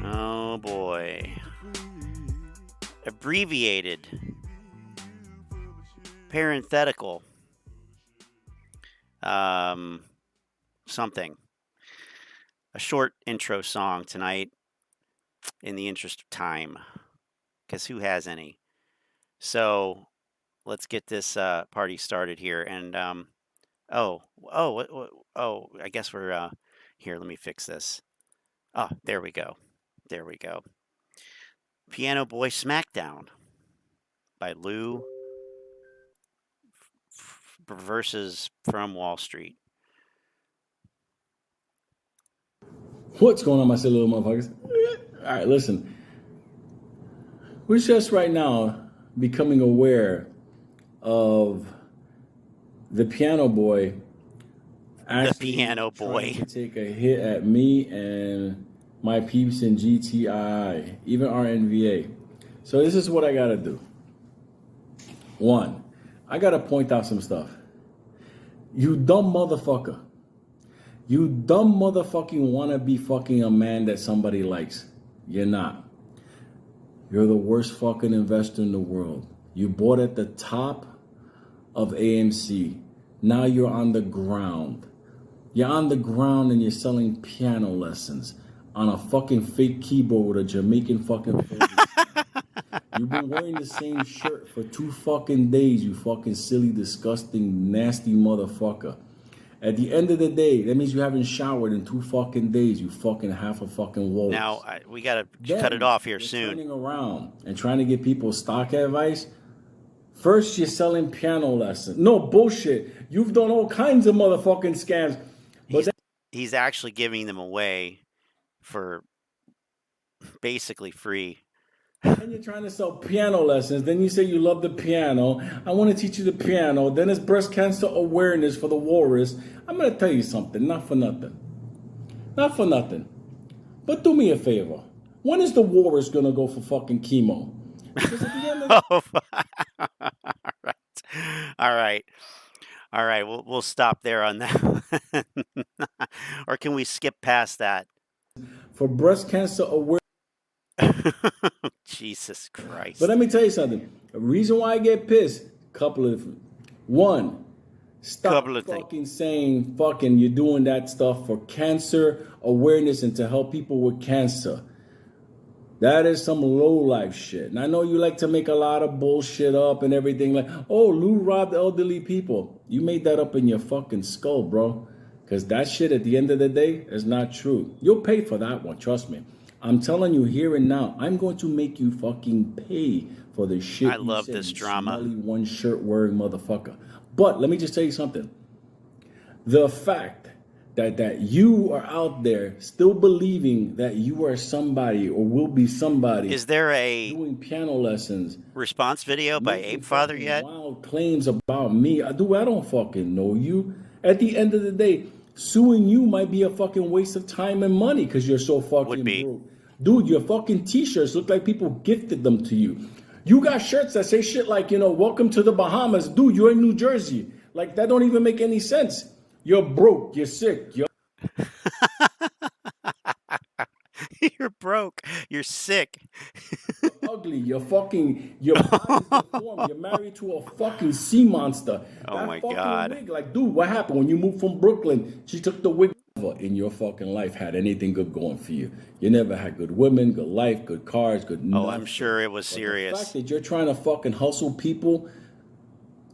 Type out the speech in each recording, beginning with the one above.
Oh boy. Abbreviated. Parenthetical. Something. A short intro song tonight in the interest of time. Because who has any? So let's get this party started here. And I guess we're here. Let me fix this. Oh, there we go. There we go. Piano Boy Smackdown by Lou versus From Wall Street. What's going on, my silly little motherfuckers? All right, listen. We're just right now becoming aware of the piano boy actually trying to take a hit at me and my peeps in Gtii'Ed, even our NVA. So this is what I gotta do. One, I gotta point out some stuff. You dumb motherfucker. You dumb motherfucking wanna be fucking a man that somebody likes. You're not. You're the worst fucking investor in the world. You bought at the top of AMC. Now you're on the ground. You're on the ground and you're selling piano lessons on a fucking fake keyboard with a Jamaican fucking face. You've been wearing the same shirt for 2 fucking days, you fucking silly, disgusting, nasty motherfucker. At the end of the day, that means you haven't showered in 2 fucking days, you fucking half a fucking walrus. Now, we got to cut it off here soon. Turning around and trying to give people stock advice. First, you're selling piano lessons. No bullshit. You've done all kinds of motherfucking scams. But he's actually giving them away for basically free. Then you're trying to sell piano lessons. Then you say you love the piano. I want to teach you the piano. Then it's breast cancer awareness for the walrus. I'm going to tell you something. Not for nothing. Not for nothing. But do me a favor. When is the walrus going to go for fucking chemo? Because at the end of All right. All right. We'll stop there on that. Or can we skip past that? For breast cancer awareness. Jesus Christ. But let me tell you something. The reason why I get pissed, couple of different. One, stop fucking saying fucking you're doing that stuff for cancer awareness and to help people with cancer. That is some low life shit. And I know you like to make a lot of bullshit up and everything like, oh, Lou robbed elderly people. You made that up in your fucking skull, bro. Because that shit at the end of the day is not true. You'll pay for that one, trust me. I'm telling you here and now, I'm going to make you fucking pay for the shit. I love this drama. Smelly one shirt wearing motherfucker. But let me just tell you something. The fact that you are out there still believing that you are somebody or will be somebody. Is there a doing piano lessons response video by Ape Father yet? Wild claims about me. I don't fucking know you. At the end of the day, suing you might be a fucking waste of time and money because you're so fucking broke. Dude, your fucking t-shirts look like people gifted them to you. You got shirts that say shit like, welcome to the Bahamas. Dude, you're in New Jersey. Like, that don't even make any sense. You're broke. You're sick. You're broke. You're sick. You're ugly. Your body's deformed. You're married to a fucking sea monster. Oh my God. Wig, like, dude, what happened when you moved from Brooklyn? She took the wig. In your fucking life had anything good going for you. You never had good women, good life, good cars, good nothing. Oh, I'm sure it was serious. The fact that you're trying to fucking hustle people,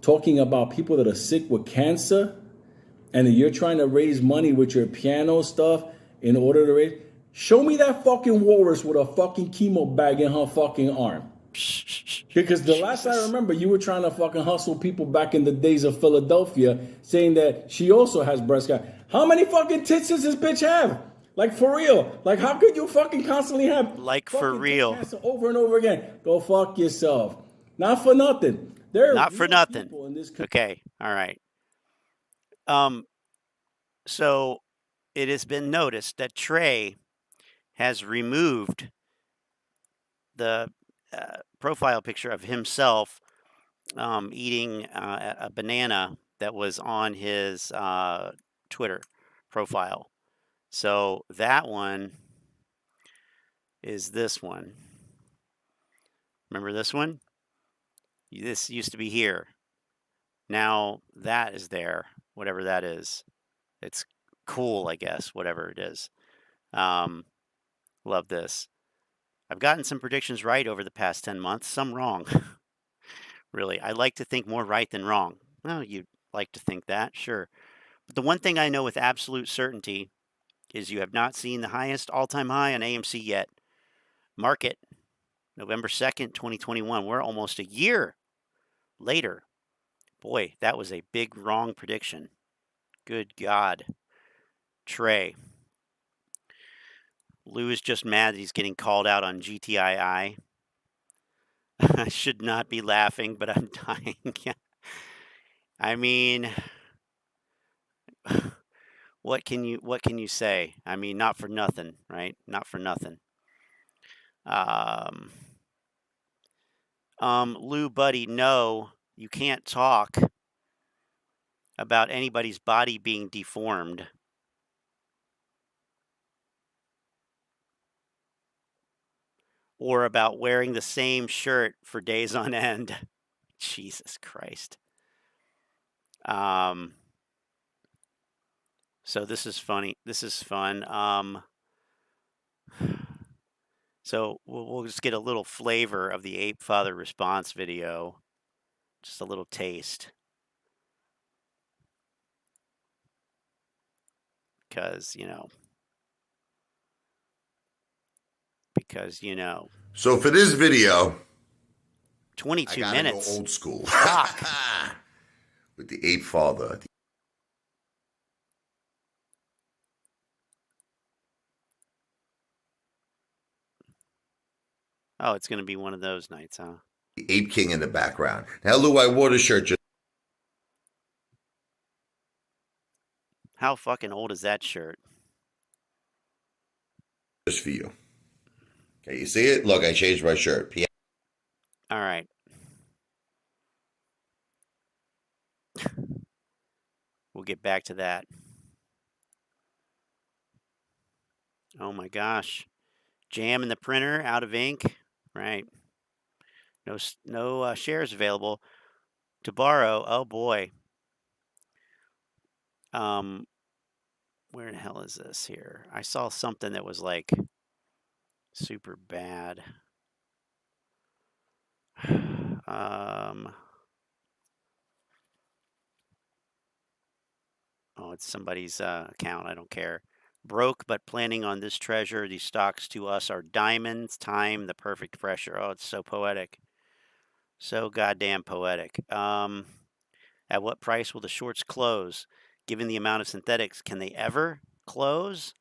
talking about people that are sick with cancer, and you're trying to raise money with your piano stuff in order to raise. Show me that fucking walrus with a fucking chemo bag in her fucking arm. Because the last I remember, you were trying to fucking hustle people back in the days of Philadelphia, saying that she also has breast cancer. How many fucking tits does this bitch have? Like, for real. Like, how could you fucking constantly have like for real cancer over and over again? Go fuck yourself. Not for nothing. Not for nothing. Okay. All right. So it has been noticed that Trey has removed the profile picture of himself eating a banana that was on his Twitter profile. So that one is this one. Remember this one? This used to be here. Now that is there, whatever that is. It's cool, I guess, whatever it is. Love this. I've gotten some predictions right over the past 10 months, some wrong. Really, I like to think more right than wrong. Well, you'd like to think that, sure. But the one thing I know with absolute certainty is you have not seen the highest all-time high on AMC yet. Market, November 2nd, 2021. We're almost a year later. Boy, that was a big wrong prediction. Good God. Trey. Lou is just mad that he's getting called out on Gtii'Ed. I should not be laughing, but I'm dying. I mean, what can you say? I mean, not for nothing, right? Not for nothing. Lou, buddy, no, you can't talk about anybody's body being deformed. Or about wearing the same shirt for days on end. Jesus Christ. So this is funny. This is fun. So we'll just get a little flavor of the Ape Father response video. Just a little taste. Because, you know. So for this video, 22 I minutes. Go old school. Fuck. With the Ape Father. Oh, it's going to be one of those nights, huh? The Ape King in the background. Now, Lou, I wore the shirt How fucking old is that shirt? just for you. Okay, you see it? Look, I changed my shirt. All right. We'll get back to that. Oh my gosh. Jam in the printer, out of ink. Right. No shares available to borrow. Oh boy. Where the hell is this here? I saw something that was like super bad. Oh, it's somebody's account. I don't care. Broke, but planning on this treasure. These stocks to us are diamonds. Time, the perfect pressure. Oh, it's so poetic. So goddamn poetic. At what price will the shorts close? Given the amount of synthetics, can they ever close?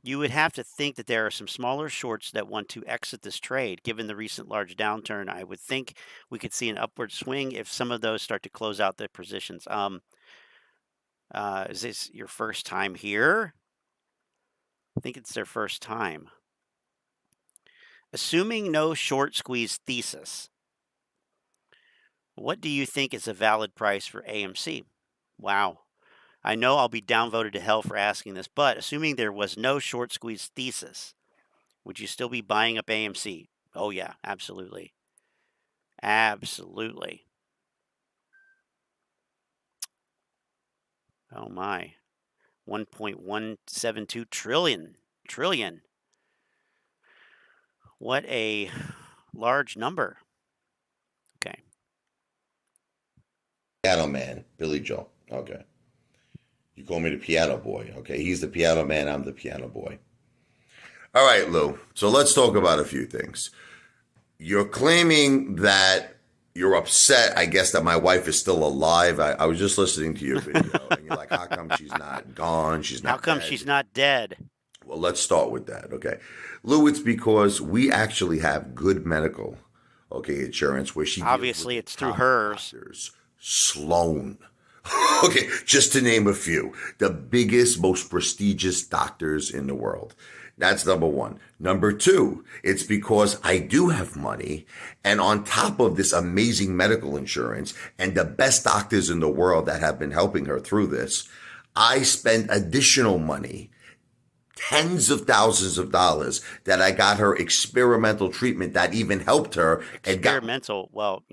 You would have to think that there are some smaller shorts that want to exit this trade. Given the recent large downturn, I would think we could see an upward swing if some of those start to close out their positions. Is this your first time here? I think it's their first time. Assuming no short squeeze thesis, what do you think is a valid price for AMC? Wow. I know I'll be downvoted to hell for asking this, but assuming there was no short squeeze thesis, would you still be buying up AMC? Oh, yeah, absolutely. Absolutely. Oh, my. 1.172 trillion. What a large number. Okay. Piano man, Billy Joe. Okay. You call me the piano boy. Okay. He's the piano man. I'm the piano boy. All right, Lou. So let's talk about a few things. You're claiming that you're upset, I guess, that my wife is still alive. I was just listening to your video, and you're like, how come she's not gone? She's not How come dead? she's not dead? Well, let's start with that, okay? Lou, it's because we actually have good medical, insurance where she Obviously, it's through hers. Doctors. Sloan. Okay, just to name a few. The biggest, most prestigious doctors in the world. That's number one. Number two, it's because I do have money, and on top of this amazing medical insurance and the best doctors in the world that have been helping her through this, I spend additional money tens of thousands of dollars that I got her experimental treatment that even helped her. Experimental. Well,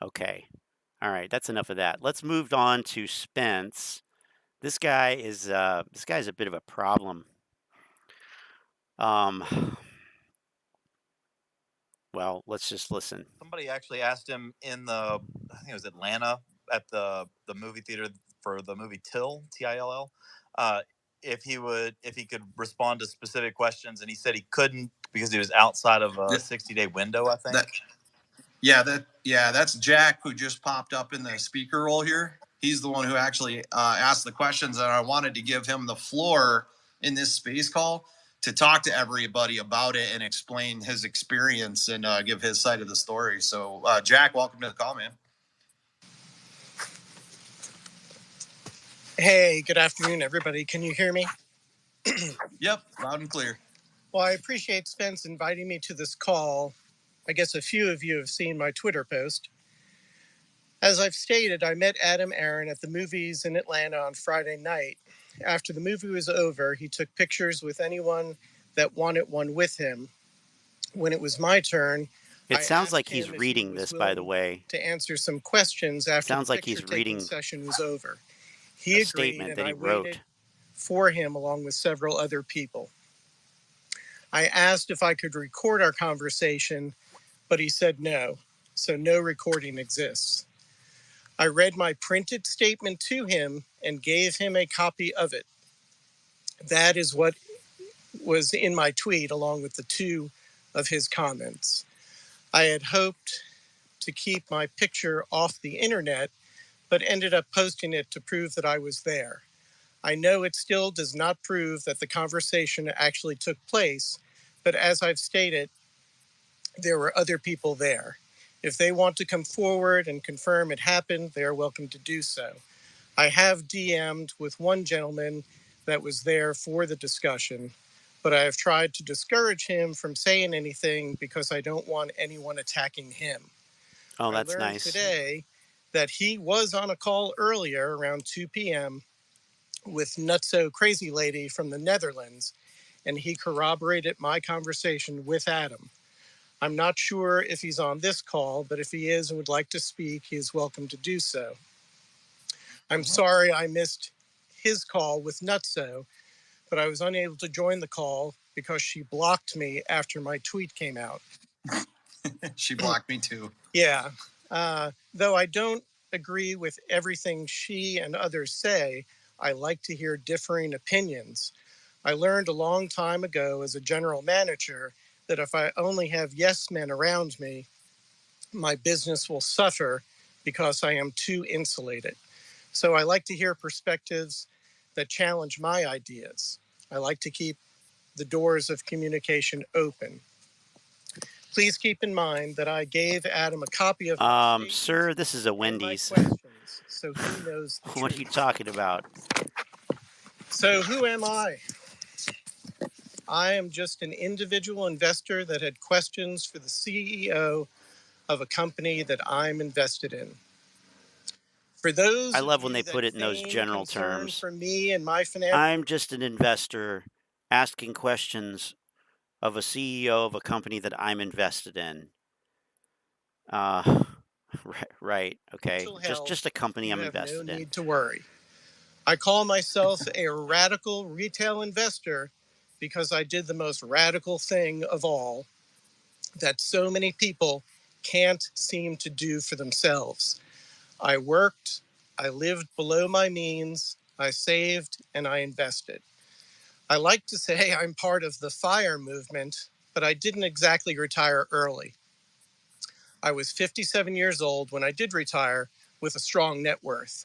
okay. All right. That's enough of that. Let's move on to Spence. This guy's a bit of a problem. Well, let's just listen. Somebody actually asked him in I think it was Atlanta, at the movie theater for the movie Till, if he could respond to specific questions, and he said he couldn't because he was outside of a 60-day window, I think. That's Jack, who just popped up in the speaker role here. He's the one who actually asked the questions, and I wanted to give him the floor in this space call to talk to everybody about it and explain his experience and give his side of the story. So, Jack, welcome to the call, man. Hey, good afternoon, everybody. Can you hear me? Yep, loud and clear. Well, I appreciate Spence inviting me to this call. I guess a few of you have seen my Twitter post. As I've stated, I met Adam Aaron at the movies in Atlanta on Friday night. After the movie was over, he took pictures with anyone that wanted one with him. When it was my turn, it sounds like he's reading this, by the way, to answer some questions after sounds the like he's reading session was over. He agreed, statement that he and I wrote waited for him along with several other people. I asked if I could record our conversation, but he said no, so no recording exists. I read my printed statement to him and gave him a copy of it. That is what was in my tweet, along with the two of his comments. I had hoped to keep my picture off the internet, but ended up posting it to prove that I was there. I know it still does not prove that the conversation actually took place, but as I've stated, there were other people there. If they want to come forward and confirm it happened, they are welcome to do so. I have DM'd with one gentleman that was there for the discussion, but I have tried to discourage him from saying anything because I don't want anyone attacking him. Oh, that's I learned nice. today that he was on a call earlier around 2 p.m. with Nutso Crazy Lady from the Netherlands, and he corroborated my conversation with Adam. I'm not sure if he's on this call, but if he is and would like to speak, he is welcome to do so. I'm sorry I missed his call with Nutso, but I was unable to join the call because she blocked me after my tweet came out. She blocked me too. Yeah. Though I don't agree with everything she and others say, I like to hear differing opinions. I learned a long time ago as a general manager that if I only have yes men around me, my business will suffer because I am too insulated. So I like to hear perspectives that challenge my ideas. I like to keep the doors of communication open. Please keep in mind that I gave Adam a copy of my sir, this is a Wendy's. So he knows the What are you talking about? So who am I? I am just an individual investor that had questions for the CEO of a company that I'm invested in. For those I love when they put it in those general terms. For me and my financial, I'm just an investor asking questions of a CEO of a company that I'm invested in. Right. Okay. Just a company I'm invested in. No need to worry. I call myself a radical retail investor because I did the most radical thing of all that so many people can't seem to do for themselves. I worked, I lived below my means, I saved, and I invested. I like to say I'm part of the FIRE movement, but I didn't exactly retire early. I was 57 years old when I did retire with a strong net worth.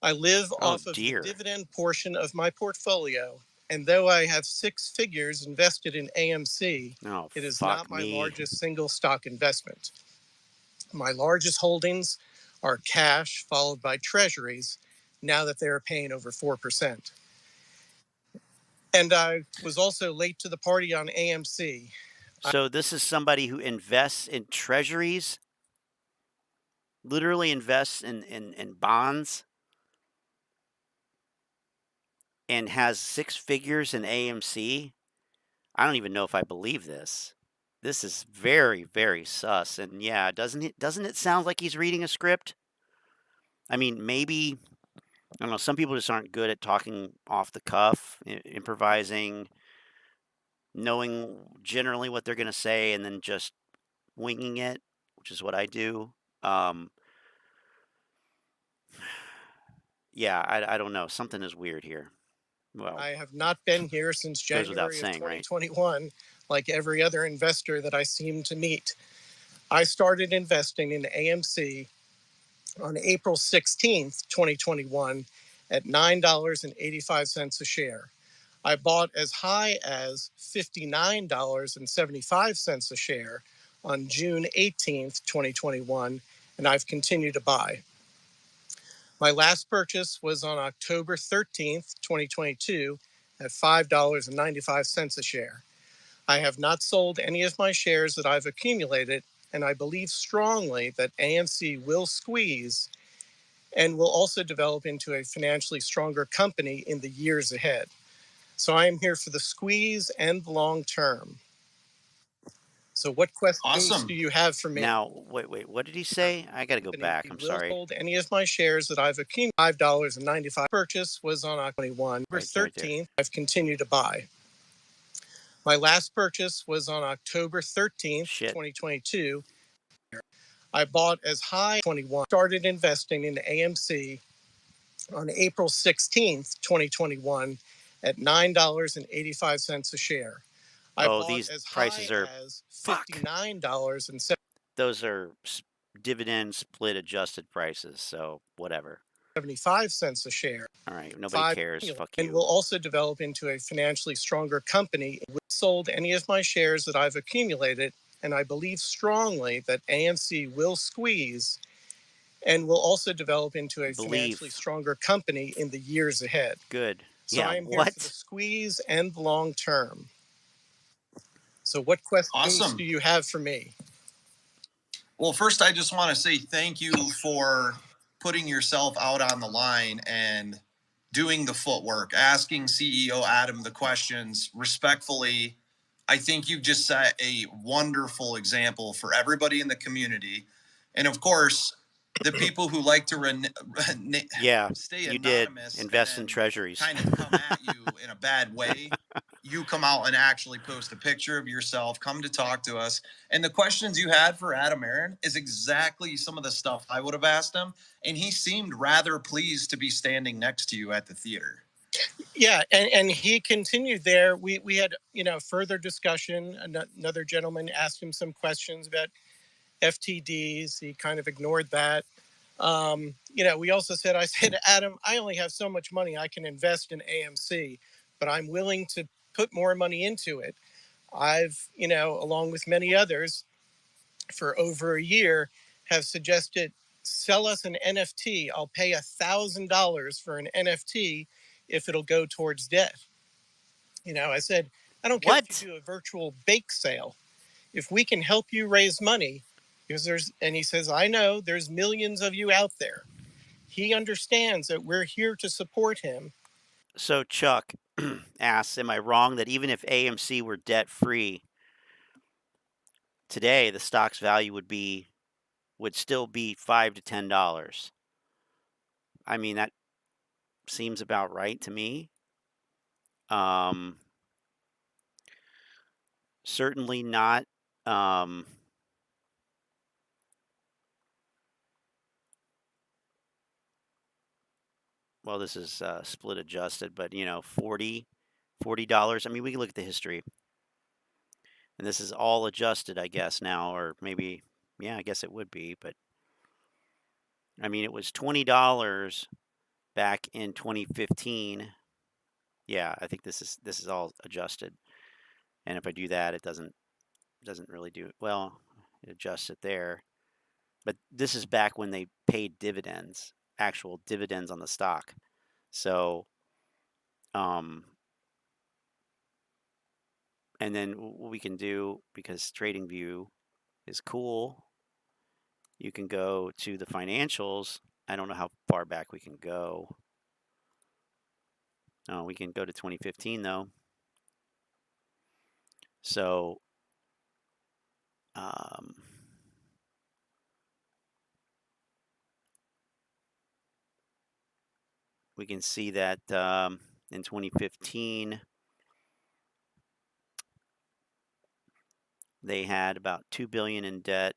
I live off of the dividend portion of my portfolio, and though I have six figures invested in AMC, it is not my largest single stock investment. My largest holdings are cash followed by treasuries now that they're paying over 4%. And I was also late to the party on AMC. So this is somebody who invests in treasuries, literally invests in bonds. and has 6 figures in AMC. I don't even know if I believe this. This is very, very sus. And yeah, doesn't it sound like he's reading a script? I mean, maybe I don't know. Some people just aren't good at talking off the cuff, improvising, knowing generally what they're going to say, and then just winging it, which is what I do. Yeah, I don't know. Something is weird here. Well, I have not been here since goes without January of saying, right? 2021, like every other investor that I seem to meet. I started investing in AMC on April 16th, 2021, at $9.85 a share. I bought as high as $59.75 a share on June 18th, 2021, and I've continued to buy. My last purchase was on October 13th, 2022, at $5.95 a share. I have not sold any of my shares that I've accumulated, and I believe strongly that AMC will squeeze and will also develop into a financially stronger company in the years ahead. So I am here for the squeeze and the long term. So what questions do you have for me? Now, wait. What did he say? I got to go back. I'm sorry. Hold any of my shares that I've accumulated. $5.95 purchase was on October 21. Right 13th, I've continued to buy. My last purchase was on October 13th, 2022. I bought as high 21. Started investing in AMC on April 16th, 2021 at $9.85 a share. I bought these as prices high are as $59.70. Those are dividend split adjusted prices, so whatever. 75 cents a share. All right, nobody cares. Fuck you. And will also develop into a financially stronger company. I sold any of my shares that I've accumulated, and I believe strongly that AMC will squeeze and will also develop into a financially stronger company in the years ahead. Good. So I am here for the squeeze and the long term. So what questions do you have for me? Well, first, I just want to say thank you for putting yourself out on the line and doing the footwork, asking CEO Adam the questions respectfully. I think you've just set a wonderful example for everybody in the community. And of course, the people who like to stay anonymous, invest in treasuries, kind of come at you in a bad way. You come out and actually post a picture of yourself, come to talk to us. And the questions you had for Adam Aron is exactly some of the stuff I would have asked him. And he seemed rather pleased to be standing next to you at the theater. Yeah, and he continued there. We had, further discussion. Another gentleman asked him some questions about FTDs. He kind of ignored that. We also said, I said, Adam, I only have so much money I can invest in AMC, but I'm willing to put more money into it. I've, along with many others, for over a year, have suggested sell us an NFT. I'll pay $1,000 for an NFT if it'll go towards debt. I said, I don't care if you do a virtual bake sale. If we can help you raise money, because and he says, I know there's millions of you out there. He understands that we're here to support him. So Chuck asks, am I wrong that even if AMC were debt free today, the stock's value would still be $5 to $10? I mean, that seems about right to me. Certainly not. Well, this is split adjusted, but $40. I mean, we can look at the history, and this is all adjusted, I guess now, or maybe, yeah, I guess it would be, but I mean, it was $20 back in 2015. Yeah, I think this is all adjusted, and if I do that, it doesn't really do it. Well, it adjusts it there, but this is back when they paid dividends, actual dividends on the stock. So, and then what we can do, because TradingView is cool, you can go to the financials. I don't know how far back we can go. Oh, we can go to 2015 though. So we can see that in 2015 they had about $2 billion in debt.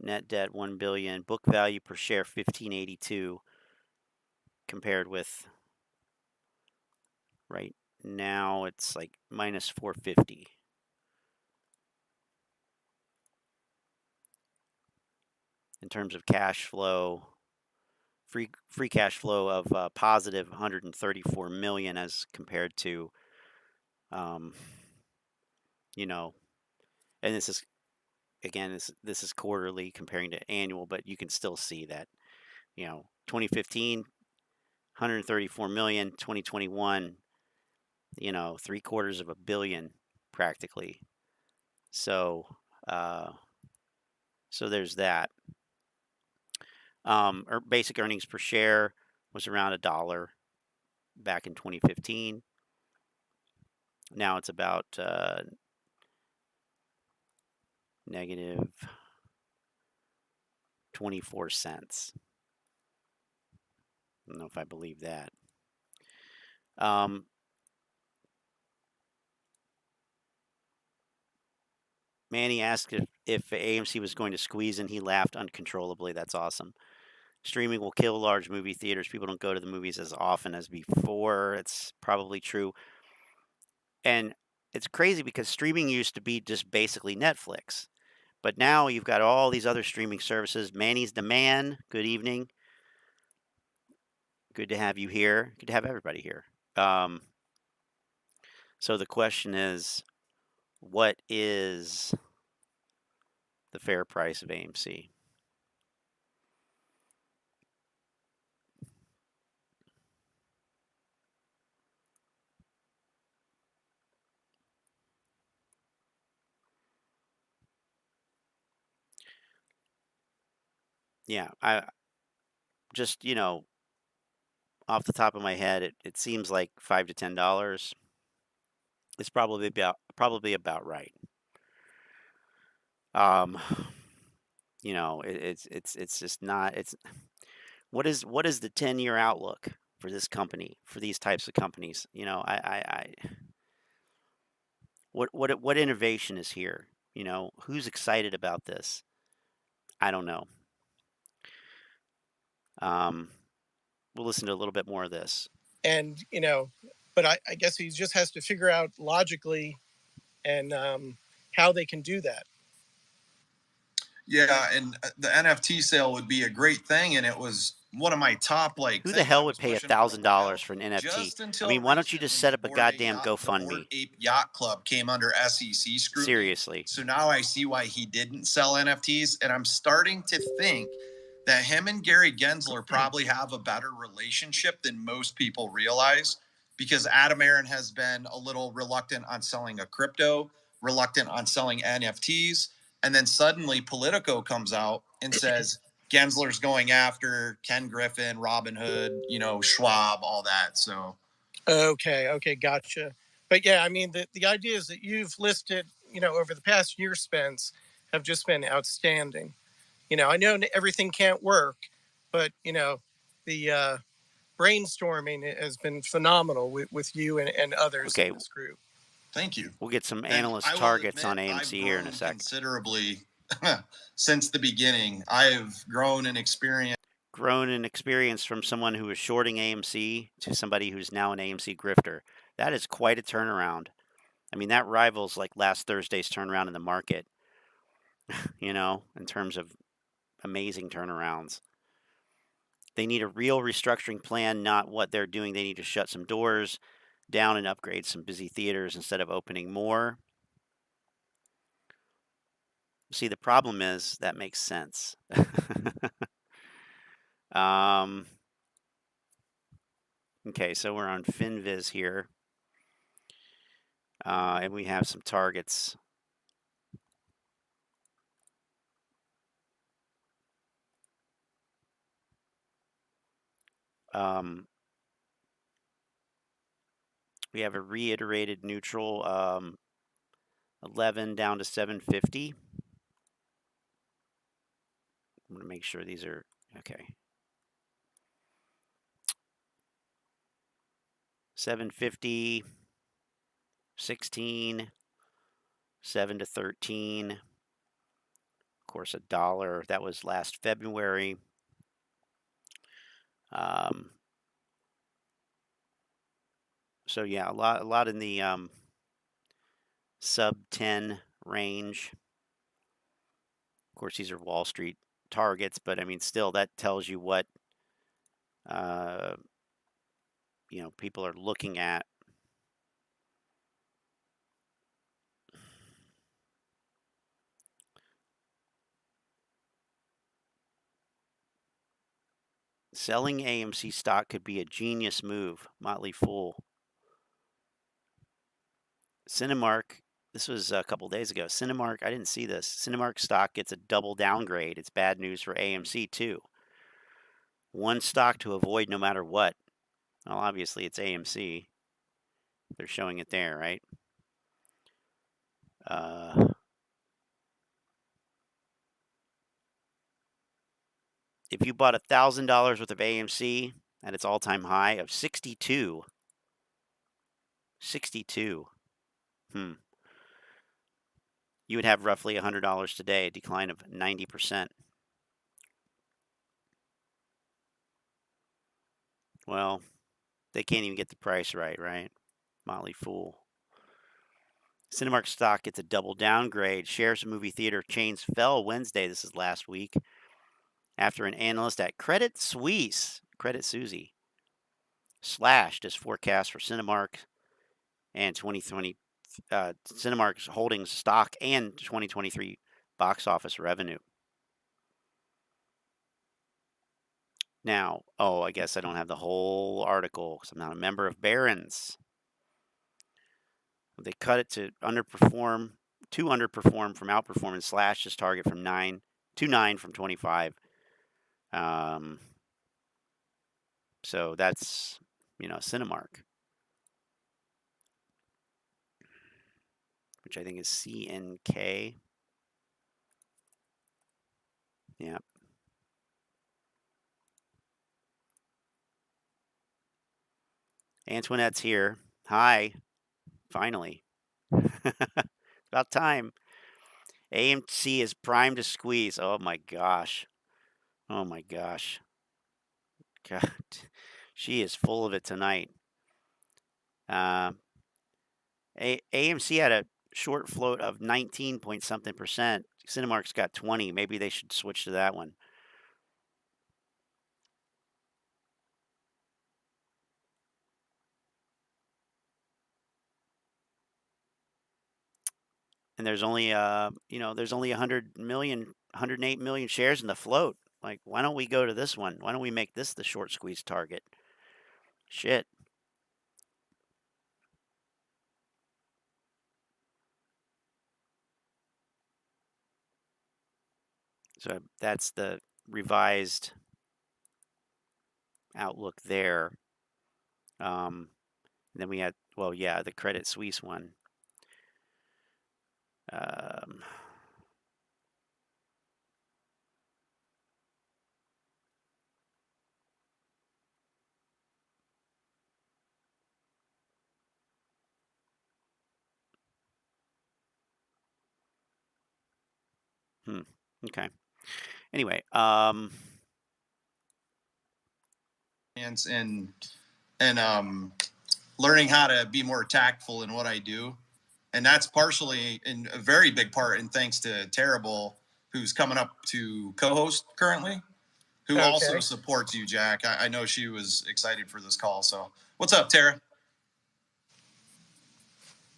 Net debt $1 billion. Book value per share $15.82, compared with right now it's like minus 450. In terms of cash flow, free cash flow of positive 134 million as compared to, you know, and this is again this is quarterly comparing to annual, but you can still see that, 2015 134 million, 2021, $750 million practically. So so there's that. Basic earnings per share was around $1 back in 2015. Now it's about negative 24 cents. I don't know if I believe that. Manny asked if AMC was going to squeeze, and he laughed uncontrollably. That's awesome. Streaming will kill large movie theaters. People don't go to the movies as often as before. It's probably true. And it's crazy because streaming used to be just basically Netflix. But now you've got all these other streaming services. Manny's the man. Good evening. Good to have you here. Good to have everybody here. So the question is, what is the fair price of AMC? Yeah, I just, off the top of my head, it seems like $5 to $10. It's probably about right. It's just not. It's what is the 10-year outlook for this company, for these types of companies? What innovation is here? Who's excited about this? I don't know. We'll listen to a little bit more of this. And, but I guess he just has to figure out logically and how they can do that. Yeah, and the NFT sale would be a great thing, and it was one of my top Who the hell would pay $1,000 for an NFT? I mean, why don't you just set up a goddamn GoFundMe? The Ape Yacht Club came under SEC scrutiny. Seriously. So now I see why he didn't sell NFTs, and I'm starting to think that him and Gary Gensler probably have a better relationship than most people realize, because Adam Aaron has been a little reluctant on selling a crypto, reluctant on selling NFTs. And then suddenly Politico comes out and says Gensler's going after Ken Griffin, Robin Hood, Schwab, all that. So. Okay. Gotcha. But yeah, I mean, the ideas that you've listed, over the past year, Spence, have just been outstanding. I know everything can't work, but, the brainstorming has been phenomenal with you and others in this group. Thank you. We'll get some analyst targets on AMC here in a second. Considerably since the beginning. I've grown in experience. From someone who was shorting AMC to somebody who's now an AMC grifter. That is quite a turnaround. I mean, that rivals like last Thursday's turnaround in the market, in terms of amazing turnarounds. They need a real restructuring plan, not what they're doing. They need to shut some doors down and upgrade some busy theaters instead of opening more. See, the problem is that makes sense. Okay, so we're on FinViz here. And we have some targets. We have a reiterated neutral 11 down to 750. I'm going to make sure these are okay. 750, 16, 7 to 13. Of course, $1. That was last February. So yeah, a lot in the sub 10 range. Of course, these are Wall Street targets, but I mean, still, that tells you what people are looking at. Selling AMC stock could be a genius move. Motley Fool. Cinemark. This was a couple days ago. Cinemark, I didn't see this. Cinemark stock gets a double downgrade. It's bad news for AMC too. One stock to avoid no matter what. Well, obviously it's AMC. They're showing it there, right? If you bought $1,000 worth of AMC at its all-time high of 62, you would have roughly $100 today, a decline of 90%. Well, they can't even get the price right? Motley Fool. Cinemark stock gets a double downgrade. Shares of movie theater chains fell Wednesday, this is last week, after an analyst at Credit Suisse, Credit Suisse, slashed his forecast for Cinemark and 2020 Cinemark's holdings stock and 2023 box office revenue. Now, I guess I don't have the whole article because I'm not a member of Barron's. They cut it to underperform from outperform and slashed his target from 9 from 25. So that's, Cinemark, which I think is CNK. Yeah. Antoinette's here. Hi. Finally. About time. AMC is primed to squeeze. Oh my gosh. God. She is full of it tonight. AMC had a short float of 19 point something percent. Cinemark's got 20. Maybe they should switch to that one. And there's only there's only 108 million shares in the float. Like, why don't we go to this one? Why don't we make this the short squeeze target? Shit. So that's the revised outlook there. Then we had, the Credit Suisse one. Okay. Anyway, and learning how to be more tactful in what I do. And that's partially in a very big part, and thanks to Terrible, who's coming up to co-host currently, who also supports you, Jack. I know she was excited for this call. So what's up, Tara?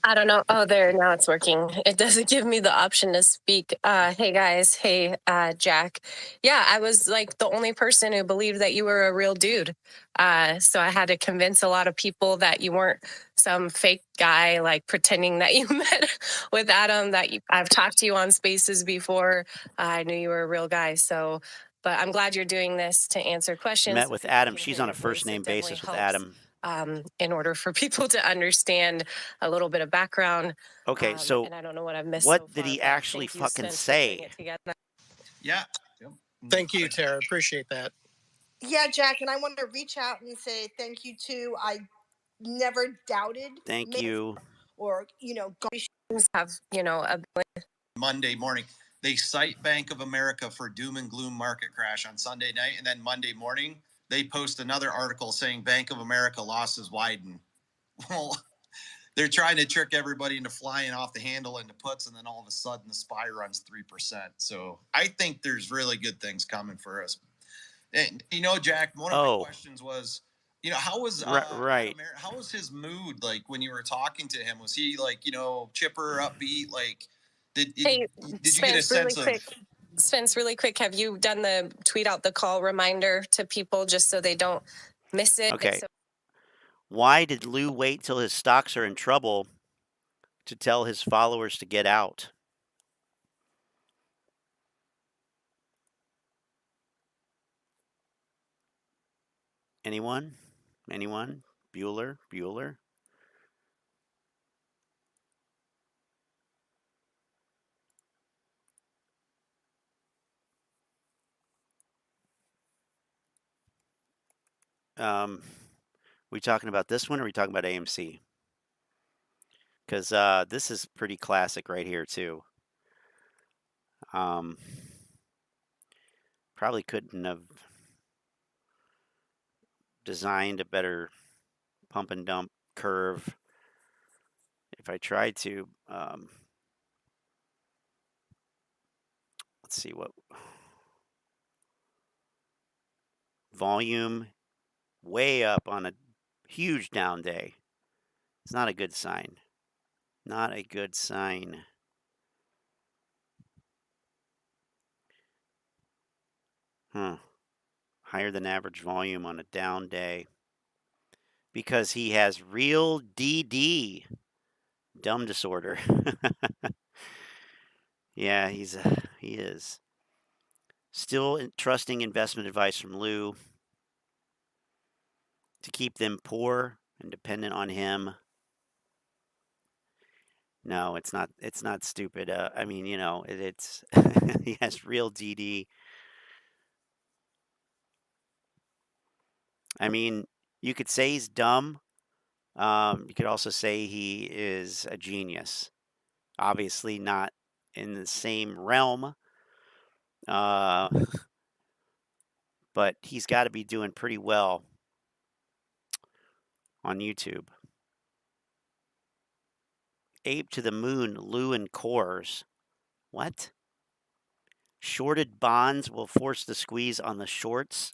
I don't know. Oh, there, now it's working. It doesn't give me the option to speak. Hey, guys. Hey, Jack. Yeah, I was like the only person who believed that you were a real dude. So I had to convince a lot of people that you weren't some fake guy, like pretending that you met with Adam, I've talked to you on spaces before. I knew you were a real guy. So But I'm glad you're doing this to answer questions. Met so with people Adam. can She's hear on a your voice. first It name definitely basis with helps, Adam. in order for people to understand a little bit of background. Okay, so and I don't know what I've missed. what so did far, he but actually thank you, fucking Spence, for putting say? it together. Yeah. Thank you, Tara. Appreciate that. Yeah, Jack, and I want to reach out and say thank you too. I never doubted. Thank you. Or Have a Monday morning. They cite Bank of America for doom and gloom market crash on Sunday night, and then Monday morning they post another article saying Bank of America losses widen. Well, they're trying to trick everybody into flying off the handle into puts, and then all of a sudden the SPY runs 3%. So I think there's really good things coming for us. And Jack, one of my questions was, how was right? how was his mood like when you were talking to him? Was he like chipper, upbeat? Like, did you get a sense of? Spence, really quick, have you done the tweet out the call reminder to people just so they don't miss it? Okay. Why did Lou wait till his stocks are in trouble to tell his followers to get out? Anyone? Bueller? We talking about this one or are we talking about AMC? Because this is pretty classic right here too. Probably couldn't have designed a better pump and dump curve if I tried to. Let's see what volume way up on a huge down day. It's not a good sign. Not a good sign. Higher than average volume on a down day. Because he has real DD. Dumb disorder. Yeah, he is. Still trusting investment advice from Lou to keep them poor and dependent on him. No, it's not. It's not stupid. I mean, it's he has real DD. I mean, you could say he's dumb. You could also say he is a genius. Obviously, not in the same realm. But he's got to be doing pretty well on YouTube. Ape to the moon, Lou and kohrs. What? Shorted bonds will force the squeeze on the shorts.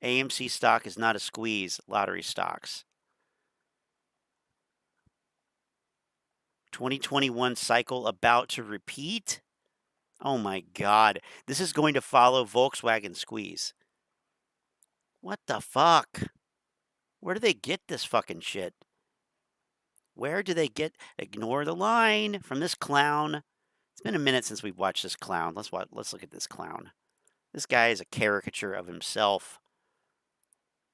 AMC stock is not a squeeze, lottery stocks. 2021 cycle about to repeat? Oh my God. This is going to follow Volkswagen squeeze. What the fuck? Where do they get this fucking shit? Where do they get? Ignore the line from this clown. It's been a minute since we've watched this clown. Let's look at this clown. This guy is a caricature of himself.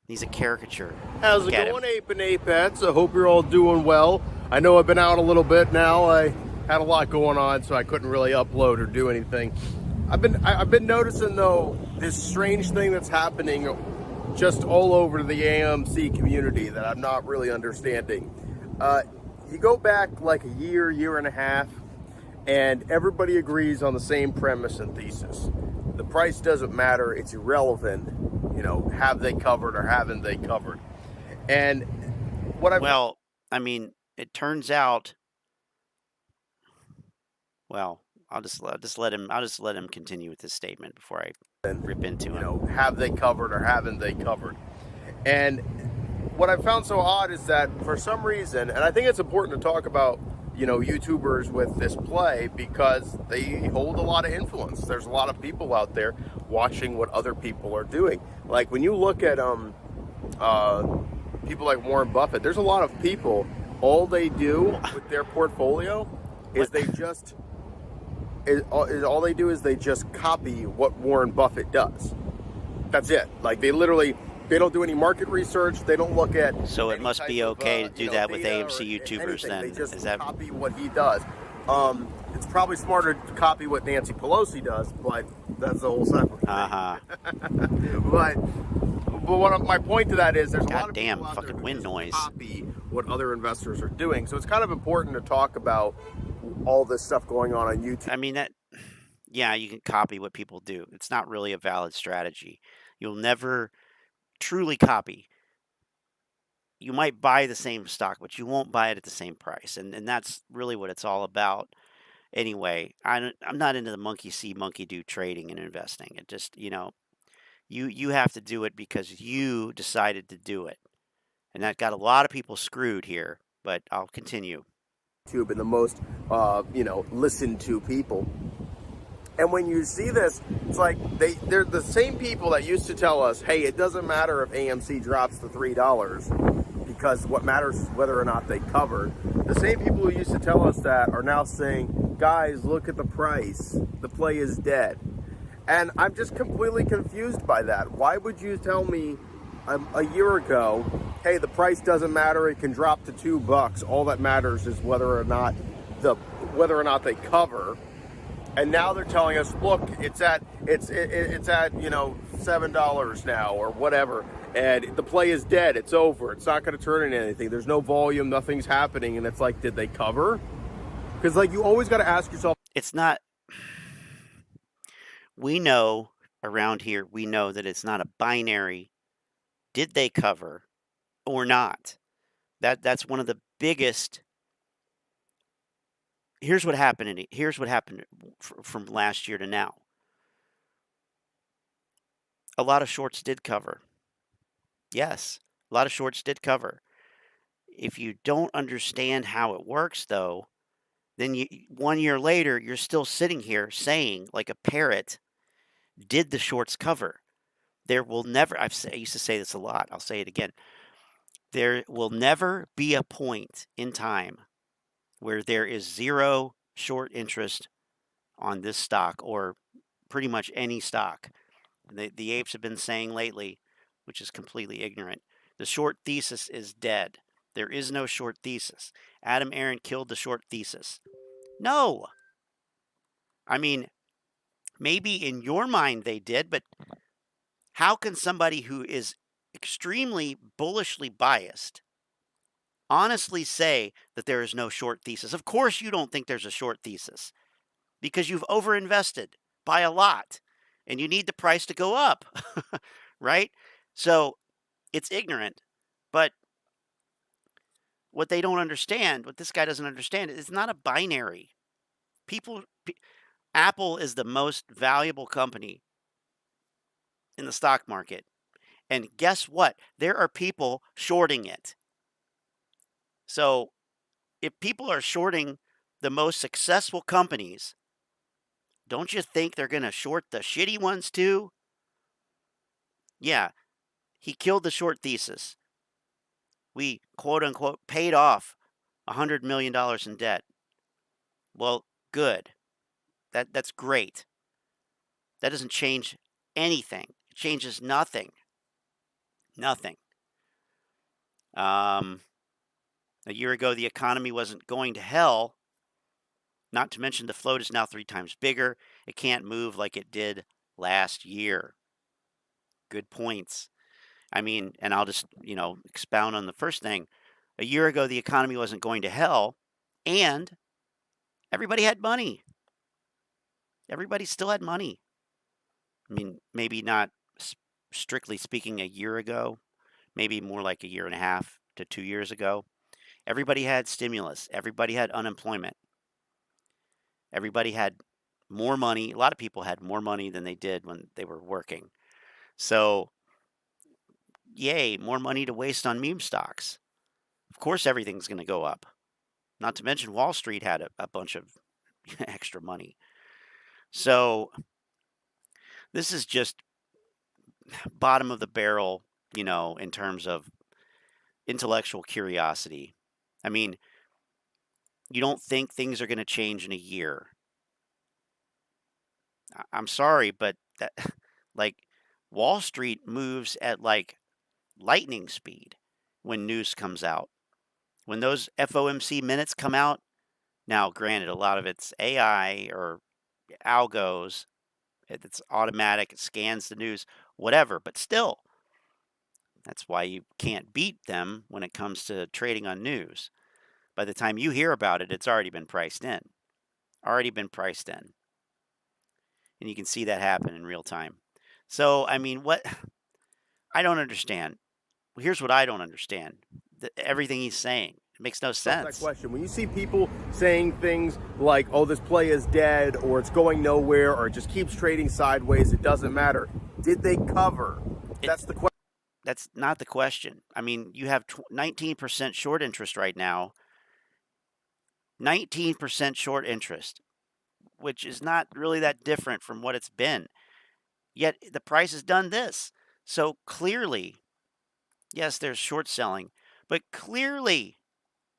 He's a caricature. How's it going, Ape and Apes? I hope you're all doing well. I know I've been out a little bit now. I had a lot going on, so I couldn't really upload or do anything. I've been noticing though this strange thing that's happening just all over the AMC community that I'm not really understanding. You go back like a year and a half, and everybody agrees on the same premise and thesis. The price doesn't matter, it's irrelevant. Have they covered or haven't they covered? And what I mean, it turns out. Well, I'll just let him continue with his statement before I rip into him. Have they covered or haven't they covered? And what I found so odd is that for some reason, and I think it's important to talk about, YouTubers with this play because they hold a lot of influence. There's a lot of people out there watching what other people are doing. Like when you look at people like Warren Buffett, there's a lot of people, all they do with their portfolio is they just all they do is they just copy what Warren Buffett does. That's it. Like they don't do any market research. They don't look at. So it must be okay to do that with AMC YouTubers anything. then. They just Is that copy what he does. It's probably smarter to copy what Nancy Pelosi does, but that's the whole separate thing. But my point to that is there's a lot of people out fucking there wind who noise. just copy what other investors are doing. So it's kind of important to talk about all this stuff going on YouTube. I mean, yeah, you can copy what people do. It's not really a valid strategy. You'll never truly copy. You might buy the same stock, but you won't buy it at the same price. And that's really what it's all about. Anyway, I'm not into the monkey see, monkey do trading and investing. It just, you have to do it because you decided to do it. And that got a lot of people screwed here, but I'll continue. YouTube and the most, listened to people. And when you see this, it's like they're the same people that used to tell us, hey, it doesn't matter if AMC drops to $3 because what matters is whether or not they cover. The same people who used to tell us that are now saying, guys, look at the price. The play is dead. And I'm just completely confused by that. Why would you tell me a year ago, hey, the price doesn't matter, it can drop to $2. All that matters is whether or not they cover. And now they're telling us, look, it's at $7 now or whatever, and the play is dead. It's over. It's not going to turn into anything. There's no volume. Nothing's happening. And it's like, did they cover? Because you always got to ask yourself. It's not. We know around here. We know that it's not a binary. Did they cover or not? That's one of the biggest. Here's what happened. Here's what happened from last year to now. A lot of shorts did cover. Yes, a lot of shorts did cover. If you don't understand how it works, though, then 1 year later, you're still sitting here saying, like a parrot, did the shorts cover? There will never, I used to say this a lot, I'll say it again. There will never be a point in time where there is zero short interest on this stock or pretty much any stock. The apes have been saying lately, which is completely ignorant, the short thesis is dead. There is no short thesis. Adam Aaron killed the short thesis. No. I mean, maybe in your mind they did, but how can somebody who is extremely bullishly biased honestly say that there is no short thesis? Of course you don't think there's a short thesis because you've overinvested by a lot and you need the price to go up, right? So it's ignorant, but what they don't understand, what this guy doesn't understand, it's not a binary. Apple is the most valuable company in the stock market. And guess what? There are people shorting it. So if people are shorting the most successful companies, don't you think they're going to short the shitty ones too? Yeah, he killed the short thesis. We, quote unquote, paid off $100 million in debt. Well, good. That's great. That doesn't change anything. It changes nothing. Nothing. A year ago, the economy wasn't going to hell. Not to mention the float is now 3 times bigger. It can't move like it did last year. Good points. I mean, and I'll just, expound on the first thing. A year ago, the economy wasn't going to hell, and everybody had money. Everybody still had money. I mean, maybe not strictly speaking a year ago, maybe more like a year and a half to 2 years ago. Everybody had stimulus. Everybody had unemployment. Everybody had more money. A lot of people had more money than they did when they were working. So, yay, more money to waste on meme stocks. Of course, everything's going to go up. Not to mention Wall Street had a bunch of extra money. So, this is just bottom of the barrel, in terms of intellectual curiosity. I mean, you don't think things are going to change in a year. I'm sorry, but that, like, Wall Street moves at like lightning speed when news comes out. When those FOMC minutes come out, now granted, a lot of it's AI or algos, it's automatic, it scans the news, whatever, but still, that's why you can't beat them when it comes to trading on news. By the time you hear about it, it's already been priced in. Already been priced in. And you can see that happen in real time. So, I mean, what I don't understand. Here's what I don't understand. Everything he's saying. It makes no sense. That question. When you see people saying things like, oh, this play is dead, or it's going nowhere, or it just keeps trading sideways, it doesn't matter. Did they cover? That's the question. That's not the question. I mean, you have 19% short interest right now. 19% short interest, which is not really that different from what it's been. Yet the price has done this. So clearly, yes, there's short selling, but clearly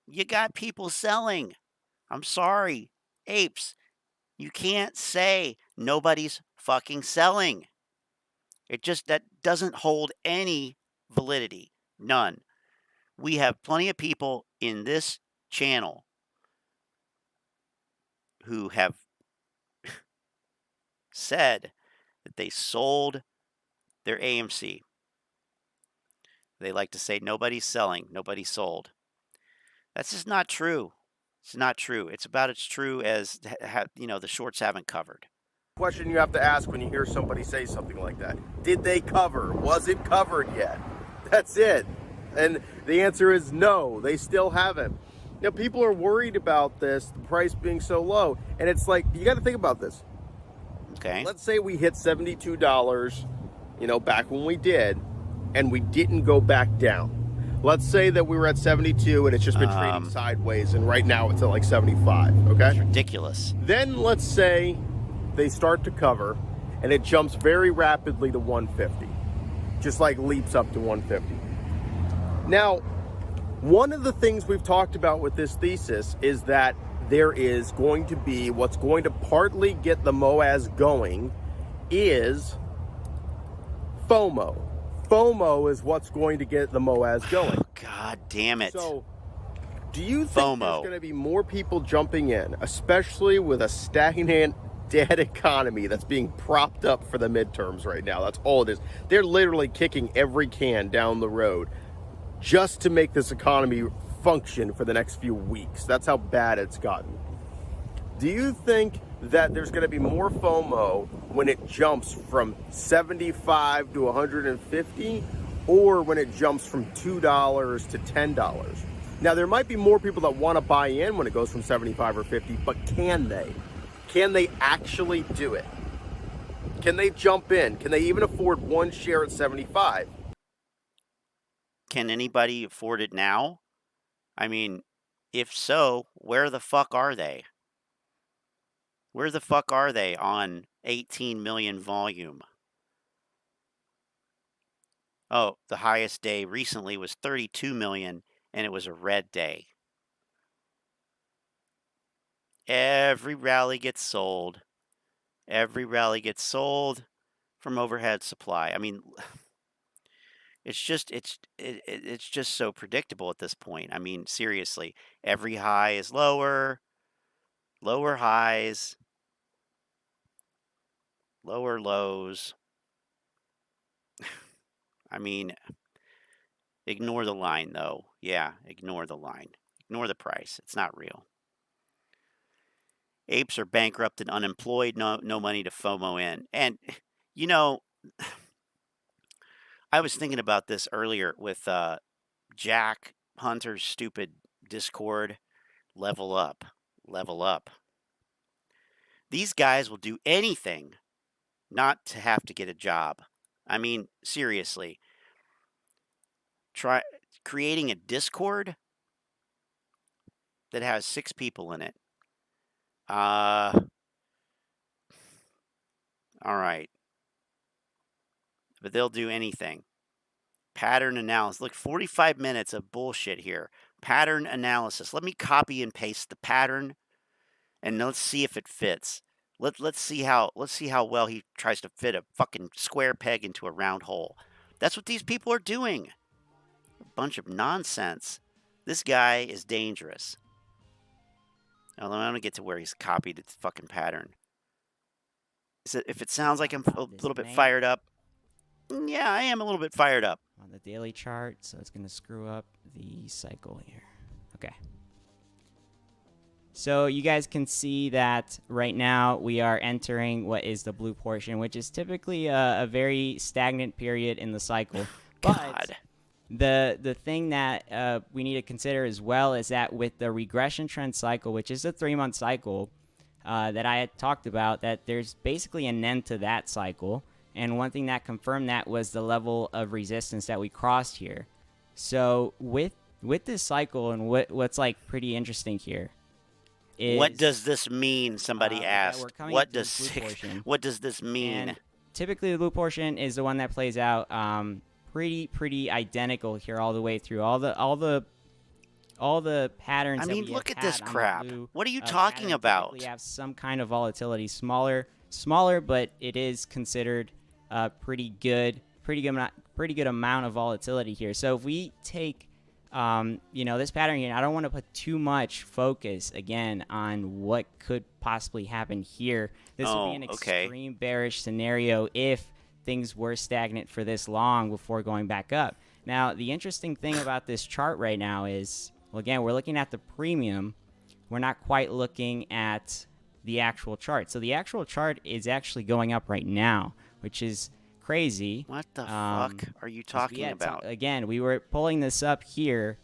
you got people selling. I'm sorry, Apes. You can't say nobody's fucking selling. That doesn't hold any validity. None. We have plenty of people in this channel who have said that they sold their AMC. They like to say nobody's selling, nobody's sold. That's just not true. It's not true. It's about as true as the shorts haven't covered. Question you have to ask when you hear somebody say something like that. Did they cover? Was it covered yet? That's it. And the answer is no, they still haven't. Now, people are worried about this, the price being so low. And it's like, you got to think about this. Okay. Let's say we hit $72, back when we did, and we didn't go back down. Let's say that we were at 72 and it's just been trading sideways, and right now it's at like 75, okay? That's ridiculous. Then let's say they start to cover and it jumps very rapidly to 150. Just like leaps up to 150. Now, one of the things we've talked about with this thesis is that there is going to be, what's going to partly get the Moass going is FOMO. FOMO is what's going to get the Moass going. God damn it. So, do you think there's going to be more people jumping in, especially with a stagnant, dead economy that's being propped up for the midterms right now? That's all it is. They're literally kicking every can down the road just to make this economy function for the next few weeks. That's how bad it's gotten. Do you think that there's going to be more FOMO when it jumps from 75 to 150, or when it jumps from $2 to $10? Now, there might be more people that want to buy in when it goes from 75 or 50, but can they? Can they actually do it? Can they jump in? Can they even afford one share at 75? Can anybody afford it now? I mean, if so, where the fuck are they? Where the fuck are they on 18 million volume? Oh, the highest day recently was 32 million, and it was a red day. Every rally gets sold. Every rally gets sold from overhead supply. I mean, it's just so predictable at this point. I mean, seriously, every high is lower highs, lower lows. I mean, ignore the line though. Yeah, ignore the line. Ignore the price. It's not real. Apes are bankrupt and unemployed, no money to FOMO in. And, I was thinking about this earlier with Jack Hunter's stupid Discord. Level up. Level up. These guys will do anything not to have to get a job. I mean, seriously. Try creating a Discord that has 6 people in it. All right. But they'll do anything. Pattern analysis. Look, 45 minutes of bullshit here. Pattern analysis. Let me copy and paste the pattern, and let's see if it fits. Let's see how well he tries to fit a fucking square peg into a round hole. That's what these people are doing. A bunch of nonsense. This guy is dangerous. Although I'm gonna get to where he's copied its fucking pattern. If it sounds like I'm a little bit fired up, yeah, I am a little bit fired up. On the daily chart, so it's going to screw up the cycle here. Okay. So you guys can see that right now we are entering what is the blue portion, which is typically a very stagnant period in the cycle. God. But the thing that we need to consider as well is that with the regression trend cycle, which is a 3-month cycle that I had talked about, that there's basically an end to that cycle. And one thing that confirmed that was the level of resistance that we crossed here. So with this cycle, and what's like pretty interesting here is, what does this mean? Somebody asked. What does this mean? And typically, the blue portion is the one that plays out pretty identical here all the way through. All the patterns. I mean, look at this crap. What are you pattern talking about? typically have some kind of volatility, smaller, but it is considered pretty good amount of volatility here. So if we take this pattern here, I don't want to put too much focus again on what could possibly happen here. This would be an extreme bearish scenario if things were stagnant for this long before going back up. Now, the interesting thing about this chart right now is, well, again, we're looking at the premium. We're not quite looking at the actual chart. So the actual chart is actually going up right now, which is crazy. What the fuck are you talking about? Again, we were pulling this up here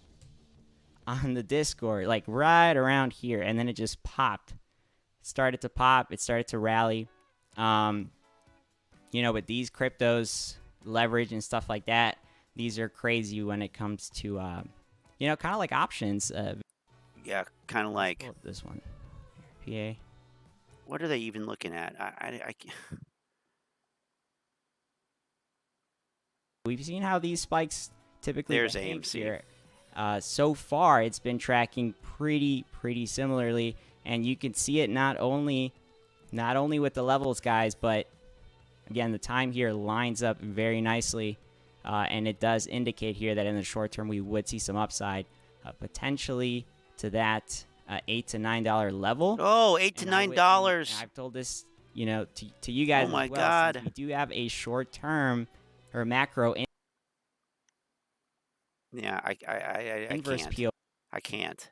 on the Discord, like right around here, and then it just popped. It started to pop. It started to rally. With these cryptos, leverage and stuff like that, these are crazy when it comes to, kind of like options. Yeah, kind of like this one. PA. What are they even looking at? I can't. We've seen how these spikes typically There's behave AMC. here. So far, it's been tracking pretty similarly, and you can see it not only with the levels, guys, but again, the time here lines up very nicely, and it does indicate here that in the short term we would see some upside, potentially to that $8 to $9 level. Oh, $8 to $9. I've told this, to you guys. Oh my as well, God. we do have a short term or macro. Yeah, I inverse can't. I can't.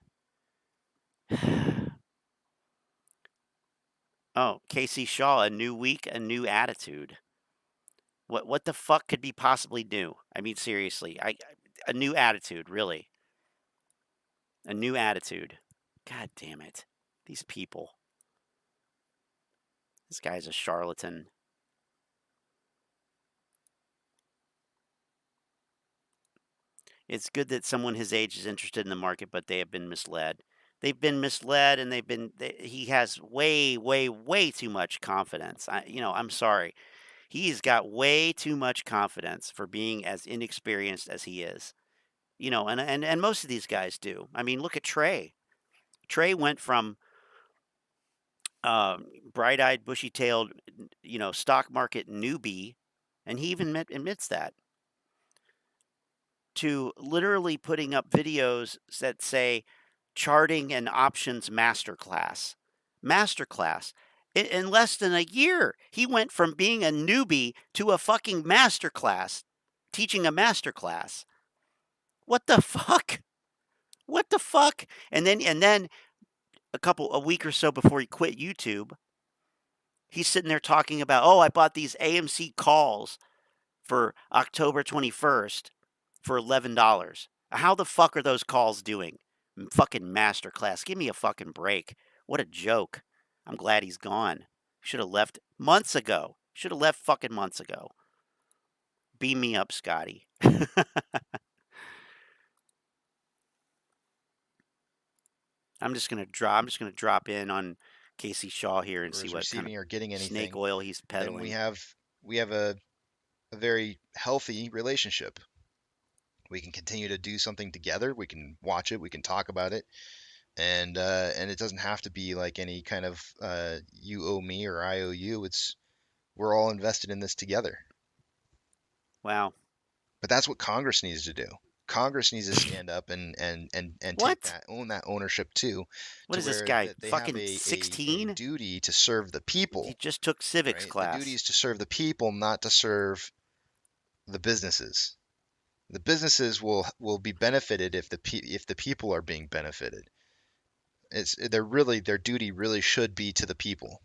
Oh, Casey Shaw, a new week, a new attitude. What the fuck could be possibly new? I mean, seriously, a new attitude, really. A new attitude. God damn it. These people. This guy's a charlatan. It's good that someone his age is interested in the market, but they have been misled. They've been misled, and he has way too much confidence. I'm sorry. He's got way too much confidence for being as inexperienced as he is. And most of these guys do. I mean, look at Trey. Trey went from bright-eyed, bushy-tailed, stock market newbie, and he even admits that, to literally putting up videos that say charting and options masterclass. In less than a year, he went from being a newbie to a fucking masterclass, teaching a masterclass. What the fuck? What the fuck? And then a week or so before he quit YouTube, he's sitting there talking about, I bought these AMC calls for October 21st for $11. How the fuck are those calls doing? Fucking masterclass. Give me a fucking break. What a joke. I'm glad he's gone. Should have left months ago. Should have left fucking months ago. Beam me up, Scotty. I'm just gonna drop in on Casey Shaw here and see what kind of or getting anything, snake oil he's peddling. Then we have a very healthy relationship. We can continue to do something together. We can watch it. We can talk about it. and it doesn't have to be like any kind of you owe me or I owe you. We're all invested in this together. Wow. But that's what Congress needs to do. Congress needs to stand up and What? take that ownership too, What to is this where guy? that they have Fucking a 16? duty to serve the people. He just took civics Right? class. The duty is to serve the people, not to serve the businesses. The businesses will be benefited if the people are being benefited. Their duty really should be to the people.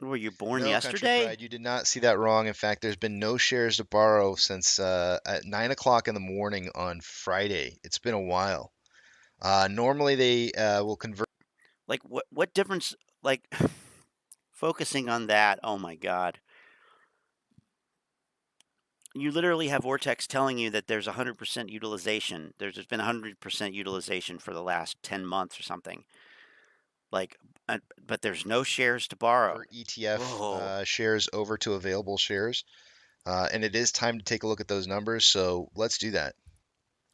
Were you born No, yesterday? Country Pride, you did not see that wrong. In fact, there's been no shares to borrow since at 9 o'clock in the morning on Friday. It's been a while. Normally they will convert. Like what difference? Like focusing on that. Oh my God. You literally have Ortex telling you that there's 100% utilization. There's been 100% utilization for the last 10 months or something. Like, but there's no shares to borrow. ETF shares over to available shares, and it is time to take a look at those numbers. So let's do that.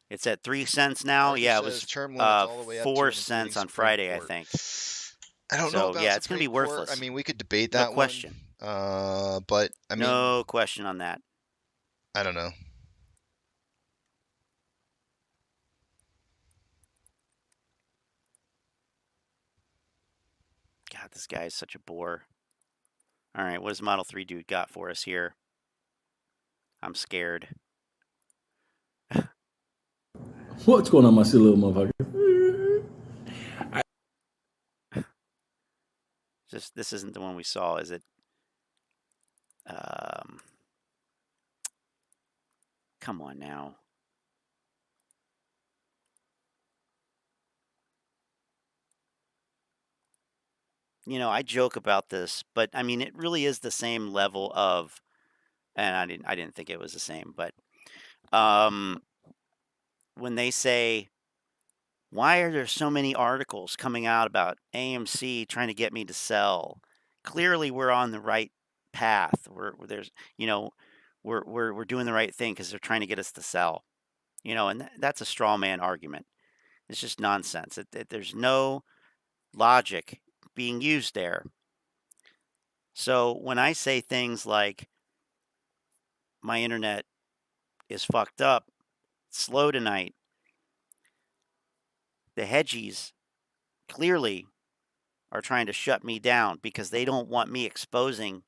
It's at 3 cents now. Arthur yeah, it says was term limits all the way up to 4 and cents including on Supreme Friday, Court. I think. I don't know So about yeah, it's going to be Supreme Court. worthless. I mean, we could debate No that question. one. But I mean, No question on that. I don't know. God, this guy is such a bore. All right, what does Model 3 dude got for us here? I'm scared. What's going on, my silly little motherfucker? Just this isn't the one we saw, is it? Come on now. You know, I joke about this, but I mean, it really is the same level of, and I didn't think it was the same, but when they say, why are there so many articles coming out about AMC trying to get me to sell? Clearly, we're on the right path. There's, you know, we're doing the right thing because they're trying to get us to sell. You know, and that's a straw man argument. It's just nonsense. There's no logic being used there. So when I say things like my internet is fucked up, slow tonight, the hedgies clearly are trying to shut me down because they don't want me exposing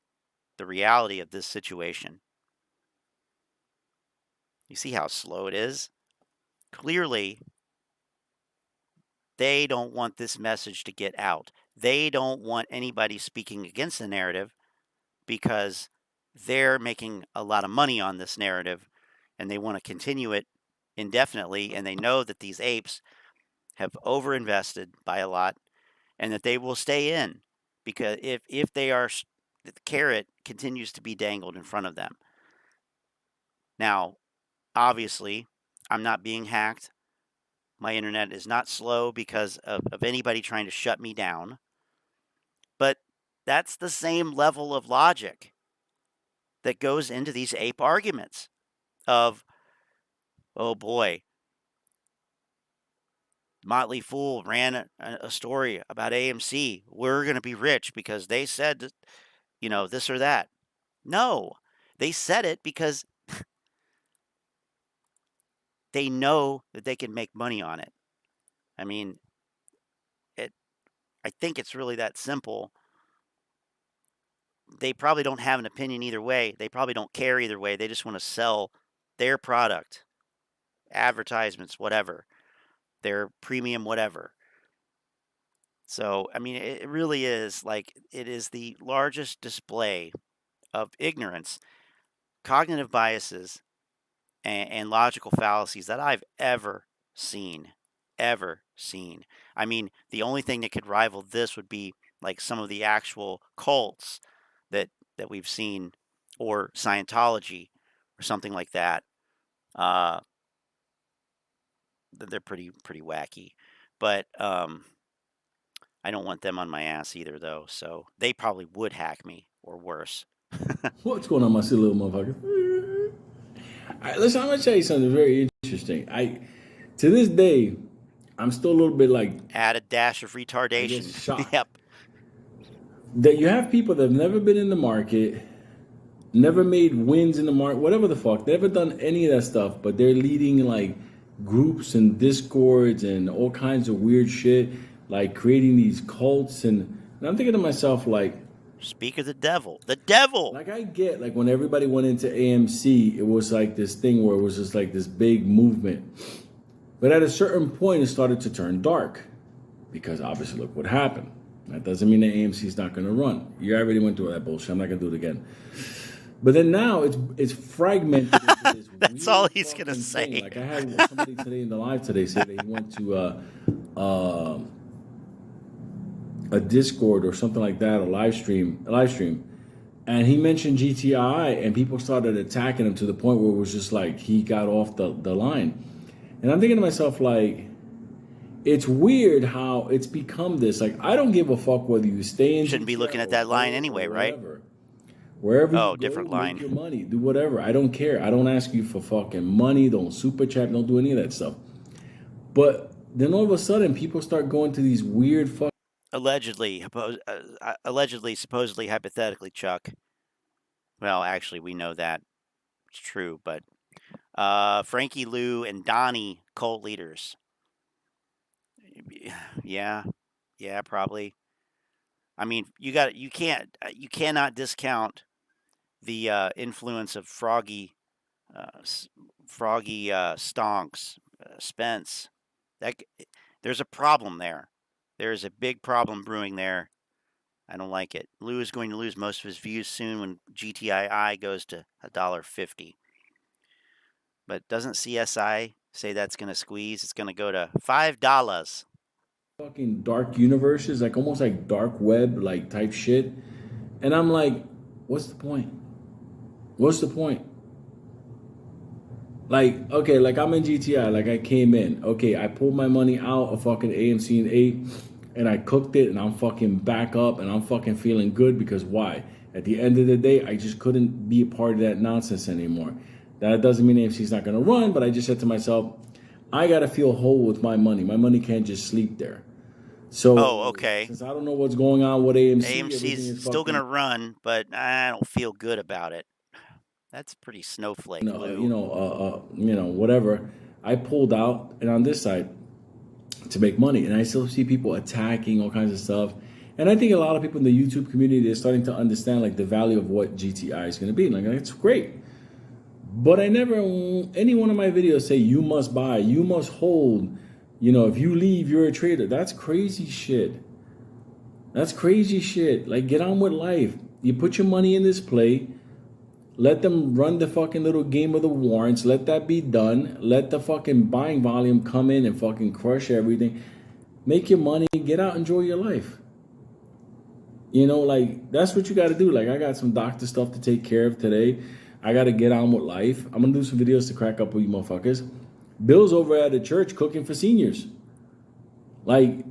the reality of this situation. You see how slow it is? Clearly, they don't want this message to get out. They don't want anybody speaking against the narrative because they're making a lot of money on this narrative and they want to continue it indefinitely. And they know that these apes have overinvested by a lot and that they will stay in because if they are, the carrot continues to be dangled in front of them. Now, obviously, I'm not being hacked. My internet is not slow because of anybody trying to shut me down. But that's the same level of logic that goes into these ape arguments of, oh boy, Motley Fool ran a story about AMC. We're going to be rich because they said, you know, this or that. No, they said it because they know that they can make money on it. I mean, I think it's really that simple. They probably don't have an opinion either way. They probably don't care either way. They just want to sell their product, advertisements, whatever, their premium, whatever. So, I mean, it really is like it is the largest display of ignorance, cognitive biases, and logical fallacies that I've ever seen. Ever seen. I mean, the only thing that could rival this would be like some of the actual cults that we've seen, or Scientology, or something like that. They're pretty wacky, but I don't want them on my ass either, though. So they probably would hack me, or worse. What's going on, my silly little motherfucker? All right, listen, I'm gonna tell you something very interesting. To this day, I'm still a little bit like, Add a dash of I guess, retardation. shocked Yep. that you have people that have never been in the market, never made wins in the market, whatever the fuck, never done any of that stuff, but they're leading like groups and discords and all kinds of weird shit, like creating these cults. And I'm thinking to myself, like, Speak of the devil. The devil. like I get, like when everybody went into AMC, it was like this thing where it was just like this big movement. But at a certain point, it started to turn dark because obviously look what happened. That doesn't mean that AMC is not going to run. You already went through that bullshit. I'm not going to do it again. But then now it's fragmented into this That's all weird he's gonna fucking say. thing. Like I had somebody today in the live today say that he went to a Discord or something like that, a live stream, and he mentioned GTI, and people started attacking him to the point where it was just like he got off the line. And I'm thinking to myself, like, it's weird how it's become this. Like, I don't give a fuck whether you stay in. Shouldn't be looking at that line anyway, right? Wherever Oh, you go, different line. make your money, do whatever. I don't care. I don't ask you for fucking money. Don't super chat. Don't do any of that stuff. But then all of a sudden, people start going to these weird fuck. Allegedly, supposedly, hypothetically, Chuck. Well, actually, we know that it's true, but Frankie Lou and Donnie, cult leaders. Yeah, probably. I mean, you cannot discount the influence of Froggy Stonks, Spence. There's a problem there. There's a big problem brewing there. I don't like it. Lou is going to lose most of his views soon when GTII goes to $1.50. But doesn't CSI say that's going to squeeze? It's going to go to $5. Fucking dark universes, like almost like dark web, like type shit. And I'm like, what's the point? What's the point? Like, okay, like I'm in GTI, like I came in. Okay, I pulled my money out of fucking AMC and Ape, and I cooked it, and I'm fucking back up, and I'm fucking feeling good because why? At the end of the day, I just couldn't be a part of that nonsense anymore. That doesn't mean AMC's not gonna run, but I just said to myself, I gotta feel whole with my money. My money can't just sleep there. So, okay. Since I don't know what's going on with AMC, AMC's still going to run, but I don't feel good about it. That's pretty snowflake, Lou. Whatever. I pulled out, and on this side, to make money, and I still see people attacking all kinds of stuff. And I think a lot of people in the YouTube community are starting to understand like the value of what GTI is going to be. Like it's great, but I never any one of my videos say you must buy, you must hold. If you leave, you're a trader. That's crazy shit. That's crazy shit. Like, get on with life. You put your money in this play. Let them run the fucking little game of the warrants. Let that be done. Let the fucking buying volume come in and fucking crush everything. Make your money. Get out. Enjoy your life. Like, that's what you got to do. Like, I got some doctor stuff to take care of today. I got to get on with life. I'm going to do some videos to crack up with you motherfuckers. Bill's over at the church cooking for seniors. Like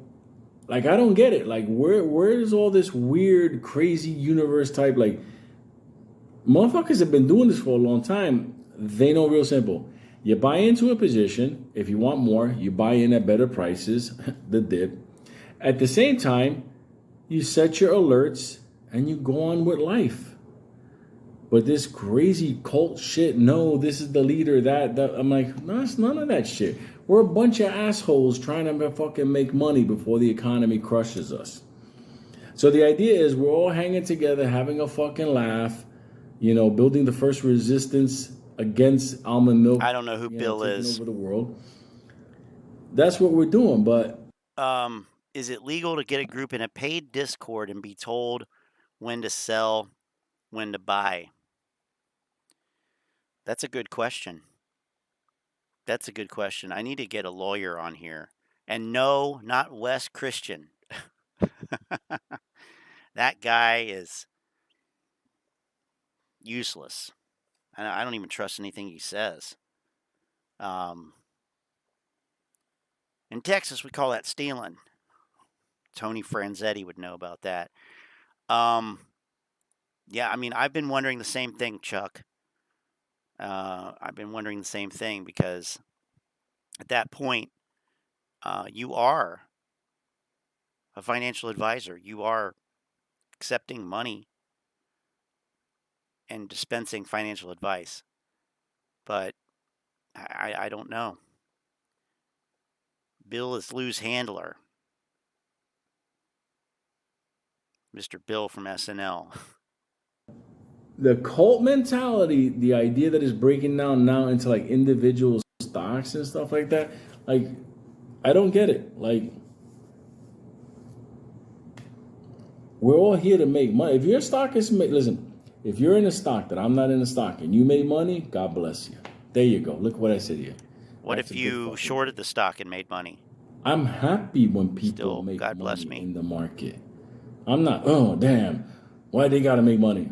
I don't get it. Like where's all this weird, crazy universe type? Like motherfuckers have been doing this for a long time. They know real simple. You buy into a position. If you want more, you buy in at better prices, the dip. At the same time, you set your alerts and you go on with life. But this crazy cult shit, no, this is the leader, that. I'm like, no, it's none of that shit. We're a bunch of assholes trying to fucking make money before the economy crushes us. So the idea is we're all hanging together, having a fucking laugh, building the first resistance against almond milk. I don't know who Bill is. Over the world. That's what we're doing, but... Is it legal to get a group in a paid Discord and be told when to sell, when to buy? That's a good question. I need to get a lawyer on here. And no, not Wes Christian. That guy is useless. I don't even trust anything he says. In Texas, we call that stealing. Tony Franzetti would know about that. Yeah, I mean, I've been wondering the same thing, Chuck. I've been wondering the same thing because at that point, You are a financial advisor. You are accepting money and dispensing financial advice. But I don't know. Bill is Lou's handler. Mr. Bill from SNL. The cult mentality, the idea that is breaking down now into like individual stocks and stuff like that, like I don't get it. Like we're all here to make money. If your stock is listen, if you're in a stock that I'm not in a stock and you made money, God bless you. There you go. Look what I said here. What if you shorted the stock and made money? I'm happy when people Still, make God bless money me. in the market. I'm not, oh damn, why they gotta make money?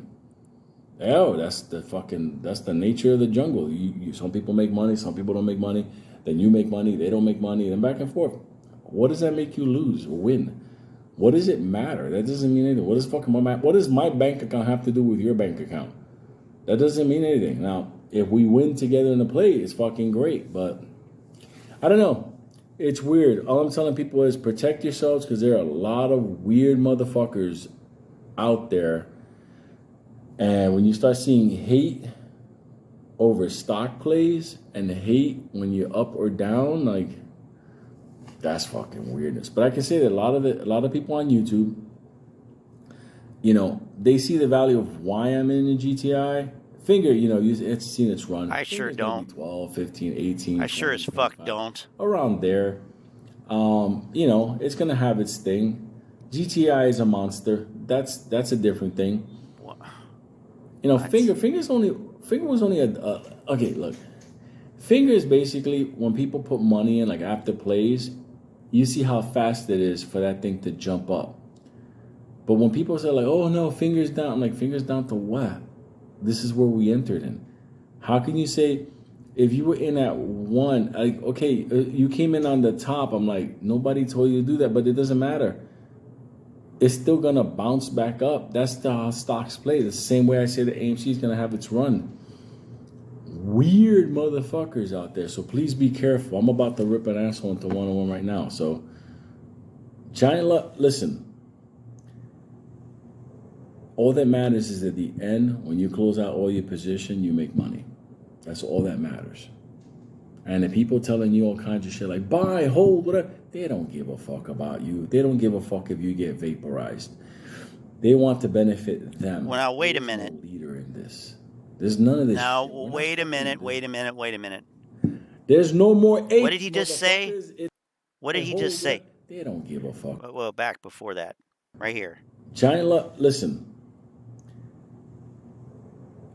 Oh, that's the nature of the jungle. Some people make money, some people don't make money. Then you make money, they don't make money, and back and forth. What does that make you lose or win? What does it matter? That doesn't mean anything. What does my bank account have to do with your bank account? That doesn't mean anything. Now, if we win together in the play, it's fucking great. But I don't know. It's weird. All I'm telling people is protect yourselves because there are a lot of weird motherfuckers out there. And when you start seeing hate over stock plays and hate when you're up or down, like that's fucking weirdness. But I can say that a lot of people on YouTube, you know, they see the value of why I'm in the GTI. Finger, you know, it's seen its run. I sure don't. 12, 15, 18. I sure as fuck don't. Around there. You know, it's gonna have its thing. GTI is a monster. That's a different thing. You know, Finger was only okay, look. Finger is basically when people put money in, like after plays, you see how fast it is for that thing to jump up. But when people say like, oh no, Finger's down, I'm like, Finger's down to what? This is where we entered in. How can you say, if you were in at one, like, okay, you came in on the top, I'm like, nobody told you to do that, but it doesn't matter. It's still going to bounce back up. That's how stocks play. The same way I say that AMC is going to have its run. Weird motherfuckers out there. So please be careful. I'm about to rip an asshole into one-on-one right now. So, listen. All that matters is at the end, when you close out all your position, you make money. That's all that matters. And the people telling you all kinds of shit like buy, hold, whatever, they don't give a fuck about you. They don't give a fuck if you get vaporized. They want to benefit them. Well, now wait a minute. No leader in this. There's none of this. Now wait a minute. There's no more apes. What did he just say? What did he just say? They don't give a fuck. Well, back before that, right here. Listen.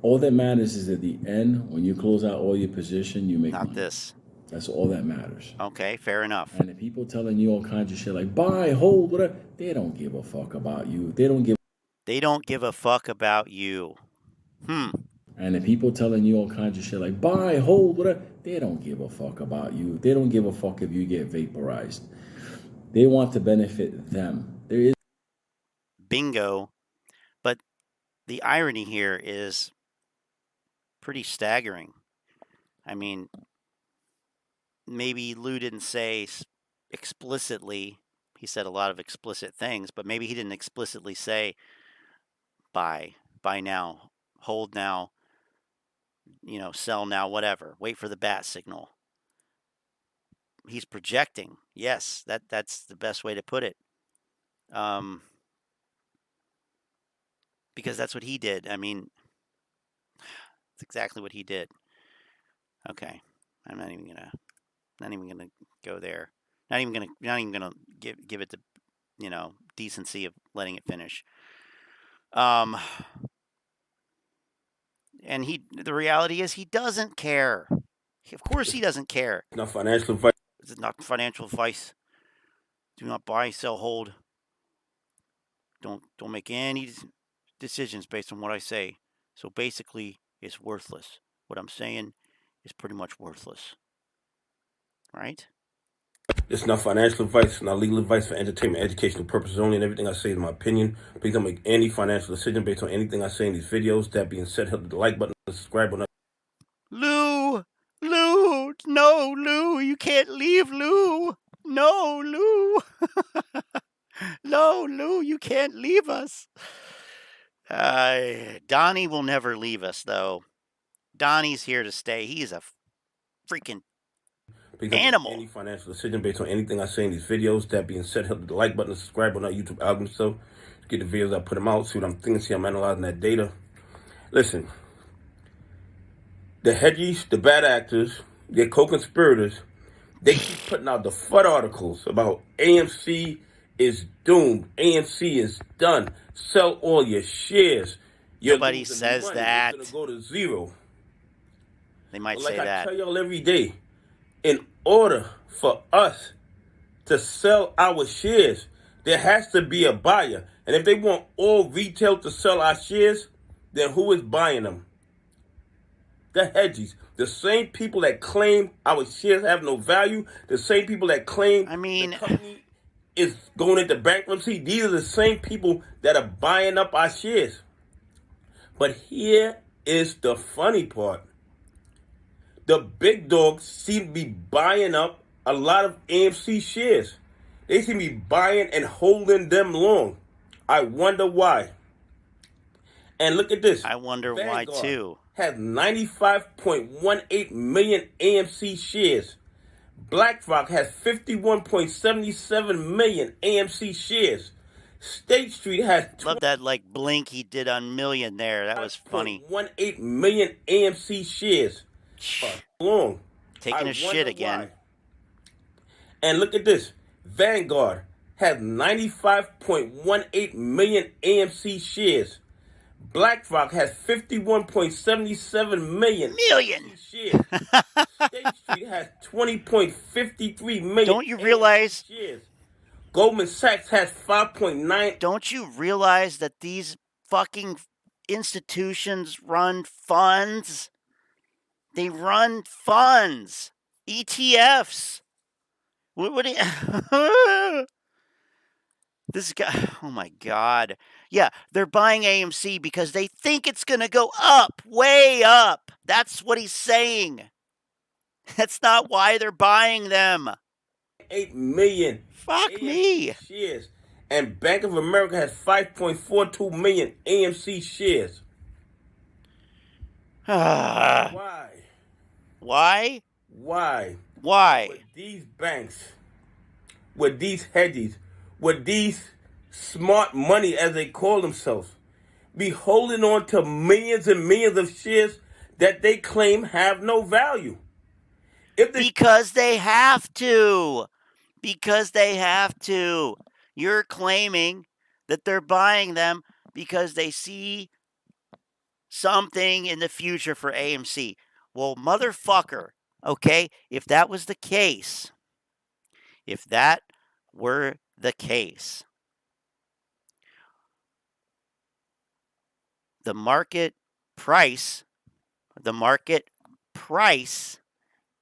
All that matters is at the end, when you close out all your position, you make money. Not this. That's all that matters. Okay, fair enough. And the people telling you all kinds of shit like buy, hold, whatever, they don't give a fuck about you. They don't give a fuck about you. And the people telling you all kinds of shit like buy, hold, whatever, they don't give a fuck about you. They don't give a fuck if you get vaporized. They want to benefit them. There is bingo. But the irony here is pretty staggering. I mean, maybe Lou didn't say explicitly, he said a lot of explicit things, but maybe he didn't explicitly say buy now, hold now, you know, sell now, whatever, wait for the bat signal. He's projecting. Yes, that's the best way to put it. Because that's what he did. I mean, it's exactly what he did. Okay, I'm not even gonna go there. Not even gonna give it the, you know, decency of letting it finish. And the reality is he doesn't care. Of course he doesn't care. Not financial advice. This is not financial advice. Do not buy, sell, hold. Don't make any decisions based on what I say. So basically, it's worthless. What I'm saying is pretty much worthless. Right? It's not financial advice, not legal advice for entertainment, educational purposes only, and everything I say is my opinion. Please don't make any financial decision based on anything I say in these videos. That being said, hit the like button, the subscribe button. Lou, no, Lou, you can't leave, Lou. No, Lou. No, Lou, you can't leave us. Donnie will never leave us, though. Donnie's here to stay. He's a freaking animal. Any financial decision based on anything I say in these videos. That being said, hit the like button and subscribe on our YouTube algorithm so get the videos I put them out, see what I'm thinking, see I'm analyzing that data. Listen, the hedgies, the bad actors, the co-conspirators, they keep putting out the FUD articles about AMC is doomed, AMC is done, sell all your shares. Nobody says that. It's going to go to zero. They might say that. Like I tell y'all every day, in order for us to sell our shares, there has to be a buyer. And if they want all retail to sell our shares, then who is buying them? The hedgies. The same people that claim our shares have no value, the same people that claim the company is going into bankruptcy, these are the same people that are buying up our shares. But here is the funny part. The big dogs seem to be buying up a lot of AMC shares. They seem to be buying and holding them long. I wonder why. And look at this. I wonder why too. Has 95.18 million AMC shares. BlackRock has 51.77 million AMC shares. State Street has... Love that like blink he did on Million there. That was funny. 18 million AMC shares. Long. Taking a shit again. Why. And look at this. Vanguard has 95.18 million AMC shares. BlackRock has 51.77 million shares. State Street has 20.53 million. Don't you realize? Shares. Goldman Sachs has 5.9. Don't you realize that these fucking institutions run funds? They run funds, ETFs. What do you... This guy, oh my God. Yeah, they're buying AMC because they think it's going to go up, way up. That's what he's saying. That's not why they're buying them. 8 million. Fuck AMC me. Shares. And Bank of America has 5.42 million AMC shares. Why? Why? Why? Why? With these banks, with these hedges, with these smart money, as they call themselves, be holding on to millions and millions of shares that they claim have no value. Because they have to. Because they have to. You're claiming that they're buying them because they see something in the future for AMC. Well, motherfucker, okay, if that was the case, the market price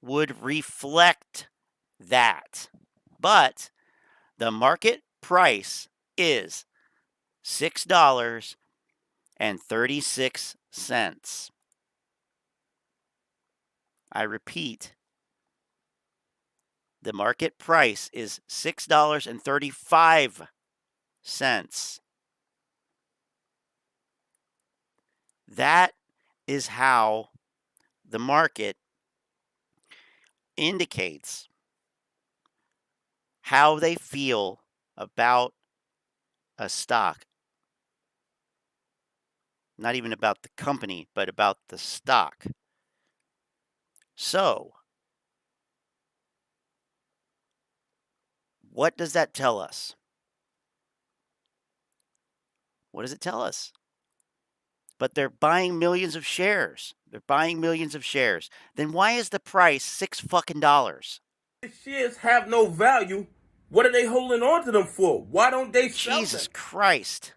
would reflect that. But the market price is $6.36. I repeat, the market price is $6.35. That is how the market indicates how they feel about a stock. Not even about the company, but about the stock. So, what does that tell us? What does it tell us? But they're buying millions of shares. They're buying millions of shares. Then why is the price $6 The shares have no value. What are they holding on to them for? Why don't they sell Jesus them? Christ.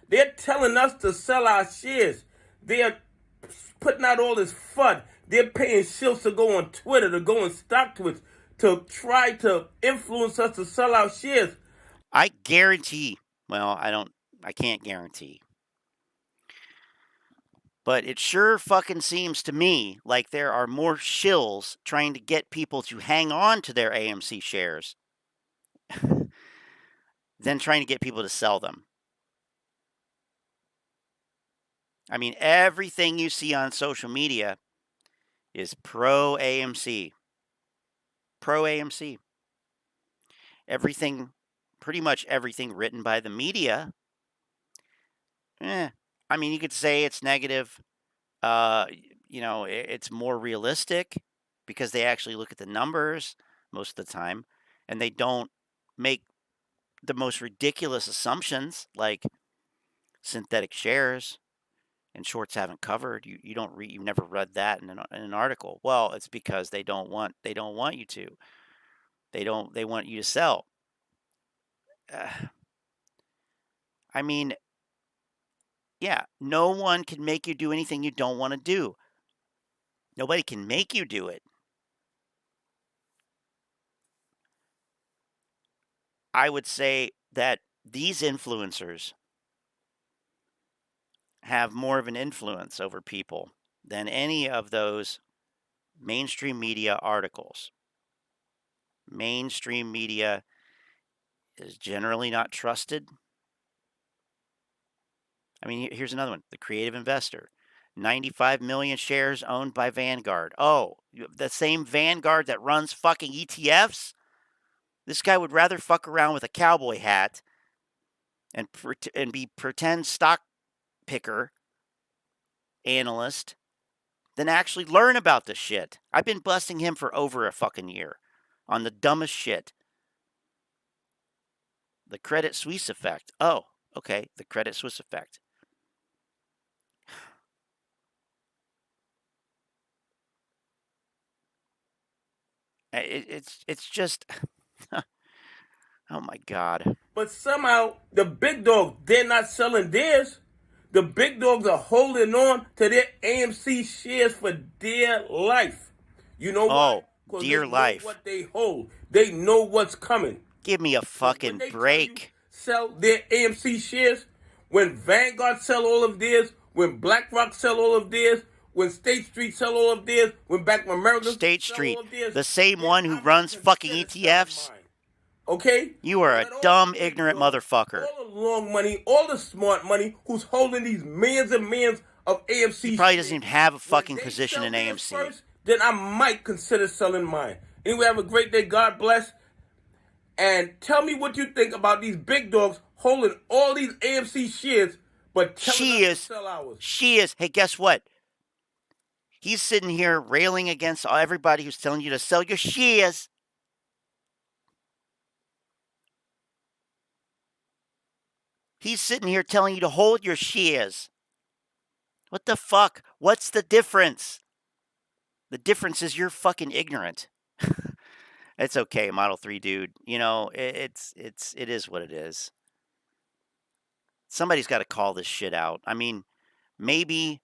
They're telling us to sell our shares. They're putting out all this FUD. They're paying shills to go on Twitter, to go on stock tweets, to try to influence us to sell our shares. I guarantee, well, I can't guarantee. But it sure fucking seems to me like there are more shills trying to get people to hang on to their AMC shares than trying to get people to sell them. I mean, everything you see on social media is pro AMC. Pro AMC. Everything, pretty much everything written by the media. I mean, you could say it's negative. It's more realistic because they actually look at the numbers most of the time, and they don't make the most ridiculous assumptions like synthetic shares and shorts haven't covered. You've never read that in an article. Well, it's because they don't want you to. They want you to sell. I mean, yeah, no one can make you do anything you don't want to do. Nobody can make you do it. I would say that these influencers have more of an influence over people than any of those mainstream media articles. Mainstream media is generally not trusted. I mean, here's another one. The Creative Investor. 95 million shares owned by Vanguard. Oh, the same Vanguard that runs fucking ETFs? This guy would rather fuck around with a cowboy hat and be pretend stock picker analyst than actually learn about the shit. I've been busting him for over a fucking year on the dumbest shit. The Credit Suisse effect. Oh, okay, the Credit Suisse effect. It's just, oh my God. But somehow the big dogs, they're not selling theirs. The big dogs are holding on to their AMC shares for dear life. You know why? Oh, dear life. What they hold. They know what's coming. Give me a fucking break. Sell their AMC shares. When Vanguard sell all of theirs, when BlackRock sell all of theirs, when State Street sell all of theirs, when Bank of America State Street, the same one who runs fucking ETFs. Okay? You are a dumb, ignorant motherfucker. All the long money, all the smart money, who's holding these millions and millions of AMC. He probably doesn't even have a fucking position in AMC. First, then I might consider selling mine. Anyway, have a great day. God bless. And tell me what you think about these big dogs holding all these AMC shares, but telling us to sell ours. She is. Hey, guess what? He's sitting here railing against everybody who's telling you to sell your shares. He's sitting here telling you to hold your shares. What the fuck? What's the difference? The difference is you're fucking ignorant. It's okay, Model 3 dude. You know, it is what it is. Somebody's got to call this shit out. I mean, maybe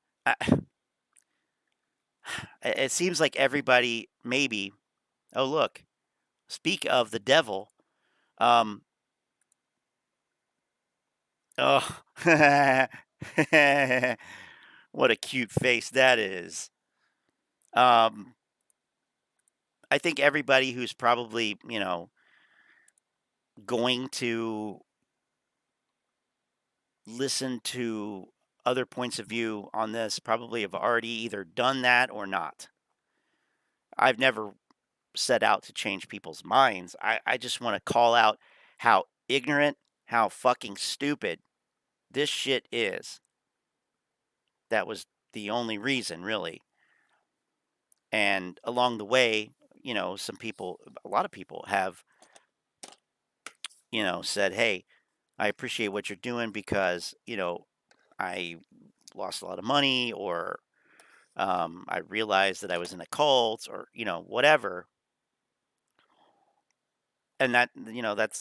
it seems like everybody maybe. Oh, look. Speak of the devil. Oh. What a cute face that is. I think everybody who's probably, going to listen to other points of view on this probably have already either done that or not. I've never set out to change people's minds. I just want to call out how ignorant, how fucking stupid this shit is. That was the only reason, really. And along the way, a lot of people have, said, hey, I appreciate what you're doing because, I lost a lot of money or I realized that I was in a cult or, whatever. And that,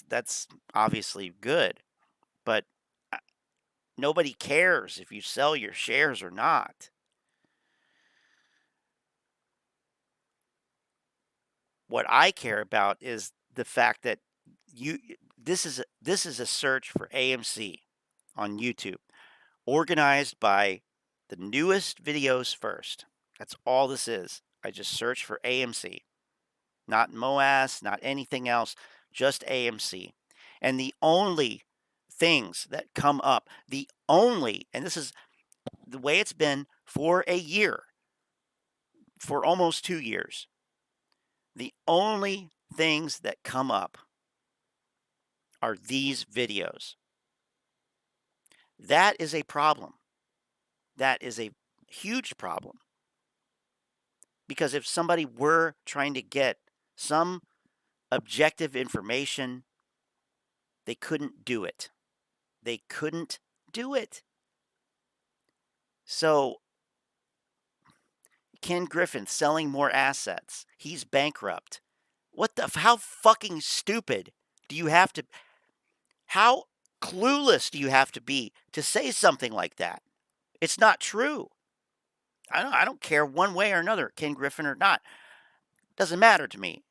that's obviously good. But nobody cares if you sell your shares or not. What I care about is the fact that this is a search for AMC on YouTube, organized by the newest videos first. That's all this is. I just search for AMC, not Moass, not anything else. just AMC. And the only things that come up, and this is the way it's been for a year, for almost 2 years, the only things that come up are these videos. That is a problem. That is a huge problem. Because if somebody were trying to get some objective information, they couldn't do it. They couldn't do it. So, Ken Griffin selling more assets. He's bankrupt. How fucking stupid do you have to, how clueless do you have to be to say something like that? It's not true. I don't care one way or another, Ken Griffin or not. Doesn't matter to me.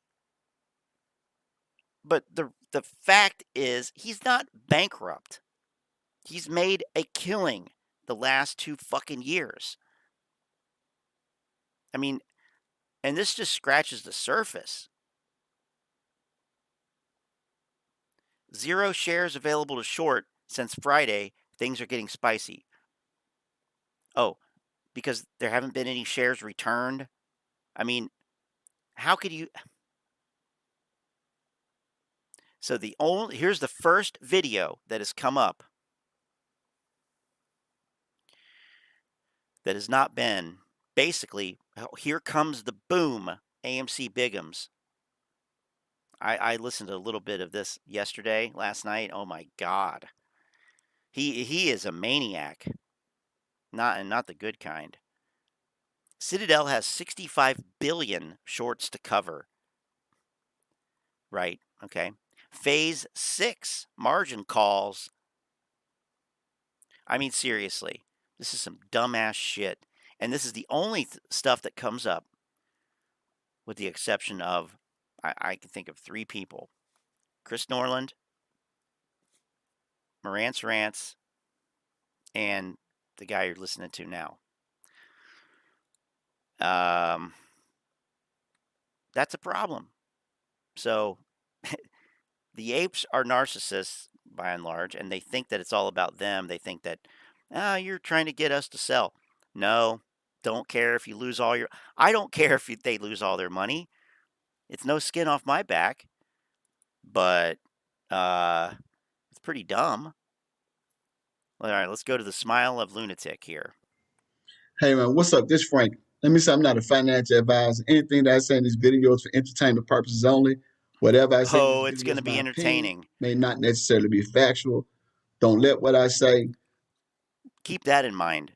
But the fact is, he's not bankrupt. He's made a killing the last 2 fucking years. I mean, and this just scratches the surface. 0 shares available to short since Friday. Things are getting spicy. Oh, because there haven't been any shares returned? I mean, how could you... So here's the first video that has come up that has not been, basically, here comes the boom, AMC Bigums. I listened to a little bit of this last night. Oh my God. He is a maniac. Not the good kind. Citadel has 65 billion shorts to cover. Right, okay. Phase 6 margin calls. I mean, seriously, this is some dumbass shit. And this is the only stuff that comes up, with the exception of, I can think of 3 people. Chris Norland, Marantz Rants, and the guy you're listening to now. That's a problem. So, the apes are narcissists, by and large, and they think that it's all about them. They think that, you're trying to get us to sell. No, don't care if you lose all your... I don't care if they lose all their money. It's no skin off my back. But, it's pretty dumb. All right, let's go to the smile of lunatic here. Hey man, what's up? This Frank. Let me say I'm not a financial advisor. Anything that I say in this video is for entertainment purposes only. Whatever I say in this video it's going to be entertaining. May not necessarily be factual. Don't let what I say... Keep that in mind.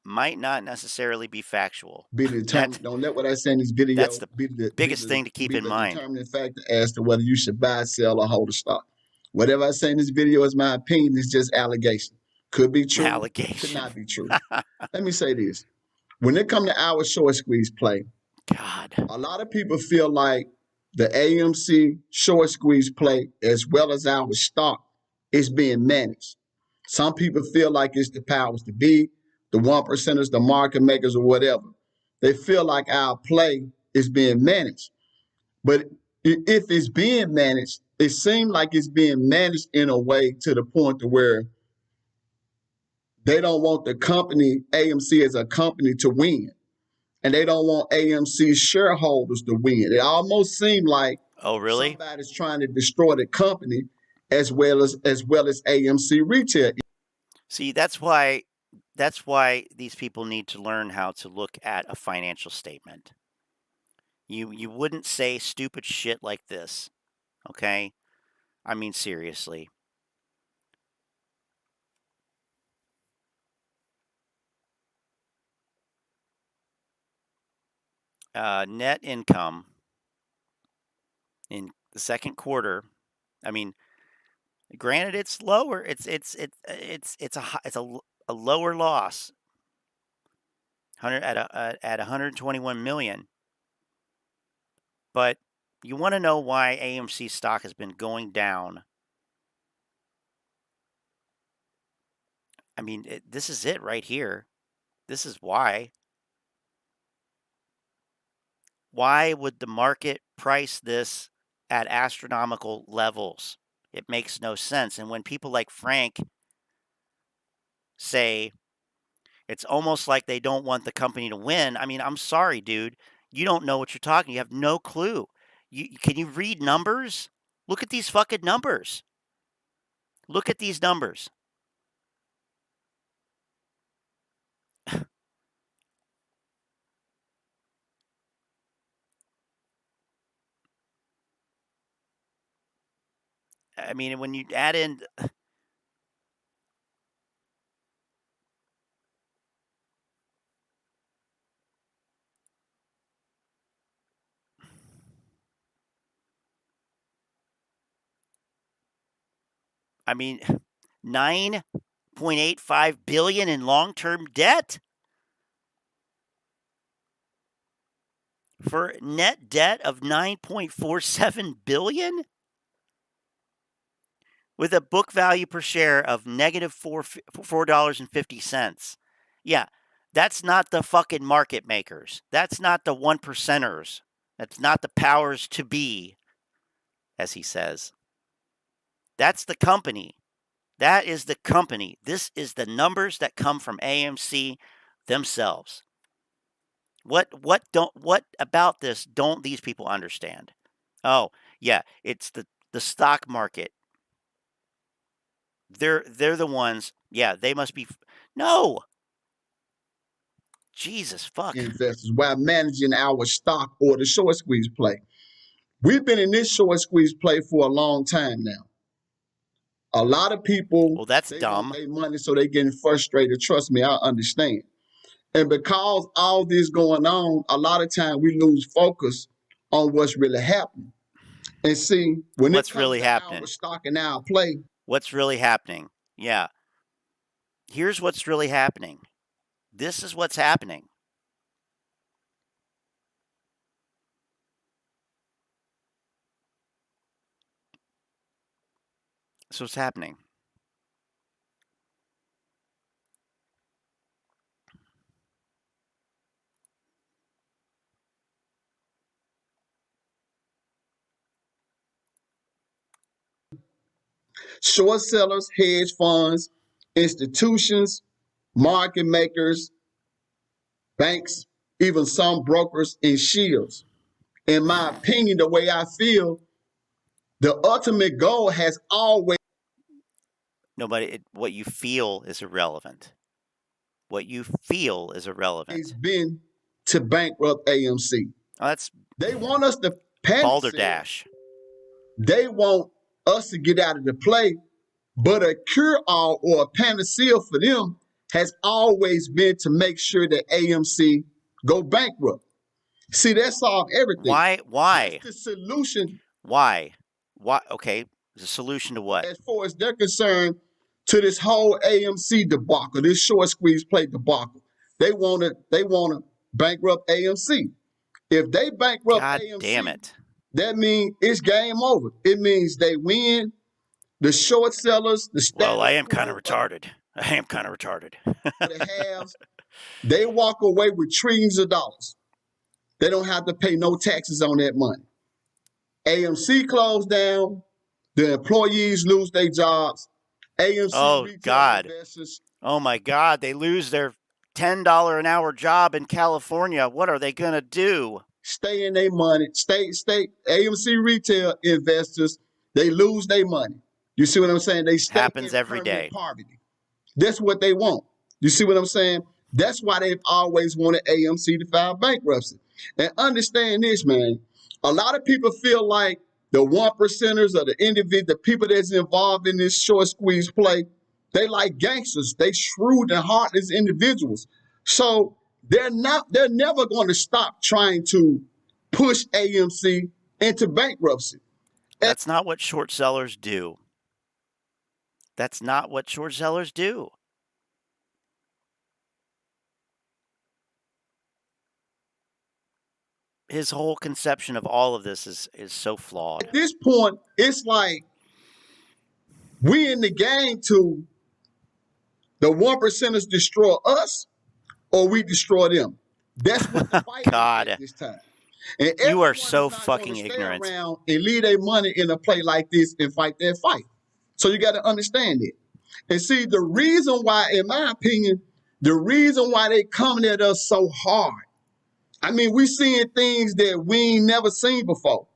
Might not necessarily be factual. Be determined. Don't let what I say in this video... That's the biggest thing to keep in mind. Determining factor as to whether you should buy, sell, or hold a stock. Whatever I say in this video is my opinion. It's just allegation. Could be true. Allegation. Could not be true. Let me say this. When it comes to our short squeeze play, God, a lot of people feel like the AMC short squeeze play, as well as our stock, is being managed. Some people feel like it's the powers to be, the 1%ers, the market makers, or whatever. They feel like our play is being managed. But if it's being managed, it seems like it's being managed in a way to the point to where they don't want the company, AMC as a company, to win. And they don't want AMC shareholders to win. It almost seemed like somebody's trying to destroy the company as well as AMC retail. See, that's why these people need to learn how to look at a financial statement. You wouldn't say stupid shit like this, okay? I mean, seriously. Net income in the second quarter. I mean, granted, it's lower. It's a lower loss. At 121 million. But you want to know why AMC stock has been going down? I mean, this is it right here. This is why. Why would the market price this at astronomical levels. It makes no sense. And when people like Frank say it's almost like they don't want the company to win, I mean, I'm sorry, dude. You don't know what you're talking. You have no clue. Can you read numbers? Look at these fucking numbers. Look at these numbers. I mean, when you add in I mean, 9.85 billion in long-term debt for net debt of 9.47 billion with a book value per share of negative $4.50. Yeah, that's not the fucking market makers. That's not the 1%ers. That's not the powers to be, as he says. That's the company. That is the company. This is the numbers that come from AMC themselves. What about this don't these people understand? Oh, yeah, it's the stock market. They're the ones. Yeah, they must be. No. Jesus fuck. Investors while managing our stock or the short squeeze play. We've been in this short squeeze play for a long time now. A lot of people, well, that's they dumb. want their money, so they're getting frustrated. Trust me, I understand. And because all this going on, a lot of time we lose focus on what's really happening. And see, when what's it comes really to happening, our stock and our play, what's really happening? Yeah. Here's what's really happening. This is what's happening. So what's happening? short sellers, hedge funds, institutions, market makers, banks, even some brokers and shields. In my opinion, the way I feel, the ultimate goal has always what you feel is irrelevant. What you feel is irrelevant. been to bankrupt AMC. Oh, that's they want us to panic. Balderdash. They want us to get out of the play, but a cure-all or a panacea for them has always been to make sure that AMC go bankrupt. See, that solves everything. Why? That's the solution. Why? Okay, the solution to what? As far as they're concerned, to this whole AMC debacle, this short squeeze play debacle, they want to bankrupt AMC. If they bankrupt AMC, damn it, that means it's game over. It means they win. The short sellers, the well, I am kind of retarded. The halves, they walk away with trillions of dollars. They don't have to pay no taxes on that money. AMC closed down. The employees lose their jobs. AMC retail investors. Oh my God, they lose their $10 an hour job in California. What are they gonna do? Stay in their money. Stay. AMC retail investors, they lose their money. You see what I'm saying? They stay happens in every day. Poverty. That's what they want. You see what I'm saying? That's why they've always wanted AMC to file bankruptcy. And understand this, man. A lot of people feel like the 1%ers or the individual, the people that's involved in this short squeeze play, they like gangsters. They shrewd and heartless individuals. So they're never going to stop trying to push AMC into bankruptcy. That's not what short sellers do. That's not what short sellers do. His whole conception of all of this is so flawed. At this point, it's like we in the game to the 1%ers destroy us or we destroy them. That's what the fight is at this time. And You are everyone so is not going to fucking stay ignorant. around and leave their money in a play like this and fight that fight. So you got to understand it. And see, the reason why, in my opinion, the reason why they coming at us so hard, I mean, we seeing things that we ain't never seen before.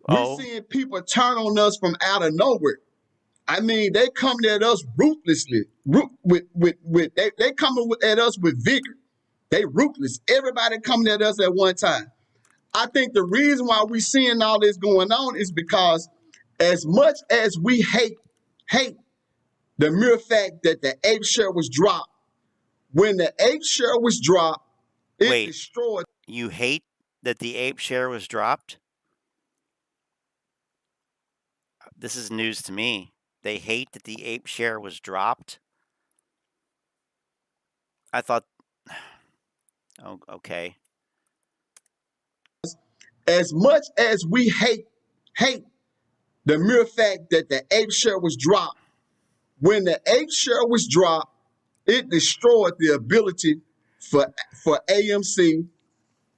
We're seeing people turn on us from out of nowhere. I mean, they coming at us ruthlessly. They coming at us with vigor. They ruthless. Everybody coming at us at one time. I think the reason why we seeing all this going on is because as much as we hate the mere fact that the Ape share was dropped, when the Ape share was dropped, it destroyed. You hate that the Ape share was dropped? This is news to me. They hate that the Ape share was dropped? I thought, oh, okay. As much as we hate the mere fact that the Ape share was dropped, when the Ape share was dropped, it destroyed the ability for AMC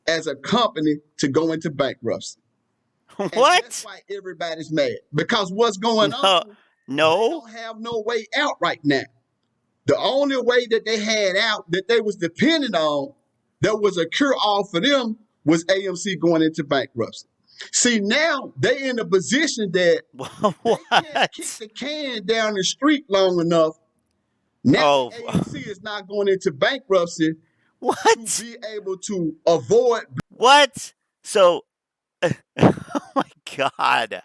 as a company to go into bankruptcy. What? And that's why everybody's mad. Because what's going on, they don't have no way out right now. The only way that they had out, that they was dependent on, that was a cure-all for them, was AMC going into bankruptcy. See, now they in a position that they can't kick the can down the street long enough. Now AMC is not going into bankruptcy to be able to avoid. What? So, oh my God.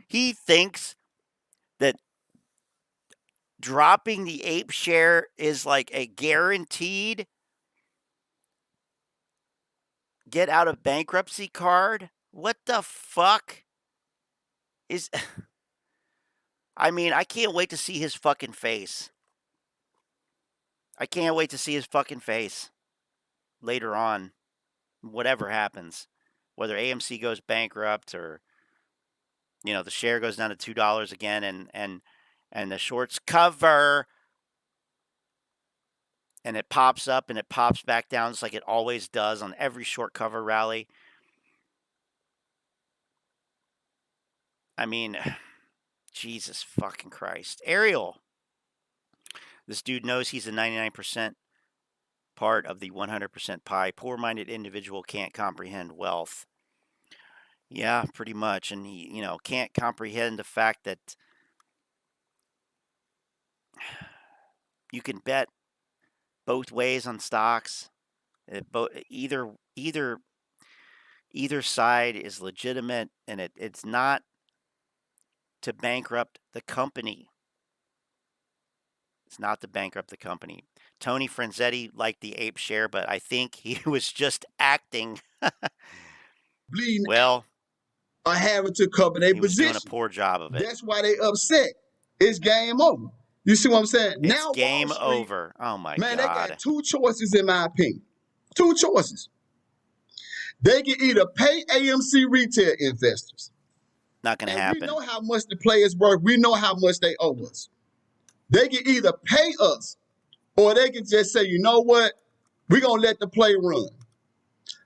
He thinks that dropping the Ape share is like a guaranteed get out of bankruptcy card? What the fuck is... I mean, I can't wait to see his fucking face. I can't wait to see his fucking face later on, whatever happens. Whether AMC goes bankrupt or, you know, the share goes down to $2 again and the shorts cover and it pops up and it pops back down just like it always does on every short cover rally. I mean, Jesus fucking Christ. Ariel. This dude knows he's a 99% part of the 100% pie. Poor-minded individual can't comprehend wealth. Yeah, pretty much. And he, you know, can't comprehend the fact that you can bet both ways on stocks. Either side is legitimate, and it's not to bankrupt the company. It's not to bankrupt the company. Tony Franzetti liked the Ape share, but I think he was just acting. Bleeding well, or having to cover their he was position. doing a poor job of it. That's why they upset. It's game over. You see what I'm saying? It's now game Wall Street, over. Oh my man, God. they got two choices in my opinion. Two choices. They can either pay AMC retail investors. Not going to happen. We know how much the players work. We know how much they owe us. They can either pay us or they can just say, you know what? We're going to let the play run.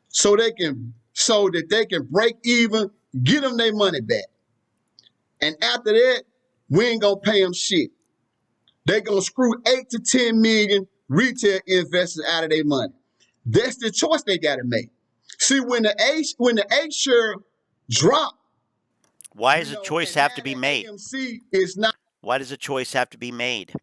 So that they can break even, get them their money back. And after that, we ain't going to pay them shit. They're going to screw 8 to 10 million retail investors out of their money. That's the choice they got to make. See, when the A share drop, why does a choice have to be made? AMC is not. Why does a choice have to be made?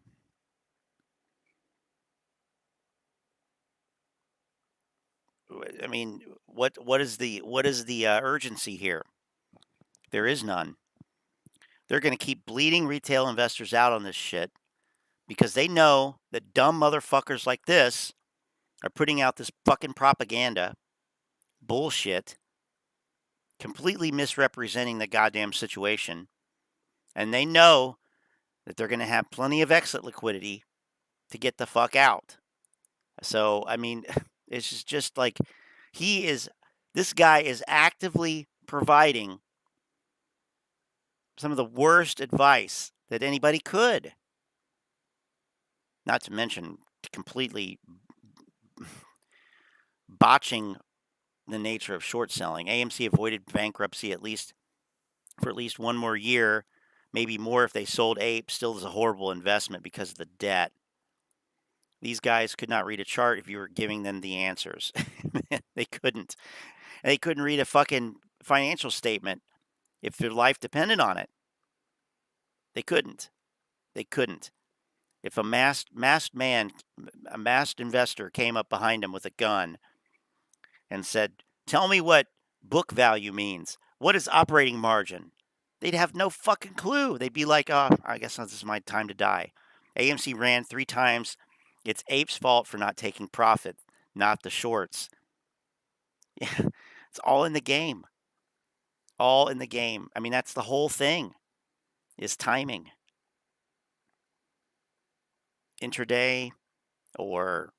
I mean, what is the urgency here? There is none. They're going to keep bleeding retail investors out on this shit because they know that dumb motherfuckers like this are putting out this fucking propaganda bullshit, completely misrepresenting the goddamn situation. And they know that they're going to have plenty of exit liquidity to get the fuck out. So, I mean, it's just like this guy is actively providing some of the worst advice that anybody could. Not to mention completely botching the nature of short selling. AMC avoided bankruptcy for at least one more year, maybe more if they sold Apes. Still is a horrible investment because of the debt. These guys could not read a chart if you were giving them the answers. They couldn't. And they couldn't read a fucking financial statement if their life depended on it. They couldn't. They couldn't. If a masked investor came up behind him with a gun and said, "Tell me what book value means. What is operating margin?" They'd have no fucking clue. They'd be like, "Oh, I guess this is my time to die." AMC ran 3 times. It's Ape's fault for not taking profit, not the shorts. Yeah, it's all in the game. All in the game. I mean, that's the whole thing, is timing. Intraday or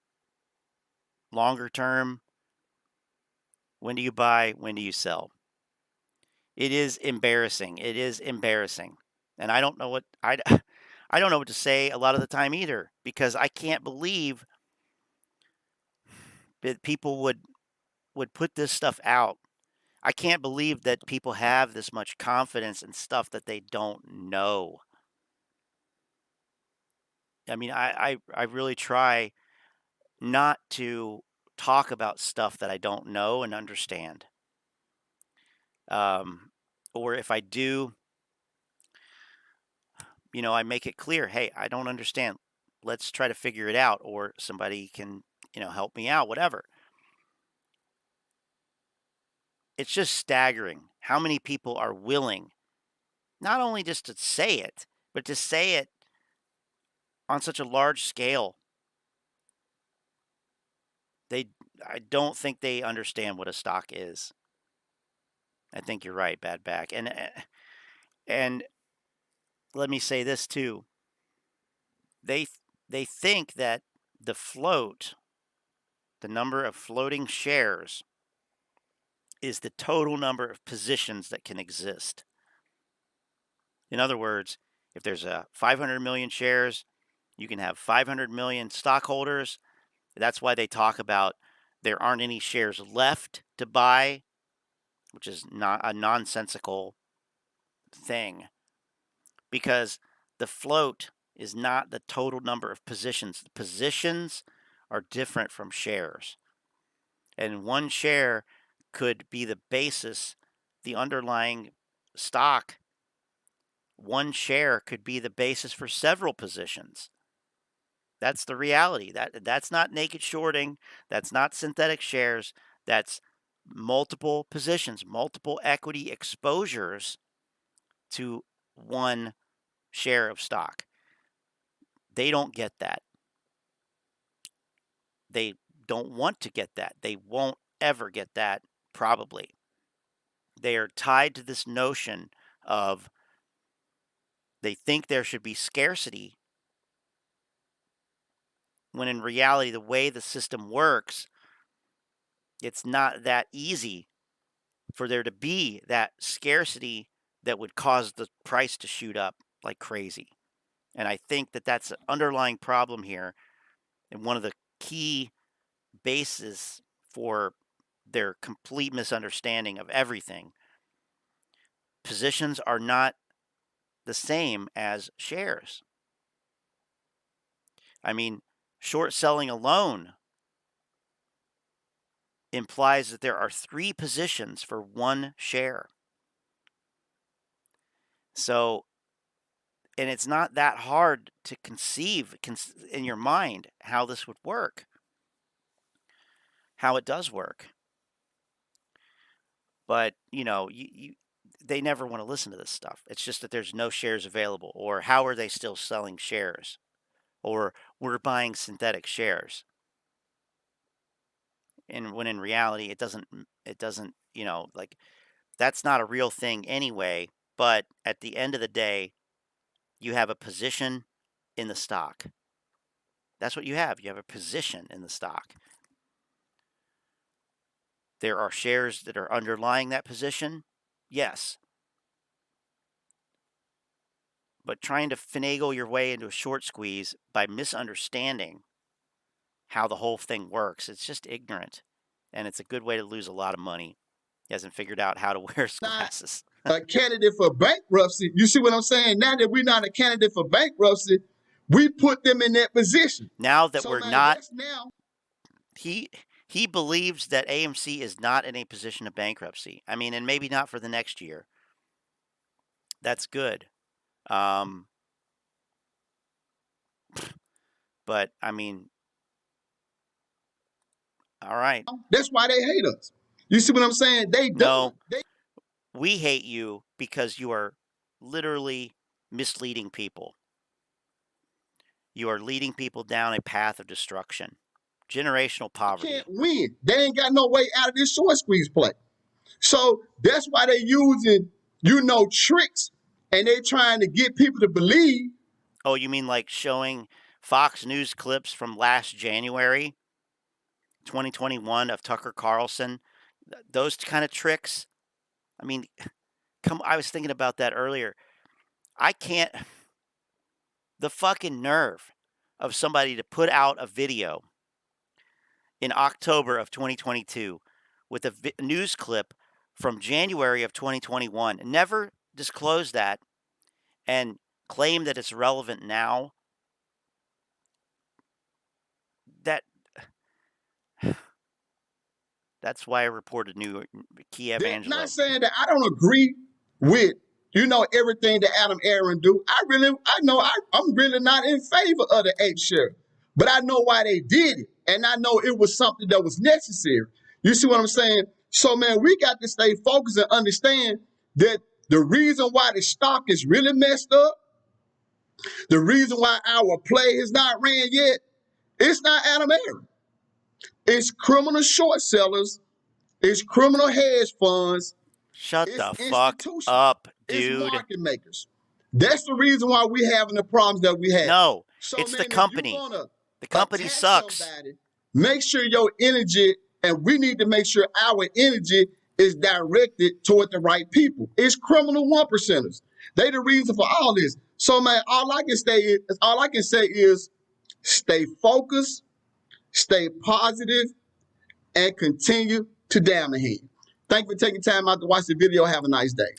longer term. When do you buy? When do you sell? It is embarrassing. It is embarrassing. And I don't know what I don't know what to say a lot of the time either, because I can't believe that people would put this stuff out. I can't believe that people have this much confidence in stuff that they don't know. I mean, I really try not to talk about stuff that I don't know and understand. Or if I do, I make it clear, hey, I don't understand. Let's try to figure it out, or somebody can, help me out, whatever. It's just staggering how many people are willing not only just to say it, but to say it on such a large scale. I don't think they understand what a stock is. I think you're right, Bad Back. And let me say this too. They think that the float, the number of floating shares, is the total number of positions that can exist. In other words, if there's 500 million shares, you can have 500 million stockholders. That's why they talk about there aren't any shares left to buy, which is not a nonsensical thing, because the float is not the total number of positions. The positions are different from shares. And one share could be the basis, the underlying stock. One share could be the basis for several positions. That's the reality. That's not naked shorting. That's not synthetic shares. That's multiple positions, multiple equity exposures to one share of stock. They don't get that. They don't want to get that. They won't ever get that, probably. They are tied to this notion of they think there should be scarcity, when in reality, the way the system works, it's not that easy for there to be that scarcity that would cause the price to shoot up like crazy. And I think that that's an underlying problem here, and one of the key bases for their complete misunderstanding of everything. Positions are not the same as shares. I mean, short selling alone implies that there are 3 positions for one share. So, and it's not that hard to conceive in your mind how this would work, how it does work. But, they never want to listen to this stuff. It's just that there's no shares available, or how are they still selling shares, or we're buying synthetic shares. And when in reality, it doesn't, like, that's not a real thing anyway. But at the end of the day, you have a position in the stock. That's what you have. You have a position in the stock. There are shares that are underlying that position. Yes. But trying to finagle your way into a short squeeze by misunderstanding how the whole thing works, it's just ignorant. and it's a good way to lose a lot of money. He hasn't figured out how to wear his glasses. A candidate for bankruptcy. You see what I'm saying? Now that we're not a candidate for bankruptcy, we put them in that position. Now that So, we're man, not, that's now. he believes that AMC is not in a position of bankruptcy. I mean, and maybe not for the next year. That's good. But I mean, all right. That's why they hate us. You see what I'm saying? They No, don't. we hate you because you are literally misleading people. You are leading people down a path of destruction, generational poverty. Can't win. They ain't got no way out of this short squeeze play. So that's why they using, tricks, and they trying to get people to believe. Oh, you mean like showing Fox News clips from last January, 2021 of Tucker Carlson? Those kind of tricks? I mean, I was thinking about that earlier. I can't, the fucking nerve of somebody to put out a video in October of 2022 with a news clip from January of 2021, never disclose that and claim that it's relevant now. That's why I reported new Gtii'Ed Angelo. Not saying that I don't agree with, everything that Adam Aaron do. I'm really not in favor of the ape share, but I know why they did it. And I know it was something that was necessary. You see what I'm saying? So, man, we got to stay focused and understand that the reason why the stock is really messed up, the reason why our play has not ran yet, it's not Adam Aaron. It's criminal short sellers. It's criminal hedge funds. Shut the fuck up, dude. It's market makers. That's the reason why we're having the problems that we have. No, it's the company. The company sucks. Somebody, make sure your energy, and we need to make sure our energy is directed toward the right people. It's criminal 1%ers. They the reason for all this. So, man, all I can say is stay focused, stay positive, and continue to damn ahead. Thank you for taking time out to watch the video. Have a nice day.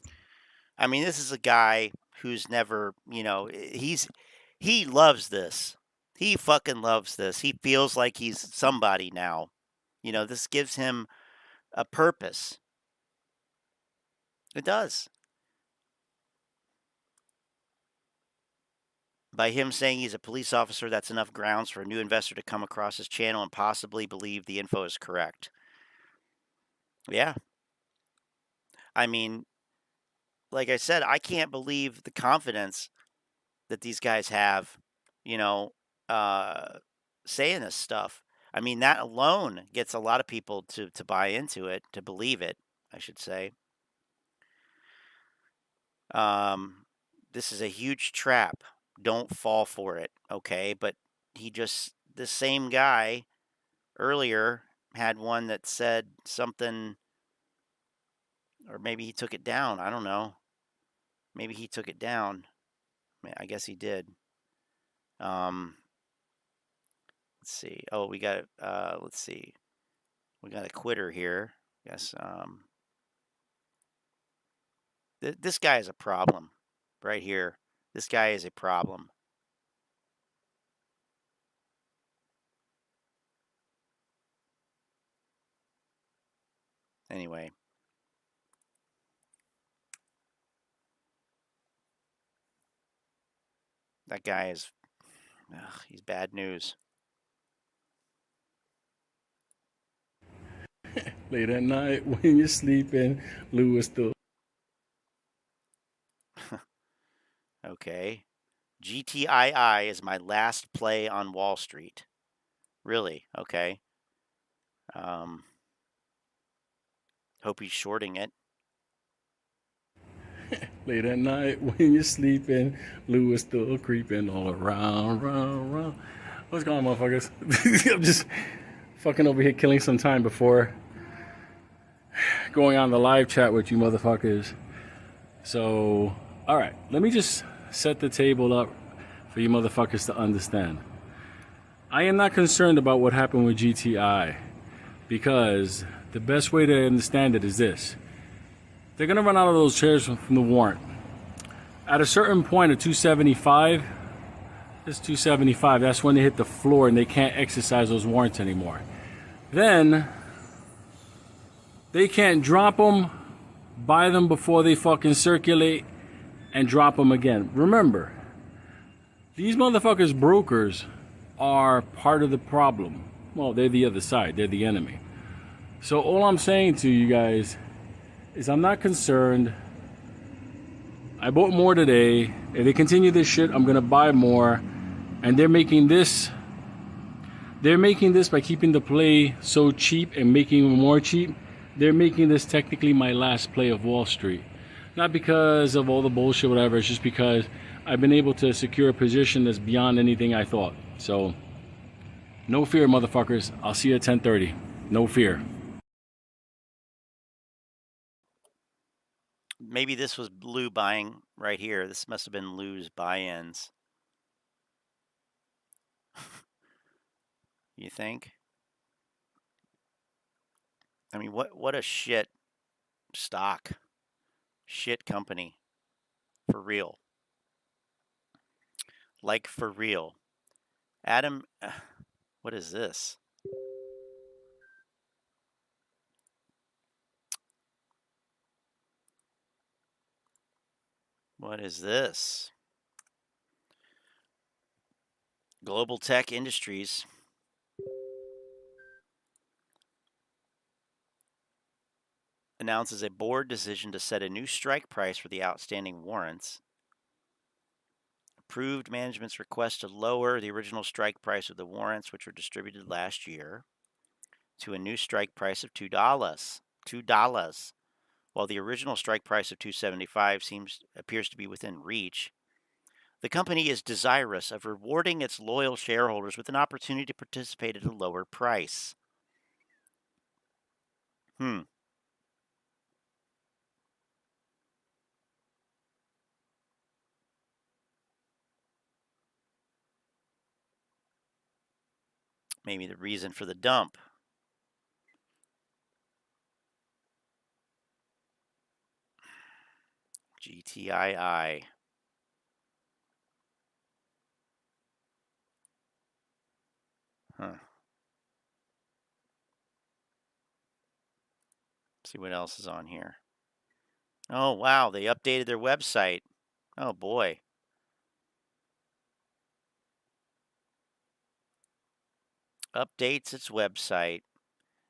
I mean, this is a guy who's never, he loves this. He fucking loves this. He feels like he's somebody now. This gives him a purpose. It does. By him saying he's a police officer, that's enough grounds for a new investor to come across his channel and possibly believe the info is correct. Yeah. I mean, like I said, I can't believe the confidence that these guys have, saying this stuff. I mean, that alone gets a lot of people to buy into it, to believe it, I should say. This is a huge trap. Don't fall for it, okay? But the same guy earlier had one that said something, or maybe he took it down. I don't know. Maybe he took it down. I guess he did. Let's see. Oh, we got, let's see. We got a quitter here. Yes. This guy is a problem right here. This guy is a problem. Anyway. That guy is, he's bad news. Late at night when you're sleeping, Lou is still. Okay. Gtii'Ed is my last play on Wall Street. Really? Okay. Hope he's shorting it. Late at night when you're sleeping, Lou is still creeping all around. What's going on, motherfuckers? I'm just fucking over here killing some time before going on the live chat with you motherfuckers. So, all right, let me just set the table up for you motherfuckers to understand. I am not concerned about what happened with Gtii'Ed. because the best way to understand it is this. They're going to run out of those shares from the warrant. At a certain point of 275, it's 275, that's when they hit the floor and they can't exercise those warrants anymore. Then they can't drop them, buy them before they fucking circulate, and drop them again. Remember, these motherfuckers brokers are part of the problem. Well, they're the other side, they're the enemy. So all I'm saying to you guys is I'm not concerned. I bought more today. If they continue this shit, I'm gonna buy more. And they're making this by keeping the play so cheap and making it more cheap. They're making this technically my last play of Wall Street. Not because of all the bullshit, whatever. It's just because I've been able to secure a position that's beyond anything I thought. So, no fear, motherfuckers. I'll see you at 10:30. No fear. Maybe this was Lou buying right here. This must have been Lou's buy-ins. You think? I mean, what a shit stock. Shit company. For real. Like, for real. Adam, what is this? What is this? Global Tech Industries announces a board decision to set a new strike price for the outstanding warrants. Approved management's request to lower the original strike price of the warrants, which were distributed last year, to a new strike price of $2. $2. While the original strike price of $2.75 appears to be within reach, the company is desirous of rewarding its loyal shareholders with an opportunity to participate at a lower price. Maybe the reason for the dump. Gtii'Ed. Huh. See what else is on here. Oh, wow. They updated their website. Oh, boy. Updates its website.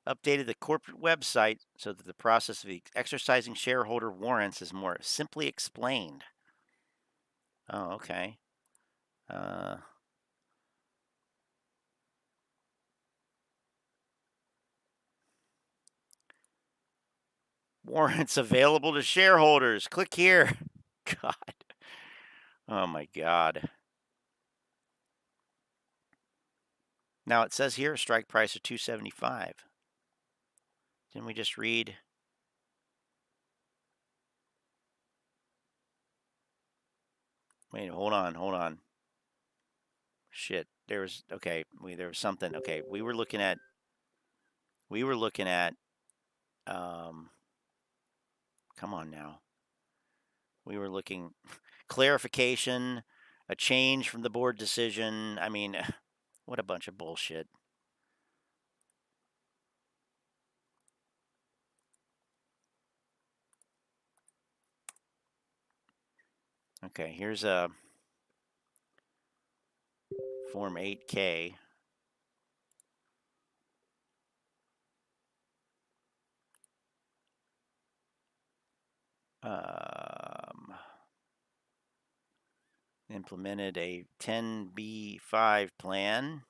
Updated the corporate website so that the process of exercising shareholder warrants is more simply explained. Oh, okay. Warrants available to shareholders. Click here. God. Oh, my God. Now it says here a strike price of $2.75. Didn't we just read? Wait, hold on. Shit. There was something. Okay, we were looking at come on now. We were looking clarification, a change from the board decision. I mean, what a bunch of bullshit. Okay, here's a Form 8K. Implemented a 10B5 plan.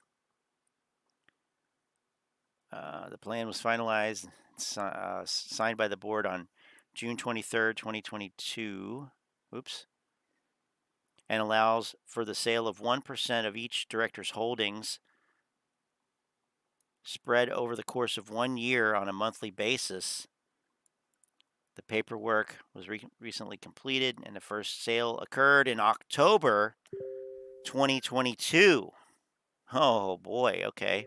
The plan was finalized, signed by the board on June 23rd, 2022. Oops. And allows for the sale of 1% of each director's holdings spread over the course of 1 year on a monthly basis. The paperwork was recently completed, and the first sale occurred in October 2022. Oh, boy. Okay.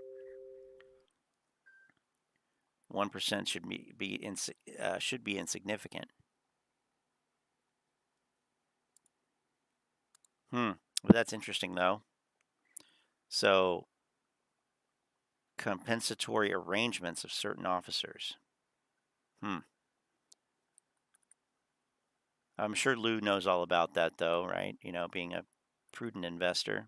1% should be insignificant. But that's interesting though. So compensatory arrangements of certain officers. I'm sure Lou knows all about that though, right? You know, being a prudent investor.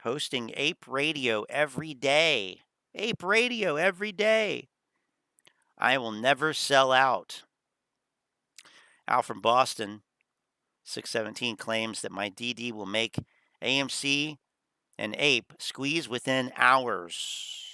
Hosting Ape Radio every day. Ape Radio every day. I will never sell out. Al from Boston, 617, claims that my DD will make AMC and Ape squeeze within hours.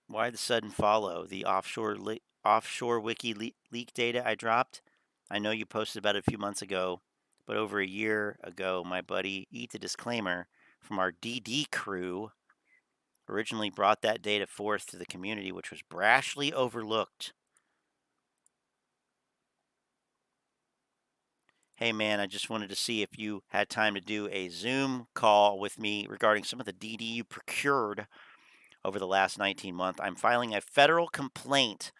Why the sudden follow? The offshore wiki leak data I dropped? I know you posted about it a few months ago, but over a year ago, my buddy Eat the Disclaimer from our DD crew originally brought that data forth to the community, which was brashly overlooked. Hey man, I just wanted to see if you had time to do a Zoom call with me regarding some of the DD you procured over the last 19 months. I'm filing a federal complaint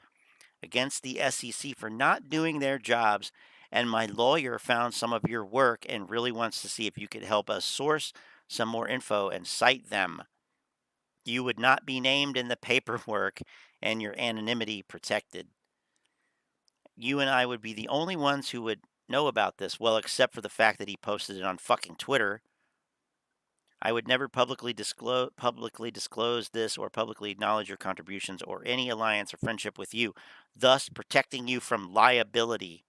against the SEC for not doing their jobs, and my lawyer found some of your work and really wants to see if you could help us source some more info and cite them. You would not be named in the paperwork and your anonymity protected. You and I would be the only ones who would know about this, well, except for the fact that he posted it on fucking Twitter. I would never publicly disclose this or publicly acknowledge your contributions or any alliance or friendship with you, thus protecting you from liability.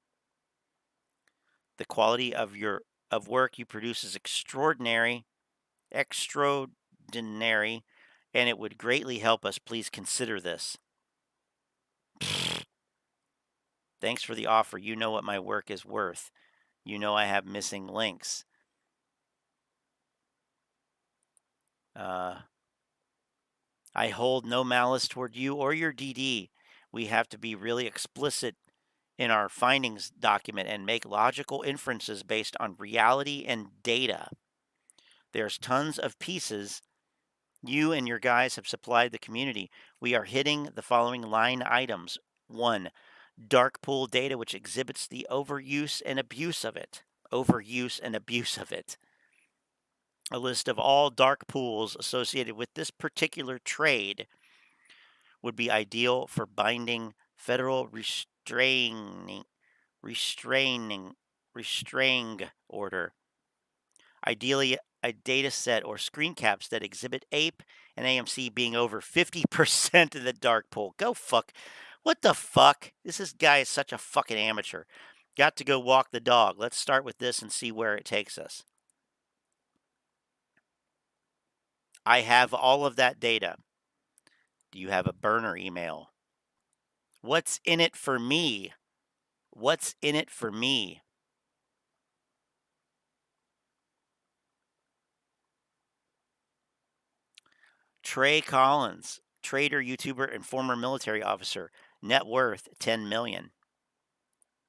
The quality of work you produce is extraordinary, and it would greatly help us. Please consider this. Thanks for the offer. You know what my work is worth. You know I have missing links. I hold no malice toward you or your DD. We have to be really explicit in our findings document and make logical inferences based on reality and data. There's tons of pieces you and your guys have supplied the community. We are hitting the following line items. 1, dark pool data which exhibits the overuse and abuse of it. A list of all dark pools associated with this particular trade would be ideal for binding federal restraining order. Ideally, a data set or screen caps that exhibit Ape and AMC being over 50% of the dark pool. Go fuck. What the fuck? This guy is such a fucking amateur. Got to go walk the dog. Let's start with this and see where it takes us. I have all of that data. Do you have a burner email? What's in it for me? What's in it for me? Trey Collins, trader, YouTuber, and former military officer. Net worth, 10 million.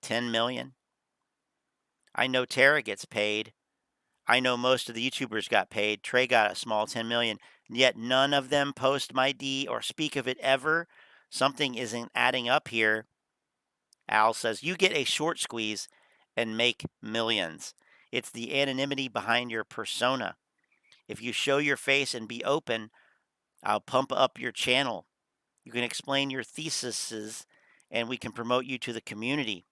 10 million? I know Tara gets paid. I know most of the YouTubers got paid. Trey got a small 10 million, yet none of them post my D or speak of it ever. Something isn't adding up here. Al says, you get a short squeeze and make millions. It's the anonymity behind your persona. If you show your face and be open, I'll pump up your channel. You can explain your theses, and we can promote you to the community.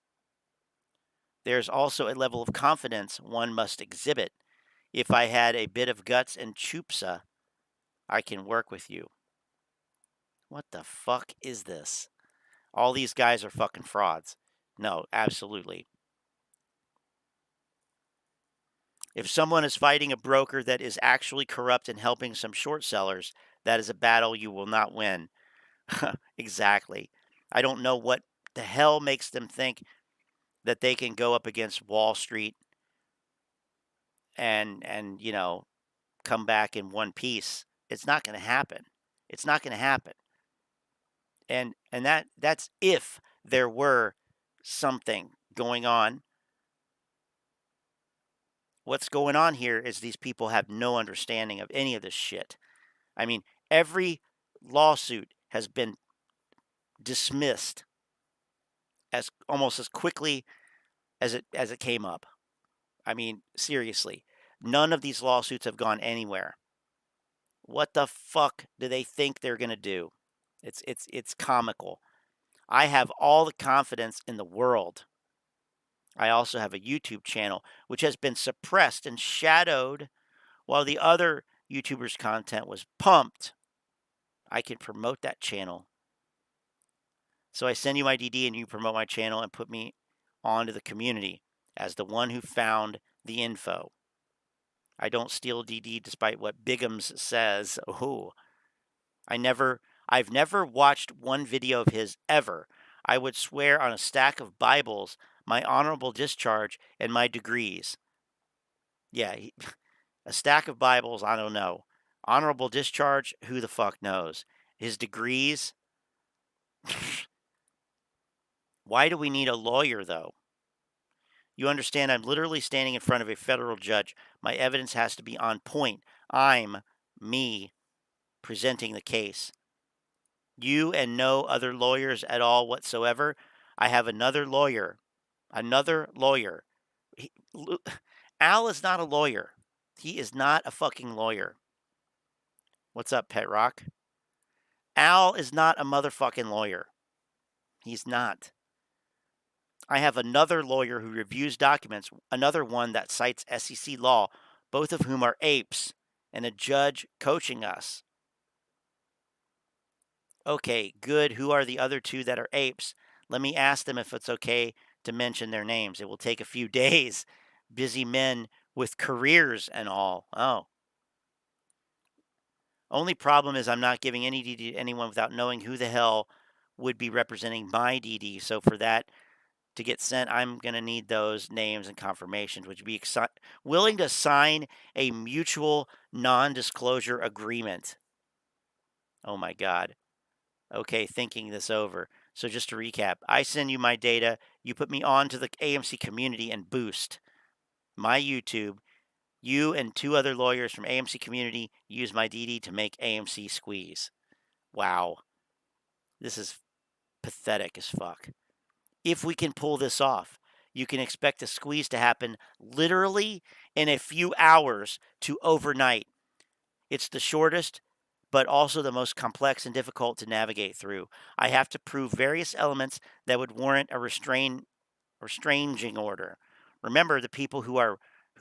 There's also a level of confidence one must exhibit. If I had a bit of guts and chupsa, I can work with you. What the fuck is this? All these guys are fucking frauds. No, absolutely. If someone is fighting a broker that is actually corrupt and helping some short sellers, that is a battle you will not win. Exactly. I don't know what the hell makes them think that they can go up against Wall Street and come back in one piece. It's not going to happen. It's not going to happen. And that's if there were something going on. What's going on here is these people have no understanding of any of this shit. I mean, every lawsuit has been dismissed as almost as quickly as it came up. I mean, seriously, none of these lawsuits have gone anywhere. What the fuck do they think they're going to do? It's comical. I have all the confidence in the world. I also have a YouTube channel which has been suppressed and shadowed while the other YouTubers' content was pumped. I can promote that channel. So I send you my DD and you promote my channel and put me onto the community as the one who found the info. I don't steal DD despite what Bigums says. Oh, I've never watched one video of his ever. I would swear on a stack of Bibles, my honorable discharge, and my degrees. Yeah, a stack of Bibles, I don't know. Honorable discharge, who the fuck knows? His degrees. Why do we need a lawyer, though? You understand, I'm literally standing in front of a federal judge. My evidence has to be on point. I'm me presenting the case. You and no other lawyers at all whatsoever. I have another lawyer. Another lawyer. Al is not a lawyer. He is not a fucking lawyer. What's up, Pet Rock? Al is not a motherfucking lawyer. He's not. I have another lawyer who reviews documents, another one that cites SEC law, both of whom are apes, and a judge coaching us. Okay, good. Who are the other two that are apes? Let me ask them if it's okay to mention their names. It will take a few days. Busy men with careers and all. Oh. Only problem is I'm not giving any DD to anyone without knowing who the hell would be representing my DD. So for that to get sent, I'm going to need those names and confirmations. Would you be willing to sign a mutual non-disclosure agreement? Oh my God. Okay, thinking this over. So just to recap, I send you my data, you put me on to the AMC community and boost my YouTube. You and two other lawyers from AMC community use my DD to make AMC squeeze. Wow. This is pathetic as fuck. If we can pull this off, you can expect the squeeze to happen literally in a few hours to overnight. It's the shortest, but also the most complex and difficult to navigate through. I have to prove various elements that would warrant a restraining order. Remember, the people who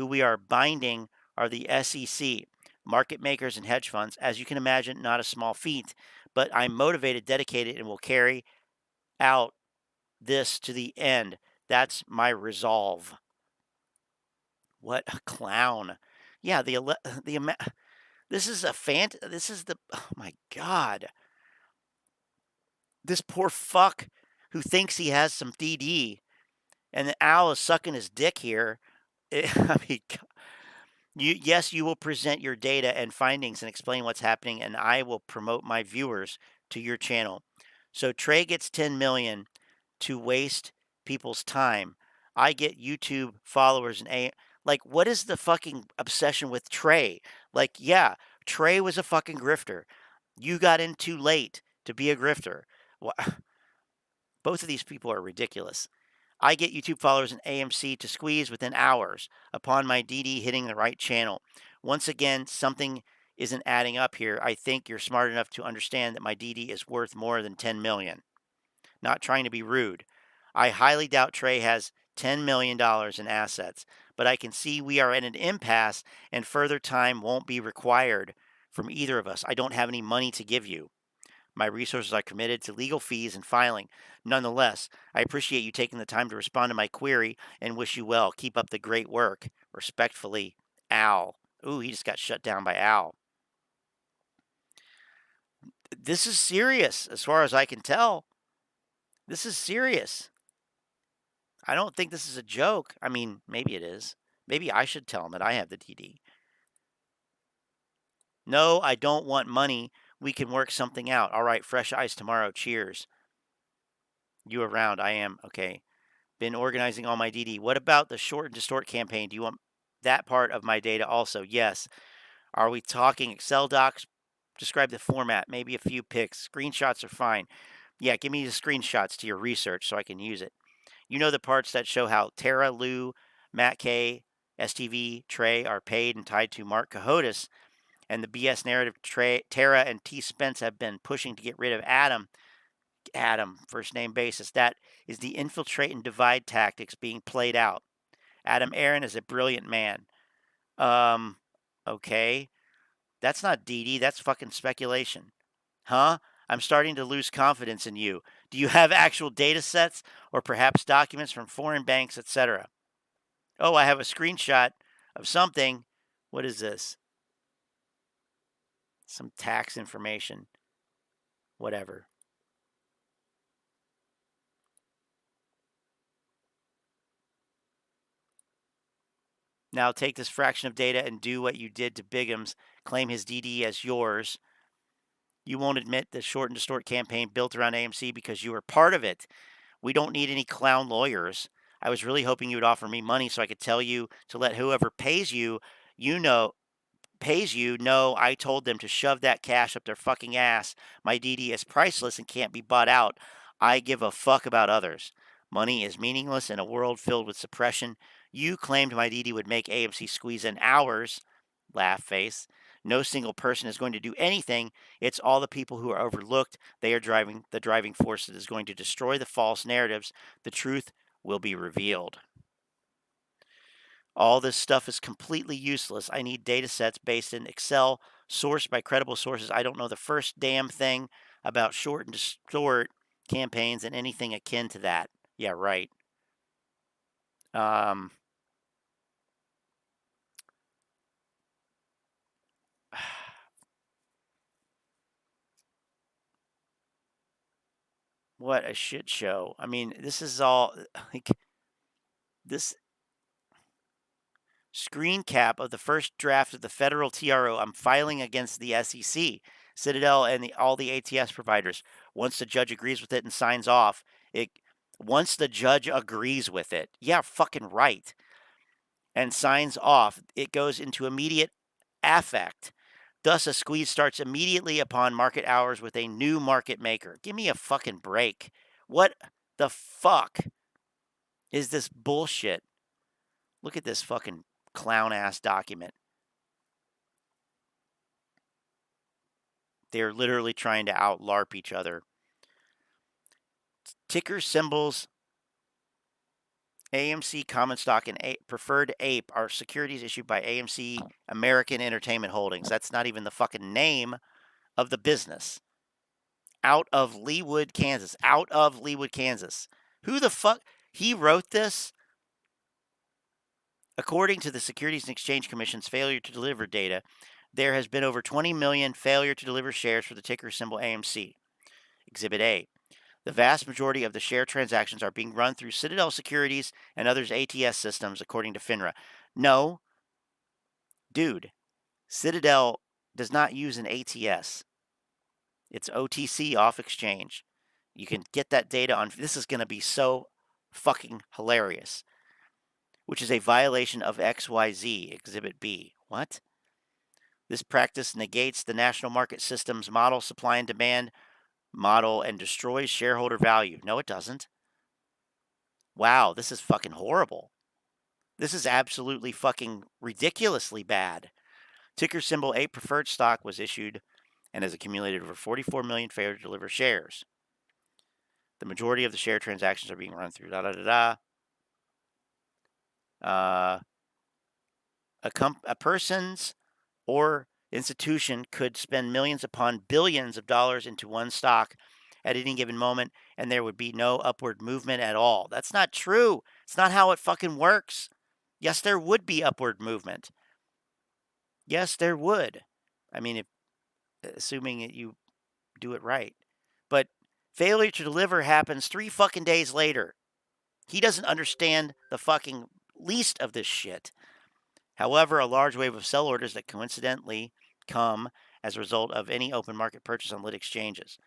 we are binding are the SEC, market makers and hedge funds. As you can imagine, not a small feat, but I'm motivated, dedicated, and will carry out this to the end. That's my resolve. What a clown. Yeah, this is oh my God. This poor fuck who thinks he has some DD and the owl is sucking his dick here. I mean, yes, you will present your data and findings and explain what's happening, and I will promote my viewers to your channel. So Trey gets 10 million to waste people's time. I get YouTube followers and like, what is the fucking obsession with Trey? Like, yeah, Trey was a fucking grifter. You got in too late to be a grifter. Both of these people are ridiculous. I get YouTube followers and AMC to squeeze within hours upon my DD hitting the right channel. Once again, something isn't adding up here. I think you're smart enough to understand that my DD is worth more than 10 million. Not trying to be rude. I highly doubt Trey has $10 million in assets, but I can see we are at an impasse and further time won't be required from either of us. I don't have any money to give you. My resources are committed to legal fees and filing. Nonetheless, I appreciate you taking the time to respond to my query and wish you well. Keep up the great work. Respectfully, Al. Ooh, he just got shut down by Al. This is serious as far as I can tell. This is serious. I don't think this is a joke. I mean, maybe it is. Maybe I should tell him that I have the DD. No, I don't want money. We can work something out. All right, fresh ice tomorrow. Cheers. You around? I am. Okay. Been organizing all my DD. What about the short and distort campaign? Do you want that part of my data also? Yes. Are we talking Excel docs? Describe the format. Maybe a few pics. Screenshots are fine. Yeah, give me the screenshots to your research so I can use it. You know the parts that show how Tara, Lou, Matt K, STV, Trey are paid and tied to Mark Cohodes, and the BS narrative Tara and T. Spence have been pushing to get rid of Adam, first name basis. That is the infiltrate and divide tactics being played out. Adam Aaron is a brilliant man. Okay. That's not DD, that's fucking speculation. Huh? I'm starting to lose confidence in you. Do you have actual data sets or perhaps documents from foreign banks, etc.? Oh, I have a screenshot of something. What is this? Some tax information. Whatever. Now take this fraction of data and do what you did to Bigham's. Claim his DD as yours. You won't admit the short and distort campaign built around AMC because you were part of it. We don't need any clown lawyers. I was really hoping you would offer me money so I could tell you to let whoever pays you know I told them to shove that cash up their fucking ass. My DD is priceless and can't be bought out. I give a fuck about others. Money is meaningless in a world filled with suppression. You claimed my DD would make AMC squeeze in hours. Laugh face. No single person is going to do anything. It's all the people who are overlooked. They are driving the driving force that is going to destroy the false narratives. The truth will be revealed. All this stuff is completely useless. I need data sets based in Excel, sourced by credible sources. I don't know the first damn thing about short and distort campaigns and anything akin to that. Yeah, right. What a shit show. I mean, this is all like this screen cap of the first draft of the federal TRO I'm filing against the SEC, Citadel, and all the ATS providers. Once the judge agrees with it and signs off, once the judge agrees with it, yeah, fucking right, and signs off, it goes into immediate effect. Thus, a squeeze starts immediately upon market hours with a new market maker. Give me a fucking break. What the fuck is this bullshit? Look at this fucking clown ass document. They're literally trying to out LARP each other. Ticker symbols AMC common stock and preferred Ape are securities issued by AMC American Entertainment Holdings. That's not even the fucking name of the business. Out of Leawood, Kansas. Out of Leawood, Kansas. Who the fuck? He wrote this? According to the Securities and Exchange Commission's failure to deliver data, there has been over 20 million failure to deliver shares for the ticker symbol AMC. Exhibit A. The vast majority of the share transactions are being run through Citadel Securities and others' ATS systems, according to FINRA. No, dude, Citadel does not use an ATS. It's OTC, off exchange. You can get that data on. This is going to be so fucking hilarious. Which is a violation of XYZ, Exhibit B. What? This practice negates the national market system's model, supply and demand model, and destroys shareholder value. No, it doesn't. Wow, this is fucking horrible. This is absolutely fucking ridiculously bad. Ticker symbol Ape preferred stock was issued and has accumulated over 44 million failure to deliver shares. The majority of the share transactions are being run through a person's or institution could spend millions upon billions of dollars into one stock at any given moment, and there would be no upward movement at all. That's not true. It's not how it fucking works. Yes, there would be upward movement. Yes, there would. I mean, assuming that you do it right. But Failure to deliver happens 3 fucking days later. He doesn't understand the fucking least of this shit. However, a large wave of sell orders that coincidentally come as a result of any open market purchase on lit exchanges.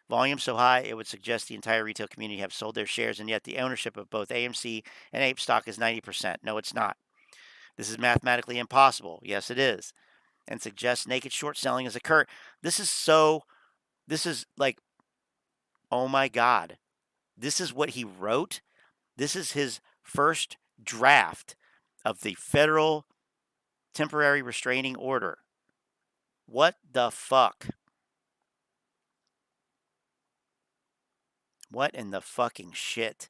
Volume so high, it would suggest the entire retail community have sold their shares, and yet the ownership of both AMC and Ape stock is 90%. No, it's not. This is mathematically impossible. Yes, it is. And suggests naked short selling has occurred. This is like, oh my God. This is what he wrote. This is his first draft of the federal temporary restraining order. What the fuck? What in the fucking shit?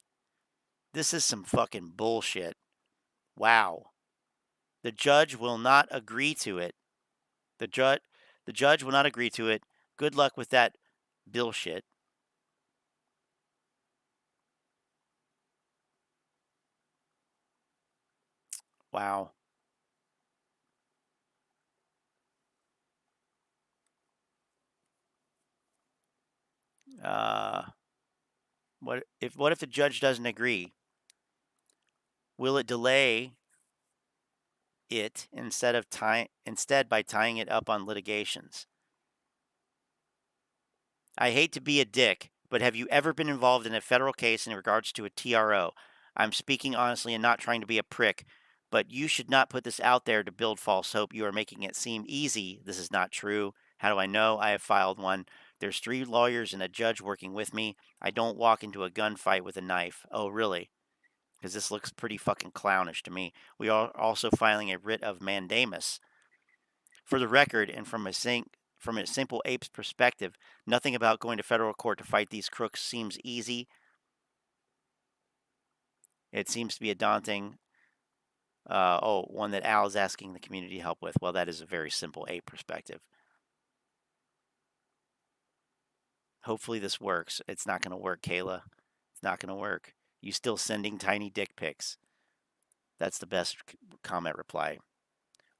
This is some fucking bullshit. Wow. The judge will not agree to it. The judge will not agree to it. Good luck with that bullshit. Wow. What if the judge doesn't agree? Will it delay it instead by tying it up on litigations? I hate to be a dick, but have you ever been involved in a federal case in regards to a TRO? I'm speaking honestly and not trying to be a prick, but you should not put this out there to build false hope. You are making it seem easy. This is not true. How do I know? I have filed one. There's 3 lawyers and a judge working with me. I don't walk into a gunfight with a knife. Oh, really? Because this looks pretty fucking clownish to me. We are also filing a writ of mandamus. For the record, and from a simple Apes perspective, nothing about going to federal court to fight these crooks seems easy. It seems to be a daunting, one that Al is asking the community to help with. Well, that is a very simple Ape perspective. Hopefully this works. It's not going to work, Kayla. It's not going to work. You still sending tiny dick pics. That's the best comment reply.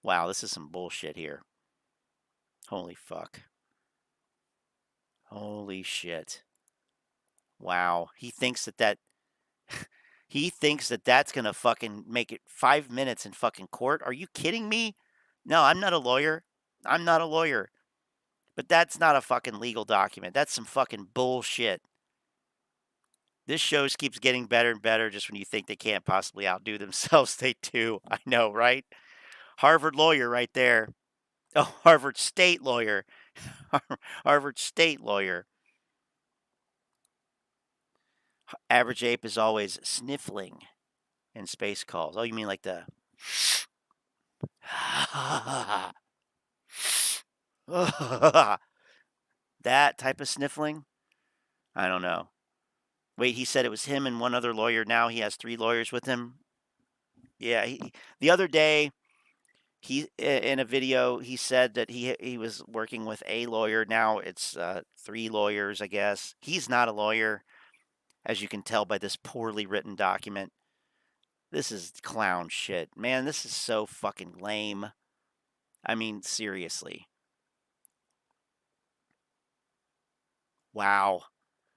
Wow, this is some bullshit here. Holy fuck. Holy shit. Wow. He thinks that he thinks that that's going to fucking make it 5 minutes in fucking court. Are you kidding me? No, I'm not a lawyer. I'm not a lawyer. But that's not a fucking legal document. That's some fucking bullshit. This show keeps getting better and better just when you think they can't possibly outdo themselves. They do. I know, right? Harvard lawyer right there. Oh, Harvard State lawyer. Harvard State lawyer. Average Ape is always sniffling in space calls. Oh, you mean like the that type of sniffling? I don't know. Wait, he said it was him and one other lawyer. Now he has 3 lawyers with him. Yeah, the other day, he in a video he said that he was working with a lawyer. Now it's 3 lawyers, I guess. He's not a lawyer, as you can tell by this poorly written document. This is clown shit. Man, this is so fucking lame. I mean, seriously. Wow.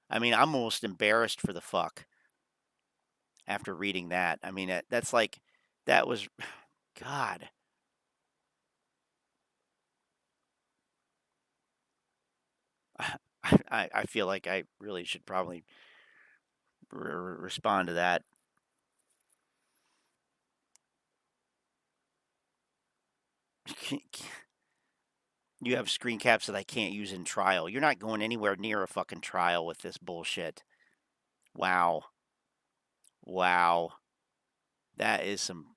I mean, I'm almost embarrassed for the fuck after reading that. I mean, that's like, that was, God. I feel like I really should probably respond to that. You have screen caps that I can't use in trial. You're not going anywhere near a fucking trial with this bullshit. Wow. Wow. That is some...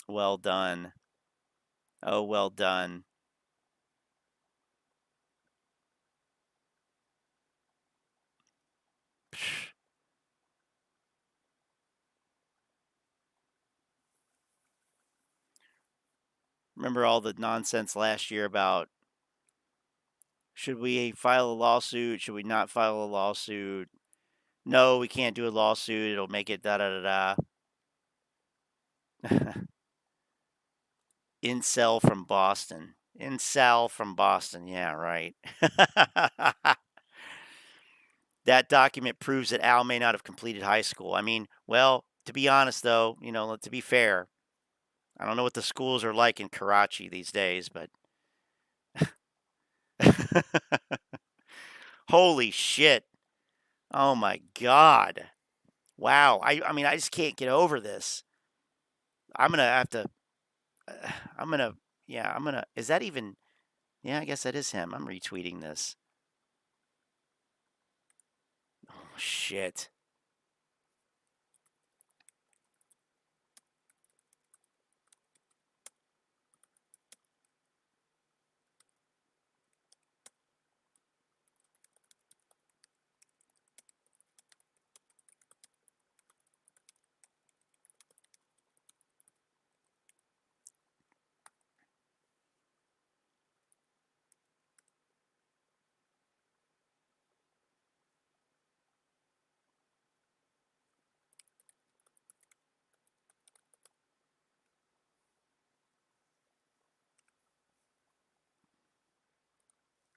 Well done. Oh, well done. Remember all the nonsense last year about should we file a lawsuit? Should we not file a lawsuit? No, we can't do a lawsuit. It'll make it da-da-da-da. Incel from Boston. Incel from Boston. Yeah, right. That document proves that Al may not have completed high school. I mean, well, to be honest, though, you know, to be fair, I don't know what the schools are like in Karachi these days, but holy shit. Oh my God. Wow. I mean, I just can't get over this. I'm going to have to, is that even, yeah, I guess that is him. I'm retweeting this. Oh, shit.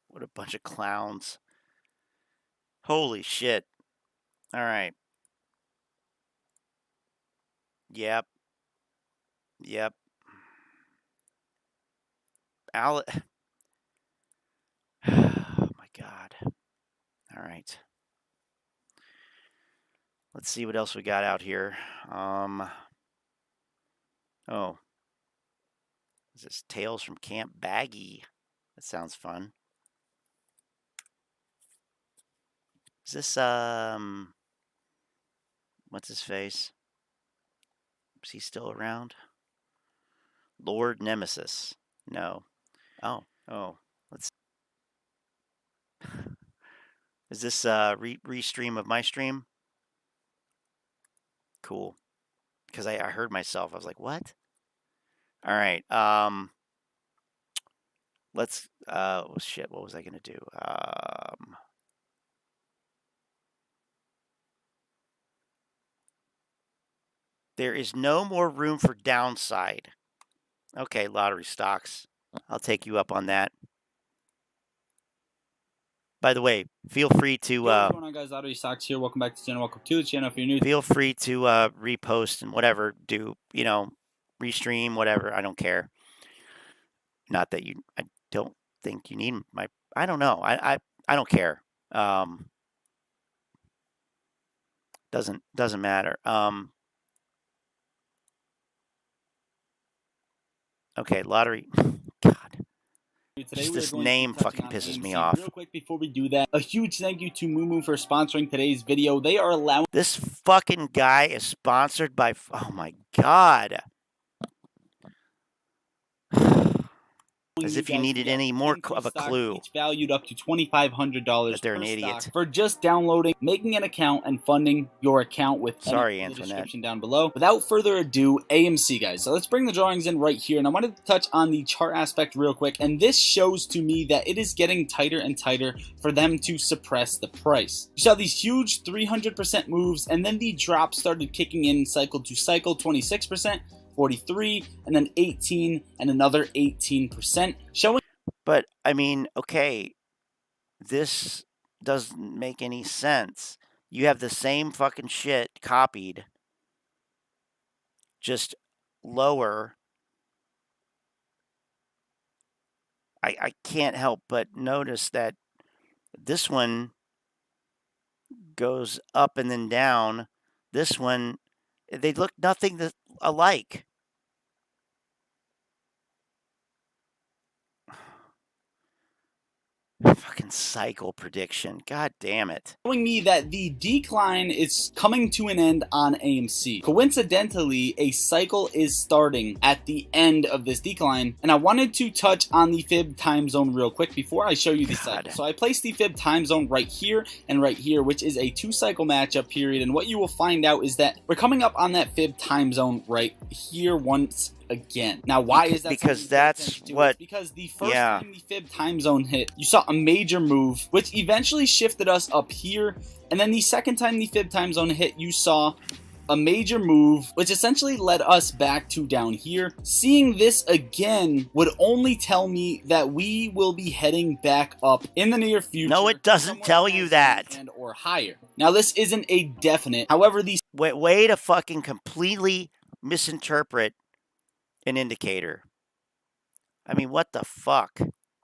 What a bunch of clowns. Holy shit. All right. Yep. Yep. Oh my God. All right. Let's see what else we got out here. Oh. Is this Tales from Camp Baggy? That sounds fun. Is this, what's his face? Is he still around? Lord Nemesis. No. Oh. Let's. Is this restream of my stream? Cool. Because I heard myself. I was like, what? All right. Let's. Oh shit. What was I gonna do? There is no more room for downside. Okay, lottery stocks. I'll take you up on that. By the way, feel free to. What's going on, guys? Lottery stocks here. Welcome back to the channel. Welcome to the channel. If you're new, feel free to repost and whatever. Do restream whatever. I don't care. Not that you. I don't think you need my. I don't know. I don't care. Doesn't matter. Okay, lottery. God. Today Just this name fucking pisses me off. Real quick before we do that, a huge thank you to Moo for sponsoring today's video. They are allowing. This fucking guy is sponsored by. Oh my God. As if you needed any more of a clue. Each valued up to $2,500. That they're an idiot. For just downloading, making an account, and funding your account with Sorry, in the Antoinette. description down below. Without further ado, AMC, guys. So let's bring the drawings in right here, and I wanted to touch on the chart aspect real quick. And this shows to me that it is getting tighter and tighter for them to suppress the price. You saw these huge 300% moves, and then the drop started kicking in cycle to cycle, 26%. 43, and then 18, and another 18%, showing. But, I mean, okay, this doesn't make any sense. You have the same fucking shit copied, just lower. I can't help but notice that this one goes up and then down. This one, they look nothing alike. Fucking cycle prediction. God damn it. Showing me that the decline is coming to an end on AMC. Coincidentally, a cycle is starting at the end of this decline, and I wanted to touch on the fib time zone real quick before I show you the cycle. So I placed the fib time zone right here and right here, which is a 2-cycle matchup period, and what you will find out is that we're coming up on that fib time zone right here once again. Now, why is that? Because that's what. It's because the first time the fib time zone hit, you saw a major move, which eventually shifted us up here. And then the second time the fib time zone hit, you saw a major move, which essentially led us back to down here. Seeing this again would only tell me that we will be heading back up in the near future. No, it doesn't tell you that. And or higher. Now, this isn't a definite. However, these way to fucking completely misinterpret an indicator. I mean, what the fuck?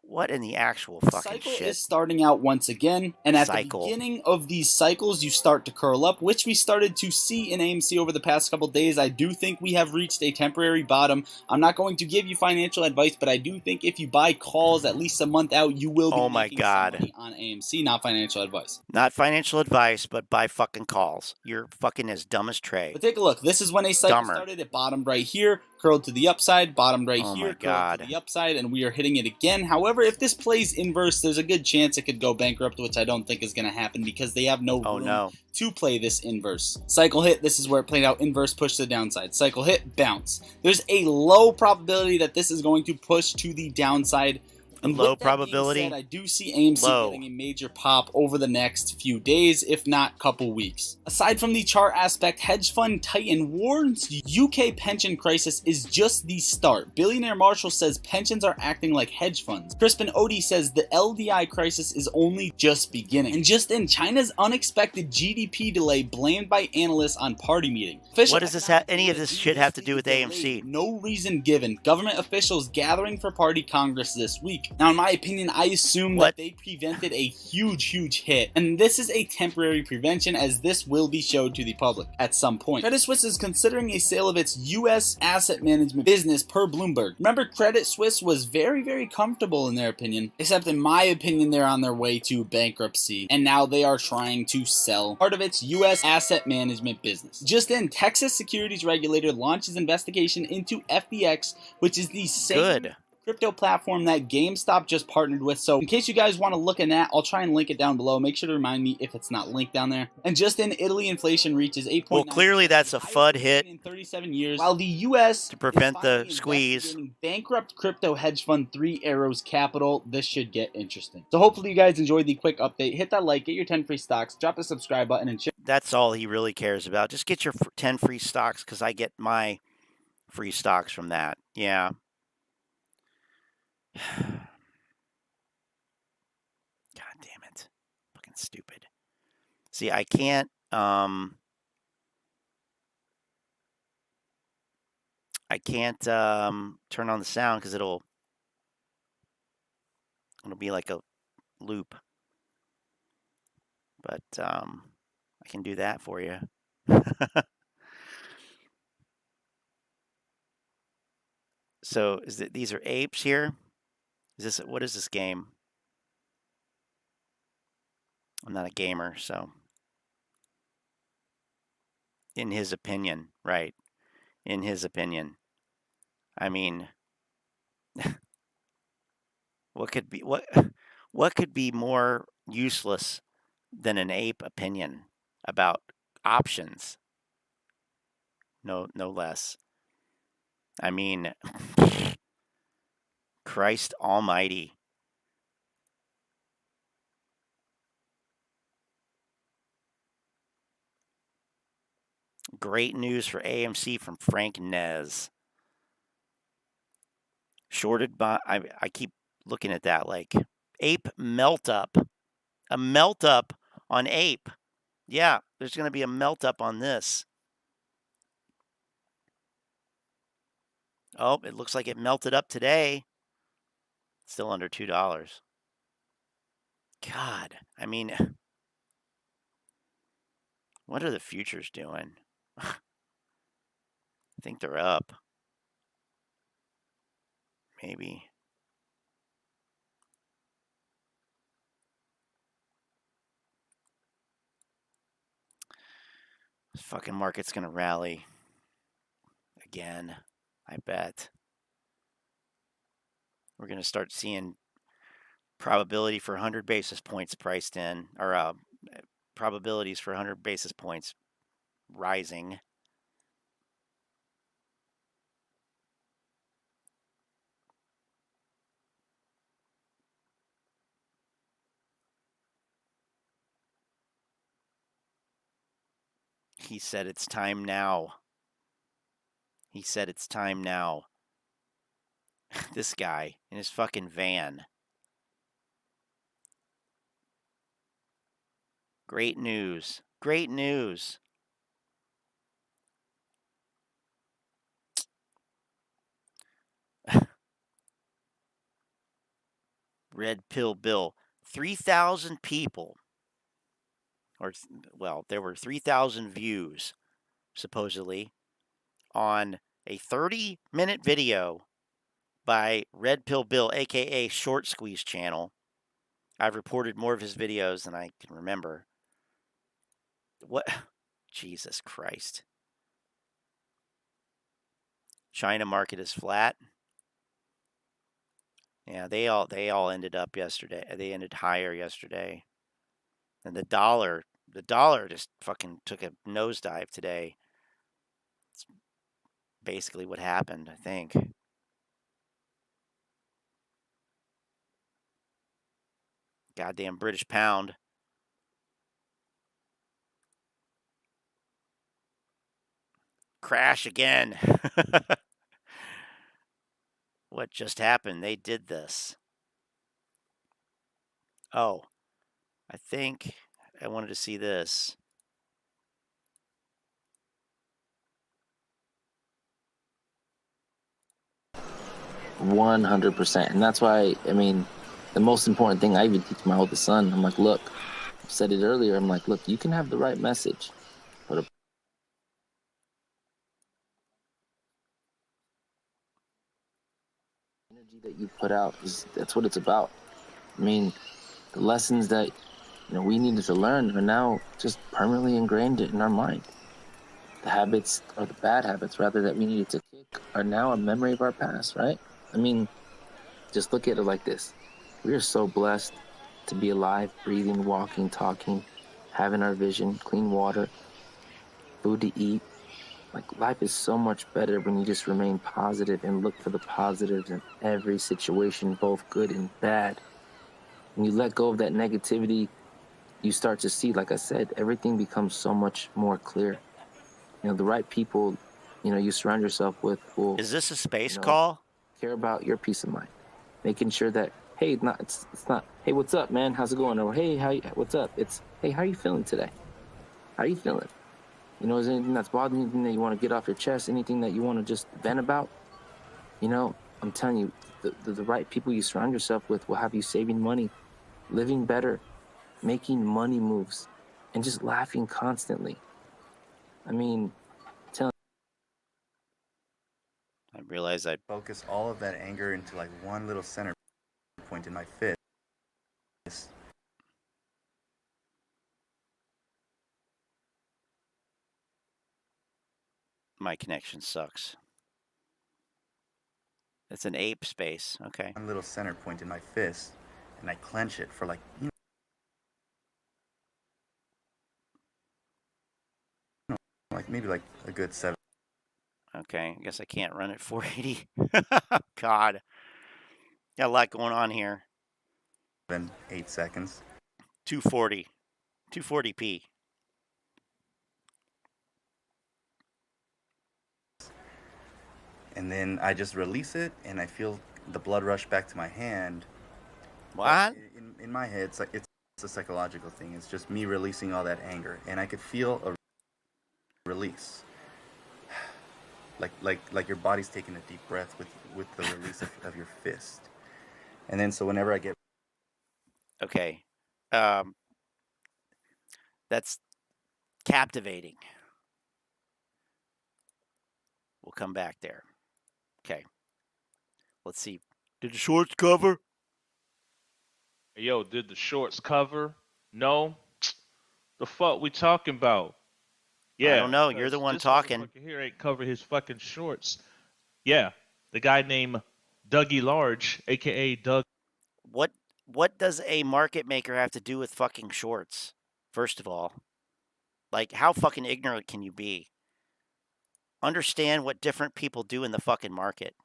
What in the actual fucking cycle shit? is starting out once again, and at the beginning of these cycles, you start to curl up, which we started to see in AMC over the past couple days. I do think we have reached a temporary bottom. I'm not going to give you financial advice, but I do think if you buy calls at least a month out, you will be making some money on AMC. Not financial advice. Not financial advice, but buy fucking calls. You're fucking as dumb as Trey. But take a look. This is when a cycle started. It bottomed right here, curled to the upside, bottomed right here, curled to the upside, and we are hitting it again. However, if this plays inverse, there's a good chance it could go bankrupt, which I don't think is going to happen because they have no room to play this inverse. Cycle hit, this is where it played out inverse, push to the downside. Cycle hit, bounce. There's a low probability that this is going to push to the downside. And low probability. Said, I do see AMC getting a major pop over the next few days, if not couple weeks. Aside from the chart aspect, hedge fund Titan warns UK pension crisis is just the start. Billionaire Marshall says pensions are acting like hedge funds. Crispin Odie says the LDI crisis is only just beginning. And just in, China's unexpected GDP delay blamed by analysts on party meeting. What does this have? Any of this shit have to do with AMC? No reason given. Government officials gathering for party congress this week. Now, in my opinion, I assume that they prevented a huge hit, and this is a temporary prevention as this will be showed to the public at some point. Credit Suisse is considering a sale of its U.S. asset management business per Bloomberg. Remember, Credit Suisse was very comfortable in their opinion, except in my opinion, they're on their way to bankruptcy, and now they are trying to sell part of its U.S. asset management business. Just in, Texas securities regulator launches investigation into FTX, which is the same crypto platform that GameStop just partnered with. So in case you guys want to look at that, I'll try and link it down below. Make sure to remind me if it's not linked down there. And just in, Italy inflation reaches 8.9%. Well, clearly that's a FUD hit in 37 years, while the U.S. to prevent the squeeze. Bankrupt crypto hedge fund Three Arrows Capital. This should get interesting. So hopefully you guys enjoyed the quick update. Hit that like, get your 10 free stocks, drop the subscribe button, and share. That's all he really cares about. Just get your 10 free stocks because I get my free stocks from that. Yeah. God damn it. Fucking stupid. See, I can't turn on the sound because it'll be like a loop. But I can do that for you. So these are apes here? What is this game? I'm not a gamer, so. In his opinion, right. In his opinion. I mean, what could be more useless than an ape opinion about options? No less. I mean, Christ almighty. Great news for AMC from Frank Nez. Shorted by, I keep looking at that like ape melt up. A melt up on ape. Yeah, there's going to be a melt up on this. Oh, it looks like it melted up today. Still under $2. God, I mean, what are the futures doing? I think they're up. Maybe. This fucking market's going to rally again, I bet. We're going to start seeing probability for 100 basis points priced in, or probabilities for 100 basis points rising. He said it's time now. He said it's time now. This guy in his fucking van. Great news. Great news. Red Pill Bill. 3,000 people. Or, well, there were 3,000 views, supposedly, on a 30-minute video by Red Pill Bill, a.k.a. Short Squeeze Channel. I've reported more of his videos than I can remember. What? Jesus Christ. China market is flat. Yeah, they all ended up yesterday. They ended higher yesterday. And the dollar just fucking took a nosedive today. It's basically what happened, I think. Goddamn British pound. Crash again. What just happened? They did this. Oh, I think I wanted to see this. %100%. And that's why, I mean, the most important thing I even teach my oldest son, I'm like, look, I've said it earlier, I'm like, look, you can have the right message, but energy that you put out, that's what it's about. I mean, the lessons that, you know, we needed to learn are now just permanently ingrained in our mind. The habits, or the bad habits rather, that we needed to kick are now a memory of our past, right? I mean, just look at it like this. We are so blessed to be alive, breathing, walking, talking, having our vision, clean water, food to eat. Like, life is so much better when you just remain positive and look for the positives in every situation, both good and bad. When you let go of that negativity, you start to see, like I said, everything becomes so much more clear. You know, the right people, you know, you surround yourself with will... Is this a space you know, call? care about your peace of mind. Making sure that, hey, it's not, hey, what's up, man? How's it going? Or, hey, what's up? It's, hey, how are you feeling today? How are you feeling? You know, is there anything that's bothering you, anything that you want to get off your chest, anything that you want to just vent about? You know, I'm telling you, the right people you surround yourself with will have you saving money, living better, making money moves, and just laughing constantly. I mean, I realized I'd focus all of that anger into like one little center point in my fist. My connection sucks. It's an ape space. Okay. One little center point in my fist, and I clench it for like, you know, like maybe like a good 7. Okay, I guess I can't run at 480. God. Got a lot going on here. 8 seconds. 240. 240p. And then I just release it, and I feel the blood rush back to my hand. What? In my head, it's a psychological thing. It's just me releasing all that anger, and I could feel a release. Like your body's taking a deep breath with the release of your fist. And then so whenever I get... Okay. That's captivating. We'll come back there. Okay. Let's see. Did the shorts cover? Yo, did the shorts cover? No. The fuck we talking about? Yeah. I don't know. You're the one talking. This motherfucker here ain't cover his fucking shorts. Yeah. The guy named Dougie Large, a.k.a. Doug. What does a market maker have to do with fucking shorts? First of all. Like, how fucking ignorant can you be? Understand what different people do in the fucking market.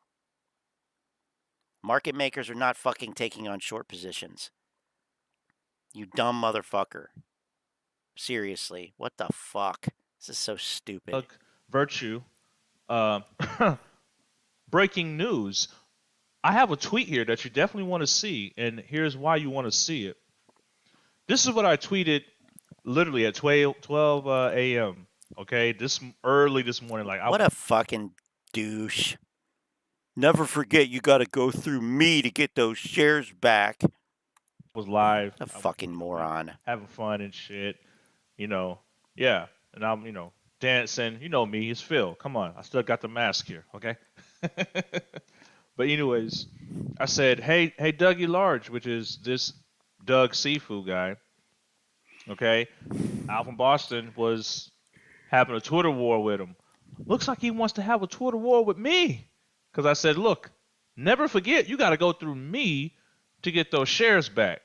Market makers are not fucking taking on short positions. You dumb motherfucker. Seriously, what the fuck? This is so stupid. Virtue. Breaking news. I have a tweet here that you definitely want to see, and here's why you want to see it. This is what I tweeted literally at 12 a.m. Okay, early this morning. Like, what a fucking douche. Never forget you got to go through me to get those shares back. Was live. A fucking moron. Having fun and shit. Yeah. And I'm, dancing. You know me, it's Phil. Come on. I still got the mask here, okay? But anyways, I said, hey Dougie Large, which is this Doug Seafood guy. Okay? Al from Boston was having a Twitter war with him. Looks like he wants to have a Twitter war with me. Because I said, look, never forget, you got to go through me to get those shares back.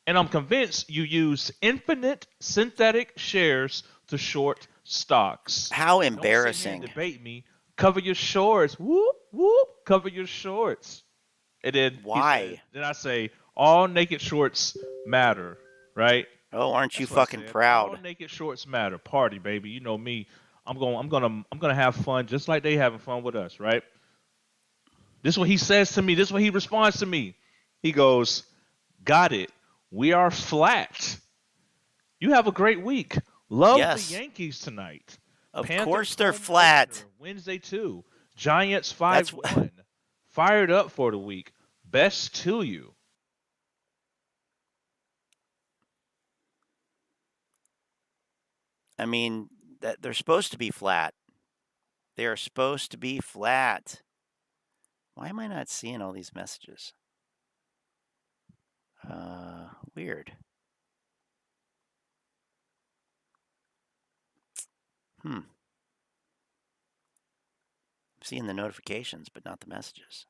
And I'm convinced you use infinite synthetic shares to short stocks. How embarrassing. Don't sit here and debate me. Cover your shorts. Whoop, whoop. Cover your shorts. And then why? Then I say, all naked shorts matter, right? Oh, aren't you fucking proud? All naked shorts matter. Party, baby. You know me. I'm gonna have fun just like they having fun with us, right? This is what he says to me. This is what he responds to me. He goes, got it. We are flat. You have a great week. Love the Yankees tonight. Of Panthers course they're flat. Wednesday too. Giants 5-1. Fired up for the week. Best to you. I mean, they're supposed to be flat. They are supposed to be flat. Why am I not seeing all these messages? Weird. I'm seeing the notifications, but not the messages.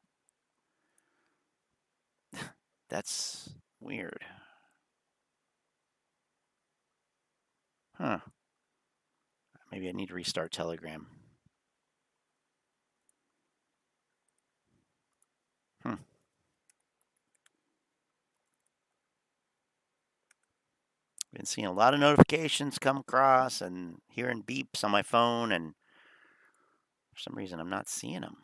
That's weird. Huh. Maybe I need to restart Telegram. Been seeing a lot of notifications come across and hearing beeps on my phone, and for some reason I'm not seeing them.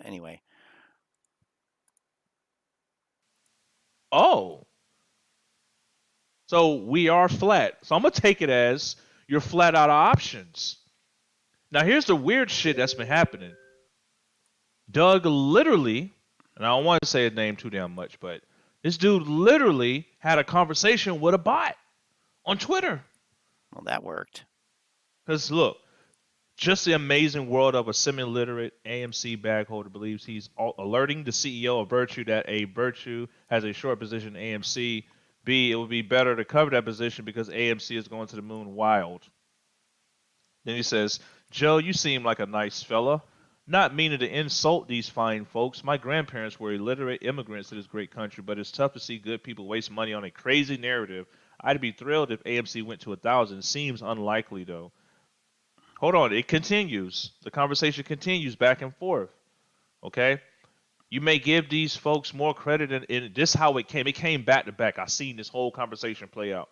Anyway. Oh. So we are flat. So I'm going to take it as you're flat out of options. Now, here's the weird shit that's been happening. Doug literally, and I don't want to say his name too damn much, but this dude literally had a conversation with a bot on Twitter. Well, that worked. Because look, just the amazing world of a semi-literate AMC bag holder believes he's alerting the CEO of Virtue that a Virtue has a short position in AMC. B, it would be better to cover that position because AMC is going to the moon wild. Then he says, Joe, you seem like a nice fella. Not meaning to insult these fine folks. My grandparents were illiterate immigrants to this great country, but it's tough to see good people waste money on a crazy narrative. I'd be thrilled if AMC went to 1,000. Seems unlikely, though. Hold on. It continues. The conversation continues back and forth. Okay? You may give these folks more credit, and this is how it came. It came back to back. I've seen this whole conversation play out.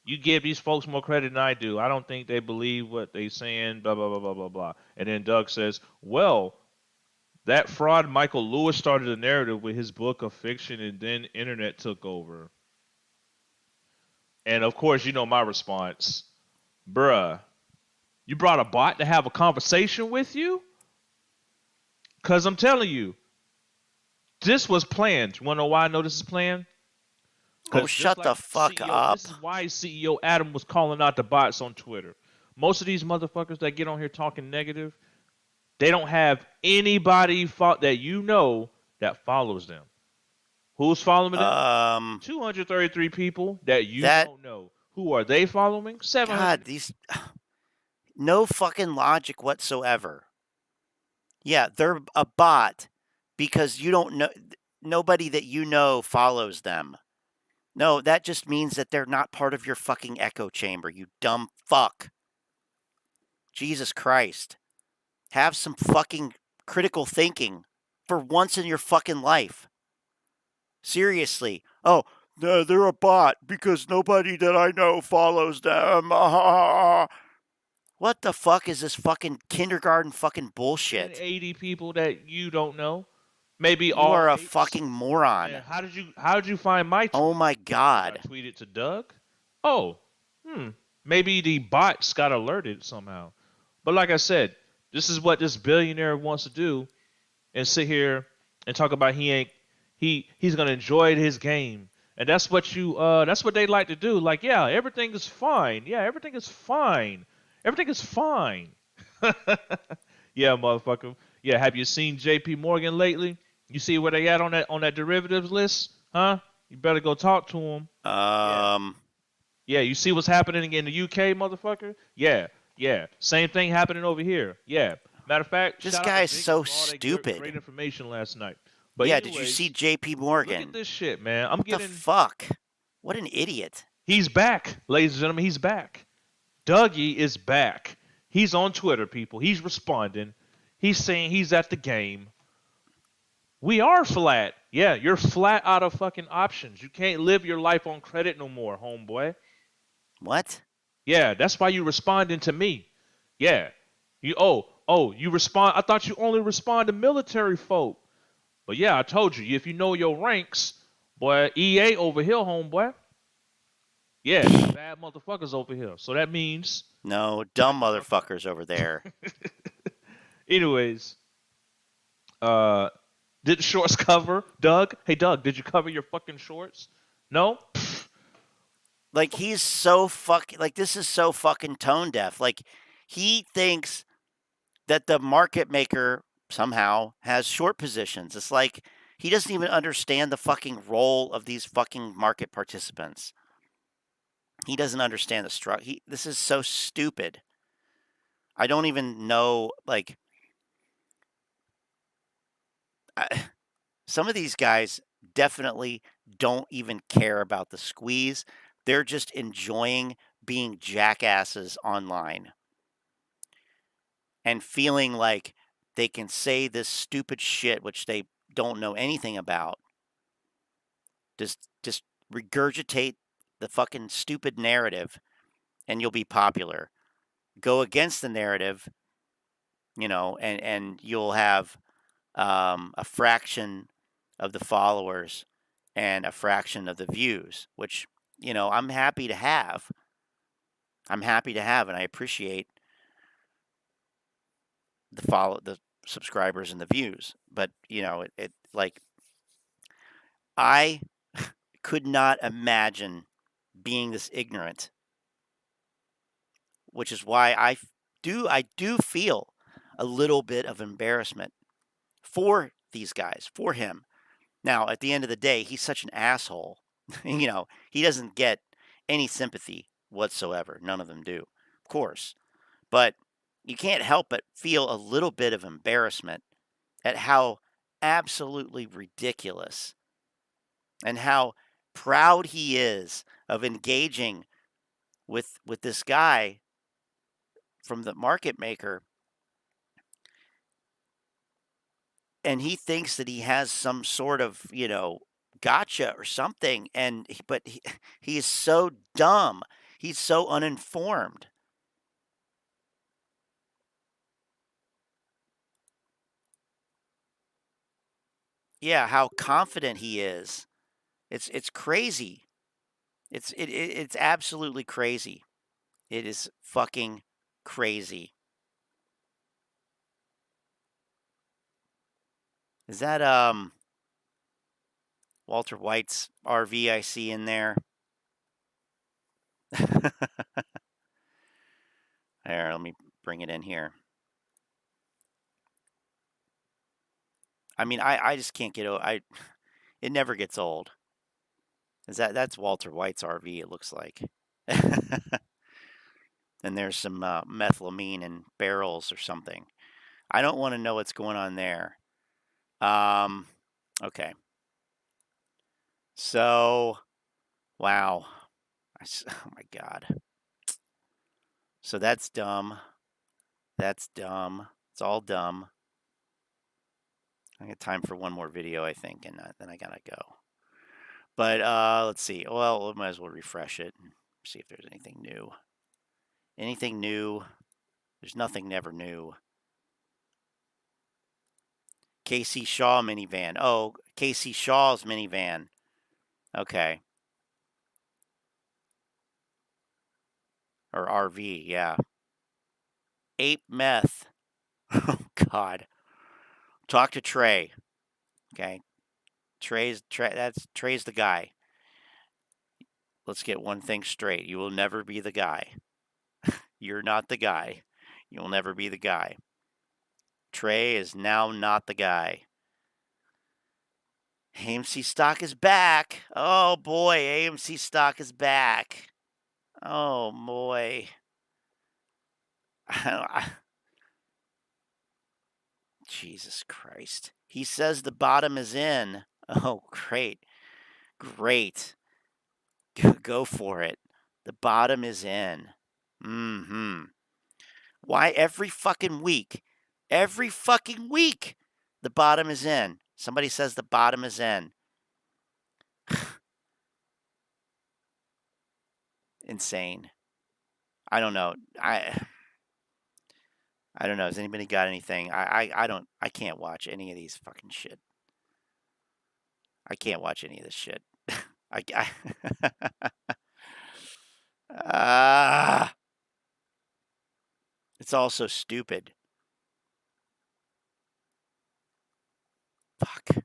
You give these folks more credit than I do. I don't think they believe what they're saying, blah, blah, blah, blah, blah, blah. And then Doug says, well, that fraud Michael Lewis started a narrative with his book of fiction, and then internet took over. And, of course, you know my response. Bruh, you brought a bot to have a conversation with you? Because I'm telling you, this was planned. You want to know why I know this is planned? Oh, shut the fuck up. This is why CEO Adam was calling out the bots on Twitter. Most of these motherfuckers that get on here talking negative, they don't have anybody that you know that follows them. Who's following them? 233 people that you don't know. Who are they following? 700. God, no fucking logic whatsoever. Yeah, they're a bot because you don't know. Nobody that you know follows them. No, that just means that they're not part of your fucking echo chamber, you dumb fuck. Jesus Christ. Have some fucking critical thinking. for once in your fucking life. Seriously. Oh, they're a bot because nobody that I know follows them. What the fuck is this fucking kindergarten fucking bullshit? 80 people that you don't know. Maybe You all are a apes. fucking moron. And how did you find my tweet? Oh my god. I tweeted to Doug. Oh, maybe the bots got alerted somehow. But like I said, this is what this billionaire wants to do, and sit here and talk about he's gonna enjoy his game. And that's what they like to do. Like, yeah, everything is fine. Yeah, everything is fine. Everything is fine. Yeah, motherfucker. Yeah, have you seen JP Morgan lately? You see where they at on that derivatives list? Huh? You better go talk to them. Yeah, you see what's happening in the UK, motherfucker? Yeah. Same thing happening over here. Yeah. Matter of fact, this guy is so stupid. Great information last night. But yeah, anyways, did you see JP Morgan? Look at this shit, man. What the fuck? What an idiot. He's back, ladies and gentlemen. He's back. Dougie is back. He's on Twitter, people. He's responding. He's saying he's at the game. We are flat. Yeah, you're flat out of fucking options. You can't live your life on credit no more, homeboy. What? Yeah, that's why you responding to me. Yeah. You respond. I thought you only respond to military folk. But yeah, I told you, if you know your ranks, boy, EA over here, homeboy. Yeah, bad motherfuckers over here. So that means no, dumb motherfuckers over there. Anyways, did the shorts cover? Doug? Hey, Doug, did you cover your fucking shorts? No? Like, he's so fucking, like, this is so fucking tone deaf. Like, he thinks that the market maker somehow has short positions. It's like, he doesn't even understand the fucking role of these fucking market participants. He doesn't understand the structure. This is so stupid. I don't even know, like, some of these guys definitely don't even care about the squeeze. They're just enjoying being jackasses online and feeling like they can say this stupid shit, which they don't know anything about. Just regurgitate the fucking stupid narrative and you'll be popular. Go against the narrative, and you'll have a fraction of the followers and a fraction of the views, which, I'm happy to have. And I appreciate the subscribers and the views. But, I could not imagine being this ignorant, which is why I do feel a little bit of embarrassment for these guys, for him. Now, at the end of the day, he's such an asshole. He doesn't get any sympathy whatsoever. None of them do, of course. But you can't help but feel a little bit of embarrassment at how absolutely ridiculous and how proud he is of engaging with this guy from the market maker. And he thinks that he has some sort of, gotcha or something. But he is so dumb. He's so uninformed. Yeah, how confident he is. It's crazy. It's absolutely crazy. It is fucking crazy. Is that Walter White's RV I see in there? There, let me bring it in here. I mean, I just can't get it never gets old. That's Walter White's RV, it looks like. And there's some methylamine in barrels or something. I don't want to know what's going on there. Okay. So, wow. Oh my God. So that's dumb. That's dumb. It's all dumb. I got time for one more video, I think, and then I gotta go. But let's see. Well, we might as well refresh it and see if there's anything new. Anything new? There's nothing never new. KC Shaw minivan. Oh, KC Shaw's minivan. Okay. Or RV, yeah. Ape meth. Oh, God. Talk to Trey. Okay. Trey's the guy. Let's get one thing straight. You will never be the guy. You're not the guy. You will never be the guy. Trey is now not the guy. AMC stock is back. Oh boy, AMC stock is back. Oh boy. Jesus Christ. He says the bottom is in. Oh, great. Great. Go for it. The bottom is in. Why every fucking week? Every fucking week, the bottom is in. Somebody says the bottom is in. Insane. I don't know. I don't know. Has anybody got anything? I can't watch any of these fucking shit. I can't watch any of this shit. It's all so stupid. Fuck.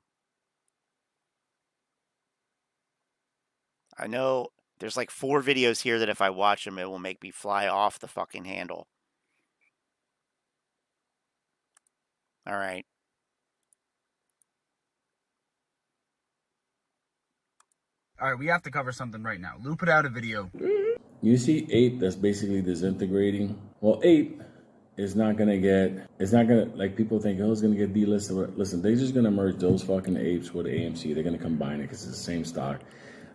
I know there's like 4 videos here that if I watch them, it will make me fly off the fucking handle. All right. All right, we have to cover something right now. Lou put out a video. You see Ape that's basically disintegrating. Well, Ape is not gonna get, it's not gonna, like people think, oh, it's gonna get delisted. Listen, they're just gonna merge those fucking Apes with AMC. They're gonna combine it because it's the same stock.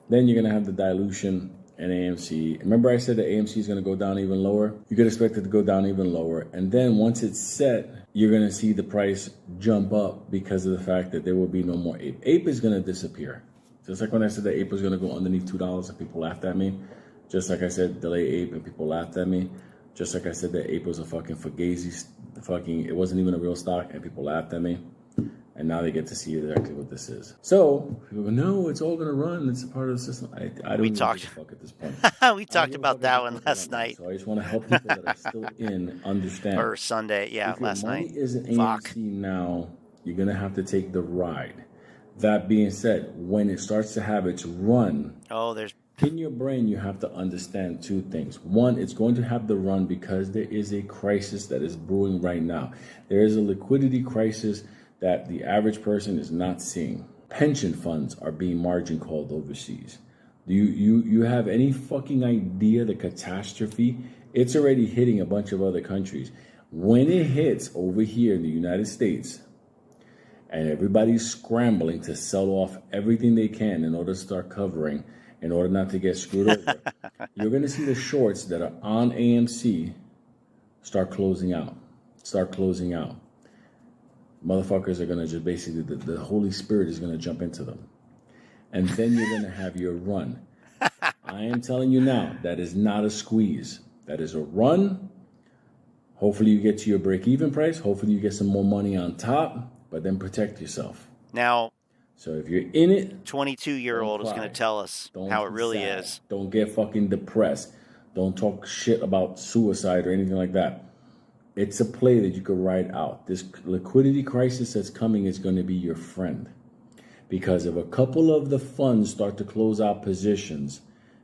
Then you're gonna have the dilution in AMC. Remember I said that AMC is gonna go down even lower? You could expect it to go down even lower. And then once it's set, you're gonna see the price jump up because of the fact that there will be no more Ape. Ape is gonna disappear. Just like when I said that Ape was gonna go underneath $2 and people laughed at me. Just like I said, delay Ape and people laughed at me. Just like I said that Ape was a fucking fugazi, it wasn't even a real stock and people laughed at me. And now they get to see exactly what this is. So people go, no, it's all gonna run. It's a part of the system. I don't give a fuck at this point. We talked about that one last night. So I just want to help people that are still in understand. Or Sunday, yeah, last night. If your money is in AMC now, you're gonna have to take the ride. That being said, when it starts to have its run, in your brain, you have to understand 2 things. One, it's going to have the run because there is a crisis that is brewing right now. There is a liquidity crisis that the average person is not seeing. Pension funds are being margin called overseas. Do you have any fucking idea the catastrophe? It's already hitting a bunch of other countries. When it hits over here in the United States, and everybody's scrambling to sell off everything they can in order to start covering, in order not to get screwed over, you're going to see the shorts that are on AMC start closing out. Motherfuckers are going to just basically, the Holy Spirit is going to jump into them. And then you're going to have your run. I am telling you now, that is not a squeeze. That is a run. Hopefully you get to your break-even price. Hopefully you get some more money on top. But then protect yourself. Now, so if you're in it, 22-year-old is going to tell us how it really is. Don't get fucking depressed. Don't talk shit about suicide or anything like that. It's a play that you could ride out. This liquidity crisis that's coming is going to be your friend. Because if a couple of the funds start to close out positions,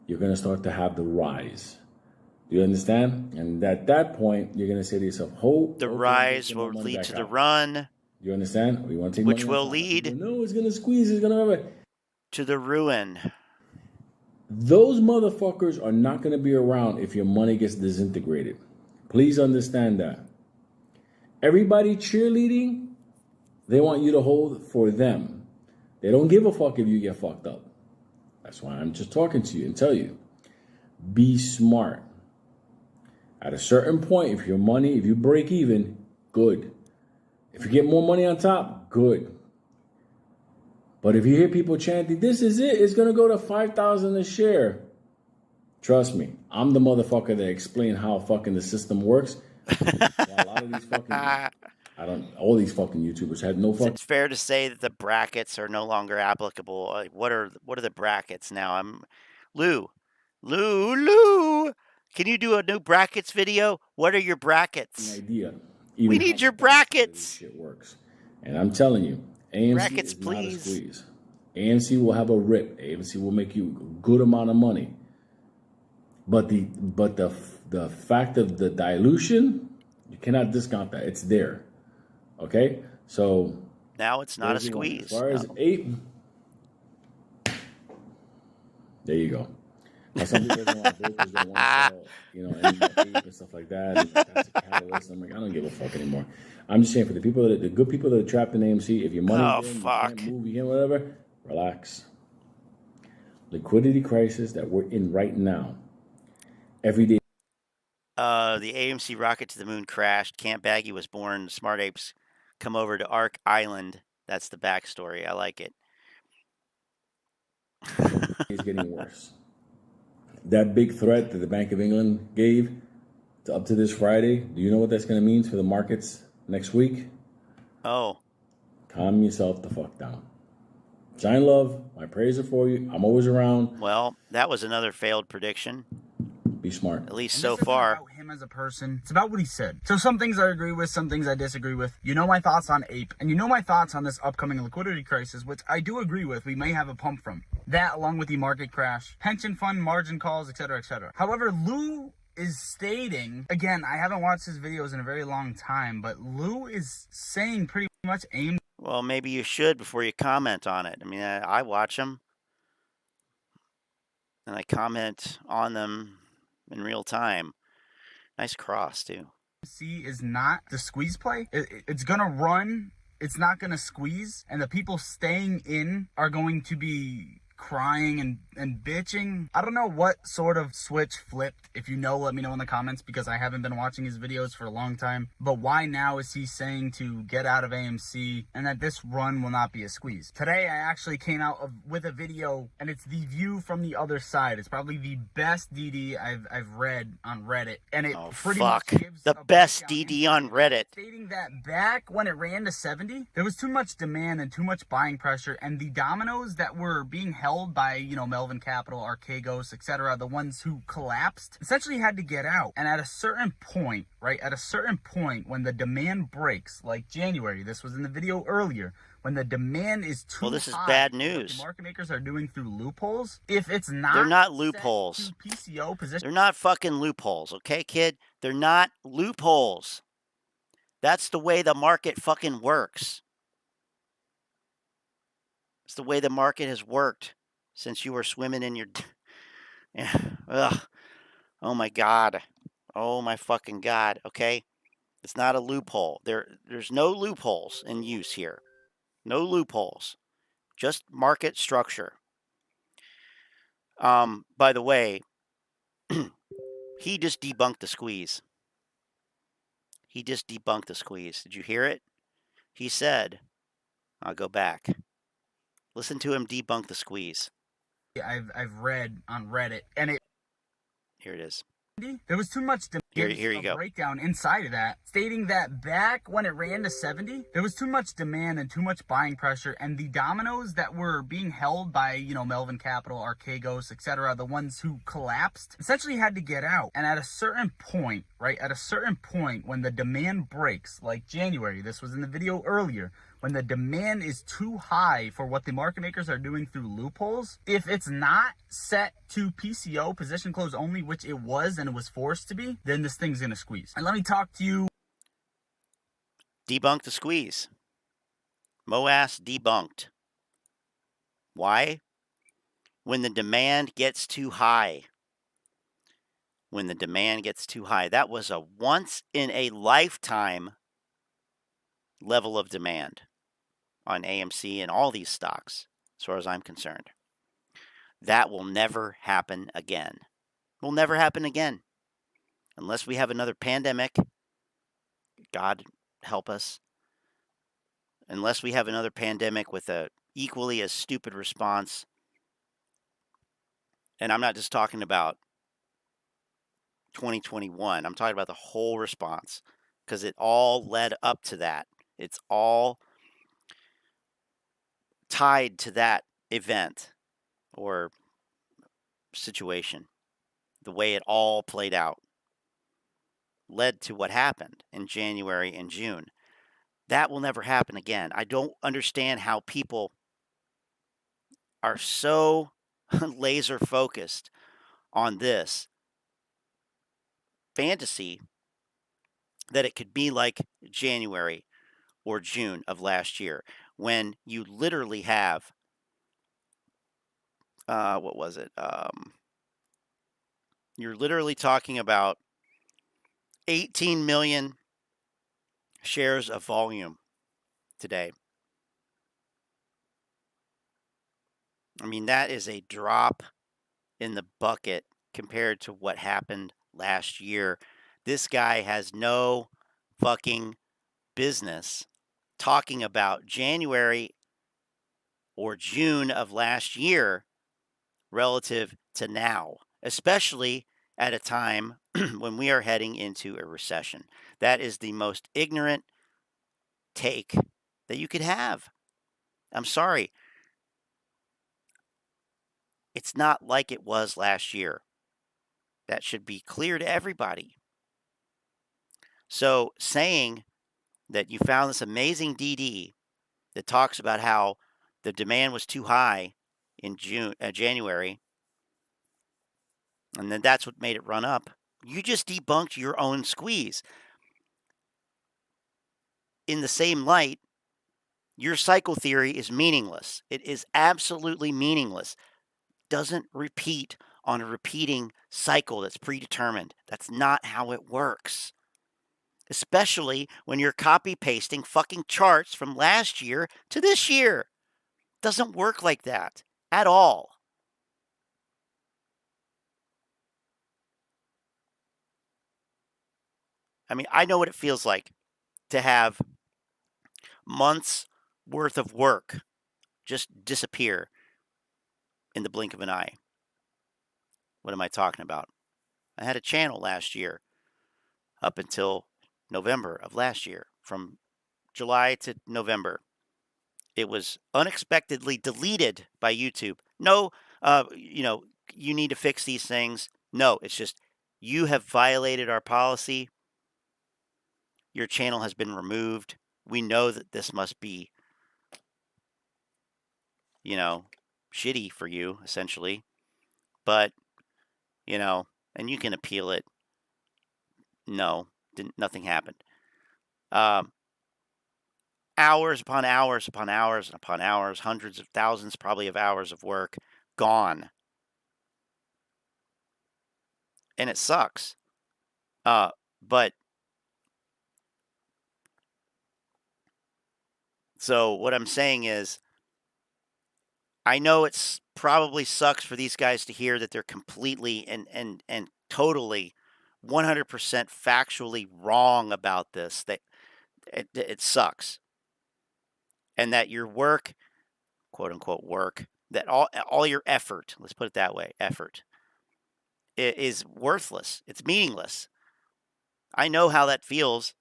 you're going to start to have the rise. Do you understand? And at that point, you're going to say to yourself, the rise will lead to the run. You understand? We want to take which will lead no, it's going to squeeze. It's going to to the ruin. Those motherfuckers are not going to be around if your money gets disintegrated. Please understand that. Everybody cheerleading, they want you to hold for them. They don't give a fuck if you get fucked up. That's why I'm just talking to you and tell you, be smart. At a certain point, if you break even, good. If you get more money on top, good. But if you hear people chanting, this is it, it's going to go to 5,000 a share. Trust me, I'm the motherfucker that explain how fucking the system works. A lot of these fucking, all these fucking YouTubers had no fucking. It's fair to say that the brackets are no longer applicable. Like, what are the brackets now? Lou, can you do a new brackets video? What are your brackets? Idea. We need your brackets. Shit works, and I'm telling you, AMC brackets, is please. Not a squeeze. AMC will have a rip. AMC will make you a good amount of money. But the fact of the dilution, you cannot discount that. It's there. Okay? So now it's not a squeeze. As far as Ape, there you go. Now some people don't want brokers that want to sell, Ape and stuff like that. And that's a catalyst. I'm like, I don't give a fuck anymore. I'm just saying for the good people that are trapped in AMC, if your money's in, you can't move, you can't whatever, relax. Liquidity crisis that we're in right now. Every day. The AMC rocket to the moon crashed. Camp Baggy was born. Smart apes come over to Ark Island. That's the backstory. I like it. It's getting worse. That big threat that the Bank of England gave up to this Friday, do you know what that's going to mean for the markets next week? Oh. Calm yourself the fuck down. Shine love. My prayers are for you. I'm always around. Well, that was another failed prediction. Be smart. At least so far. About him as a person. It's about what he said. So some things I agree with, some things I disagree with. You know my thoughts on Ape, and you know my thoughts on this upcoming liquidity crisis, which I do agree with. We may have a pump from that, along with the market crash, pension fund margin calls, etc., etc. However, Lou is stating, again, I haven't watched his videos in a very long time, but Lou is saying pretty much AMC. Well, maybe you should before you comment on it. I mean, I watch them, and I comment on them in real time. Nice cross, too. AMC is not the squeeze play. It's going to run. It's not going to squeeze. And the people staying in are going to be crying and bitching. I don't know what sort of switch flipped. If you know, let me know in the comments, because I haven't been watching his videos for a long time. But why now is he saying to get out of AMC and that this run will not be a squeeze? Today I actually came out with a video, and it's the view from the other side. It's probably the best DD I've read on Reddit, and it much gives the best DD on Reddit, stating that back when it ran to 70, there was too much demand and too much buying pressure, and the dominoes that were being held by, Melvin Capital, Archegos, etc., the ones who collapsed, essentially had to get out. And at a certain point, when the demand breaks, like January, this was in the video earlier, when the demand is too high. Well, this is bad news. What the market makers are doing through loopholes. If it's not, they're not loopholes. PCO position. They're not fucking loopholes, okay, kid? They're not loopholes. That's the way the market fucking works. It's the way the market has worked since you were swimming in your. Ugh. Oh my God. Oh my fucking God. Okay, it's not a loophole. There's no loopholes in use here. No loopholes. Just market structure. By the way, he just debunked the squeeze. He just debunked the squeeze. Did you hear it? He said, I'll go back. Listen to him debunk the squeeze. I've read on Reddit, and here it is. There was too much demand. Here you go. Breakdown inside of that, stating that back when it ran to 70, there was too much demand and too much buying pressure, and the dominoes that were being held by, Melvin Capital, Archegos, etc., the ones who collapsed, essentially had to get out. And at a certain point, when the demand breaks, like January, this was in the video earlier, when the demand is too high for what the market makers are doing through loopholes, if it's not set to PCO, position close only, which it was and it was forced to be, then this thing's going to squeeze. And let me talk to you. Debunk the squeeze. Moass debunked. Why? When the demand gets too high. When the demand gets too high. That was a once in a lifetime level of demand on AMC and all these stocks, as far as I'm concerned. That will never happen again. Will never happen again. Unless we have another pandemic. God help us. Unless we have another pandemic with a equally as stupid response. And I'm not just talking about 2021. I'm talking about the whole response because it all led up to that. It's all tied to that event or situation. The way it all played out led to what happened in January and June. That will never happen again. I don't understand how people are so laser focused on this fantasy that it could be like January or June of last year when you literally have what was it? You're literally talking about 18 million shares of volume today. I mean, that is a drop in the bucket compared to what happened last year. This guy has no fucking business talking about January or June of last year relative to now, especially at a time when we are heading into a recession. That is the most ignorant take that you could have. I'm sorry. It's not like it was last year. That should be clear to everybody. So saying that you found this amazing DD that talks about how the demand was too high in January, and then that's what made it run up, you just debunked your own squeeze. In the same light, your cycle theory is meaningless. It is absolutely meaningless. Doesn't repeat on a repeating cycle that's predetermined. That's not how it works. Especially when you're copy pasting fucking charts from last year to this year. Doesn't work like that at all. I mean, I know what it feels like to have months worth of work just disappear in the blink of an eye. What am I talking about? I had a channel last year up until November of last year. From July to November, it was unexpectedly deleted by YouTube. No, you need to fix these things. No, it's just you have violated our policy. Your channel has been removed. We know that this must be, shitty for you, essentially. But, and you can appeal it. No, nothing happened. Hours upon hours upon hours upon hours, hundreds of thousands probably of hours of work gone. And it sucks. But so what I'm saying is, I know it's probably sucks for these guys to hear that they're completely and totally 100% factually wrong about this. That it sucks. And that your work, quote unquote work, that all your effort, let's put it that way, effort, is worthless. It's meaningless. I know how that feels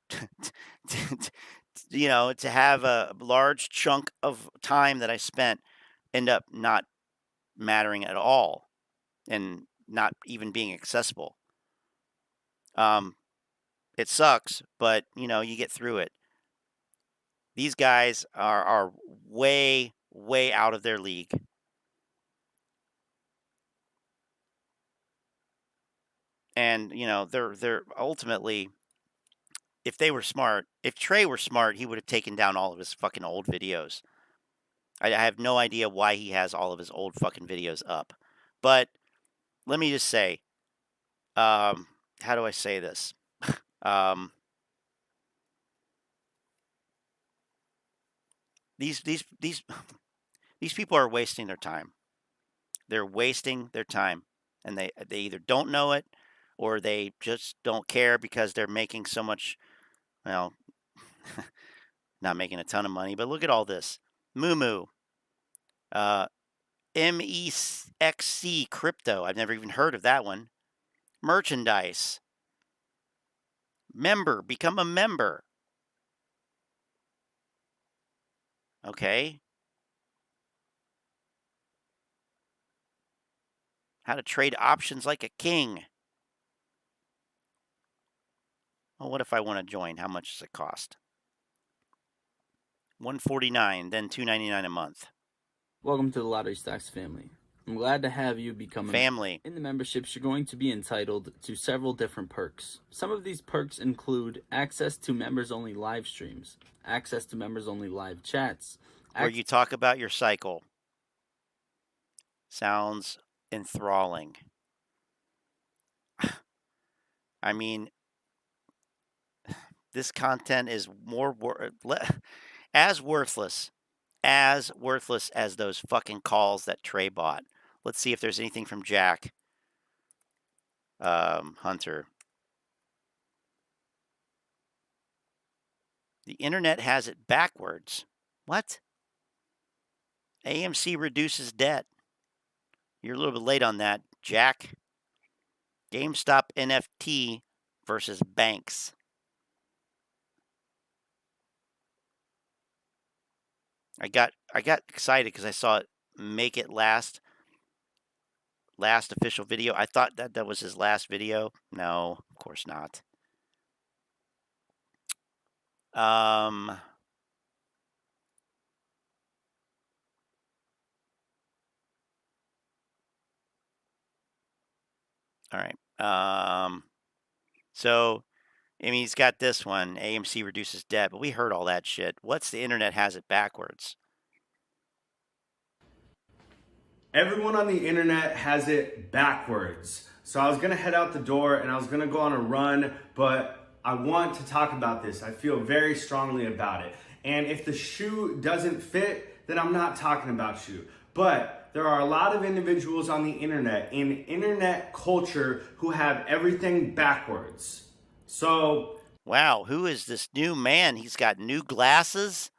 to have a large chunk of time that I spent end up not mattering at all and not even being accessible. It sucks, but you get through it. These guys are way, way out of their league. And they're ultimately, if they were smart, if Trey were smart, he would have taken down all of his fucking old videos. I have no idea why he has all of his old fucking videos up. But let me just say, how do I say this? These people are wasting their time. They're wasting their time, and they either don't know it or they just don't care because they're making so much, not making a ton of money. But look at all this. Moo MEXC crypto. I've never even heard of that one. Merchandise. Member. Become a member. Okay. How to trade options like a king. Well, what if I want to join? How much does it cost? $149, then $299 a month. Welcome to the Lottery Stocks family. I'm glad to have you become a family. In the memberships, you're going to be entitled to several different perks. Some of these perks include access to members-only live streams, access to members-only live chats, where you talk about your cycle. Sounds enthralling. I mean, this content is as worthless as those fucking calls that Trey bought. Let's see if there's anything from Jack Hunter. The internet has it backwards. What? AMC reduces debt. You're a little bit late on that, Jack. GameStop NFT versus banks. I got excited because I saw it make it last official video. I thought that was his last video. No, of course not. All right. So, I mean, he's got this one. AMC reduces debt, but we heard all that shit. What's the internet has it backwards? Everyone on the internet has it backwards. So I was going to head out the door and I was going to go on a run, but I want to talk about this. I feel very strongly about it. And if the shoe doesn't fit, then I'm not talking about shoe. But there are a lot of individuals on the internet, in internet culture, who have everything backwards. So, wow, who is this new man? He's got new glasses.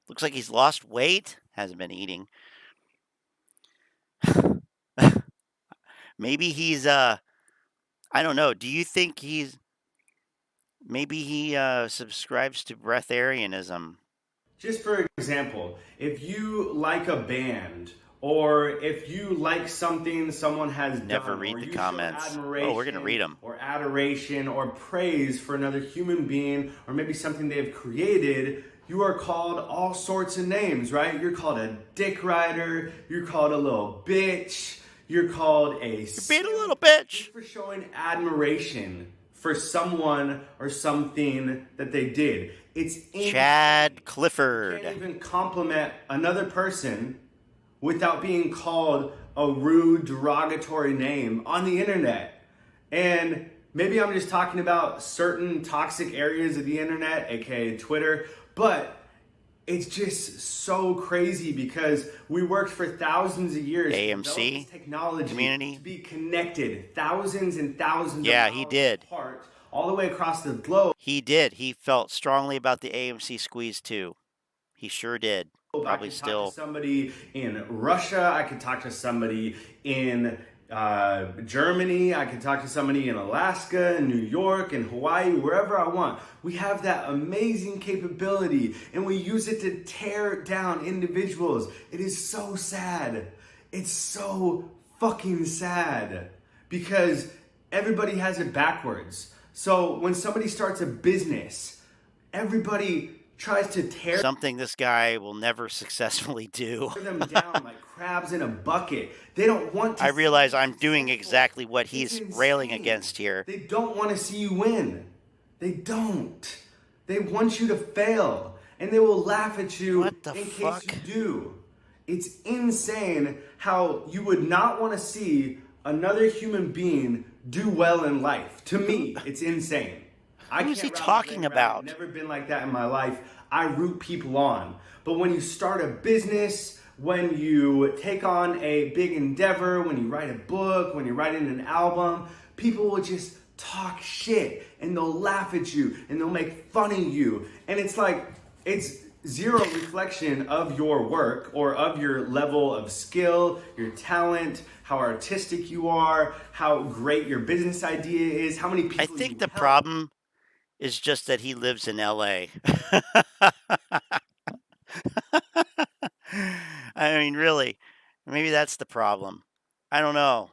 Looks like he's lost weight. Hasn't been eating. Maybe he's I don't know. Do you think maybe he subscribes to breatharianism? Just for example, if you like a band, or if you like something someone has never done, read the comments. Oh, we're gonna read them. Or adoration or praise for another human being, or maybe something they have created, you are called all sorts of names, right? You're called a dick rider, you're called a little bitch, you're called a little bitch just for showing admiration for someone or something that they did. It's Chad Clifford. You can't even compliment another person without being called a rude, derogatory name on the internet. And maybe I'm just talking about certain toxic areas of the internet, aka Twitter, but it's just so crazy because we worked for thousands of years AMC technology community to be connected thousands and thousands of miles he did apart, all the way across the globe. He did. He felt strongly about the AMC squeeze too. He sure did. Probably still. Talk to somebody in Russia. I could talk to somebody in Germany. I could talk to somebody in Alaska, in New York, in Hawaii, wherever I want. We have that amazing capability and we use it to tear down individuals. It is so sad. It's so fucking sad because everybody has it backwards. So when somebody starts a business, everybody tries to tear something this guy will never successfully do. them down like crabs in a bucket. They don't want to. I realize I'm doing exactly what he's railing against here. They don't want to see you win. They don't. They want you to fail. And they will laugh at you in case you do. It's insane how you would not want to see another human being do well in life. To me, it's insane. Who is he talking about? I've never been like that in my life. I root people on. But when you start a business, when you take on a big endeavor, when you write a book, when you're writing an album, people will just talk shit and they'll laugh at you and they'll make fun of you. And it's like, it's zero reflection of your work or of your level of skill, your talent, how artistic you are, how great your business idea is, how many people I think you the help. problem is just that he lives in LA. I mean, really, maybe that's the problem. I don't know.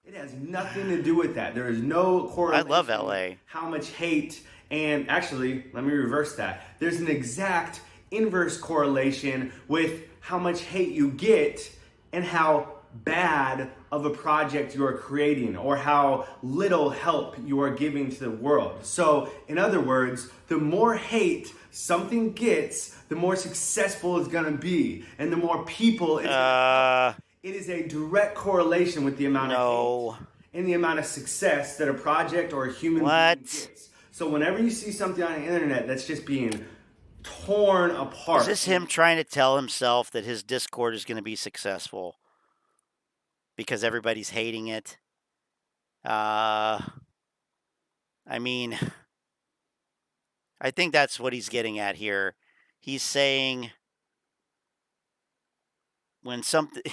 It has nothing to do with that. There is no I correlation love with LA. how much hate, and actually, let me reverse that. There's an exact inverse correlation with how much hate you get and how bad of a project you are creating or how little help you are giving to the world. So, in other words, the more hate something gets, the more successful it's going to be, and the more people it's going to help. It is a direct correlation with the amount of hate and the amount of success that a project or a human being gets. So whenever you see something on the internet that's just being torn apart. Is this him trying to tell himself that his Discord is going to be successful because everybody's hating it? I mean, I think that's what he's getting at here. He's saying when something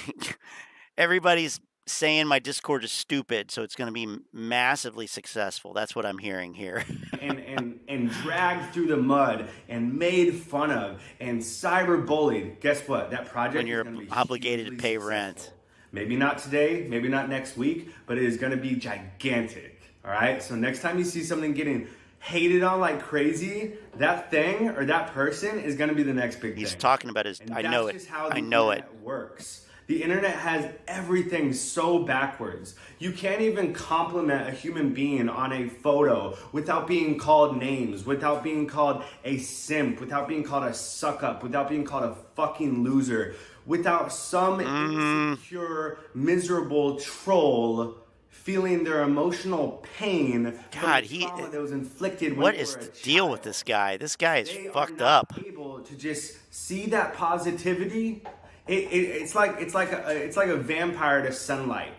everybody's saying my Discord is stupid, so it's going to be massively successful. That's what I'm hearing here. and dragged through the mud and made fun of and cyberbullied. Guess what? That project when you're is going to be obligated to pay successful. Rent. Maybe not today, maybe not next week, but it is going to be gigantic. All right. So next time you see something getting hated on like crazy, that thing or that person is going to be the next big thing. He's talking about his. I know it. Just how I know it works. The internet has everything so backwards. You can't even compliment a human being on a photo without being called names, without being called a simp, without being called a suck up, without being called a fucking loser, without some insecure, miserable troll feeling their emotional pain. God, that was inflicted. What is the deal with this guy? This guy is fucked up. Able to just see that positivity. It's like a vampire to sunlight.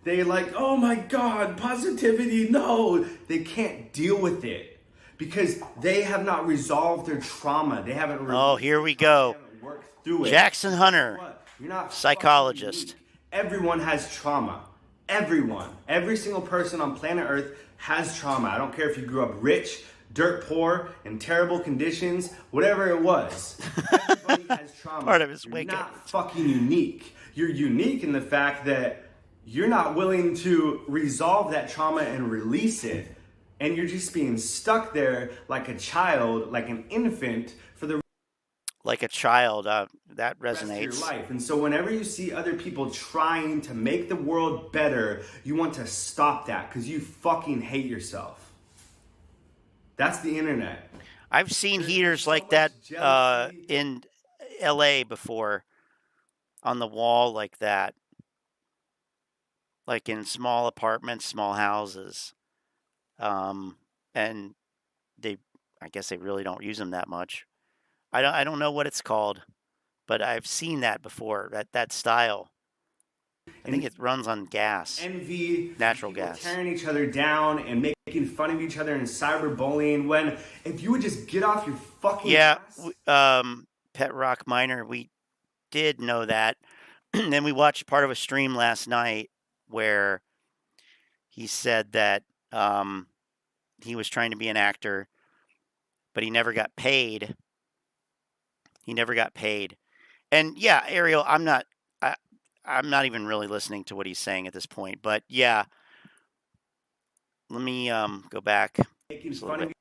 They're like, oh my God, positivity. No, they can't deal with it because they have not resolved their trauma. They haven't. Oh, here we go. Worked through it. Jackson Hunter, You're not psychologist. Everyone has trauma. Everyone, every single person on planet Earth has trauma. I don't care if you grew up rich, dirt poor, in terrible conditions, whatever it was. Everybody has trauma. Part of his You're not fucking unique. You're unique in the fact that you're not willing to resolve that trauma and release it. And you're just being stuck there like a child, like an infant for the like a child. That resonates. Rest of your life. And so whenever you see other people trying to make the world better, you want to stop that because you fucking hate yourself. That's the internet. I've seen heaters like that in LA before on the wall like that. Like in small apartments, small houses. And I guess they really don't use them that much. I don't know what it's called, but I've seen that before, that style. I think it runs on gas. Envy, natural gas. Tearing each other down and making fun of each other and cyberbullying when if you would just get off your fucking ass. Pet Rock Miner, we did know that. And then we watched part of a stream last night where he said that he was trying to be an actor, but he never got paid. And yeah, Ariel, I'm not even really listening to what he's saying at this point. But yeah, let me go back. Making fun of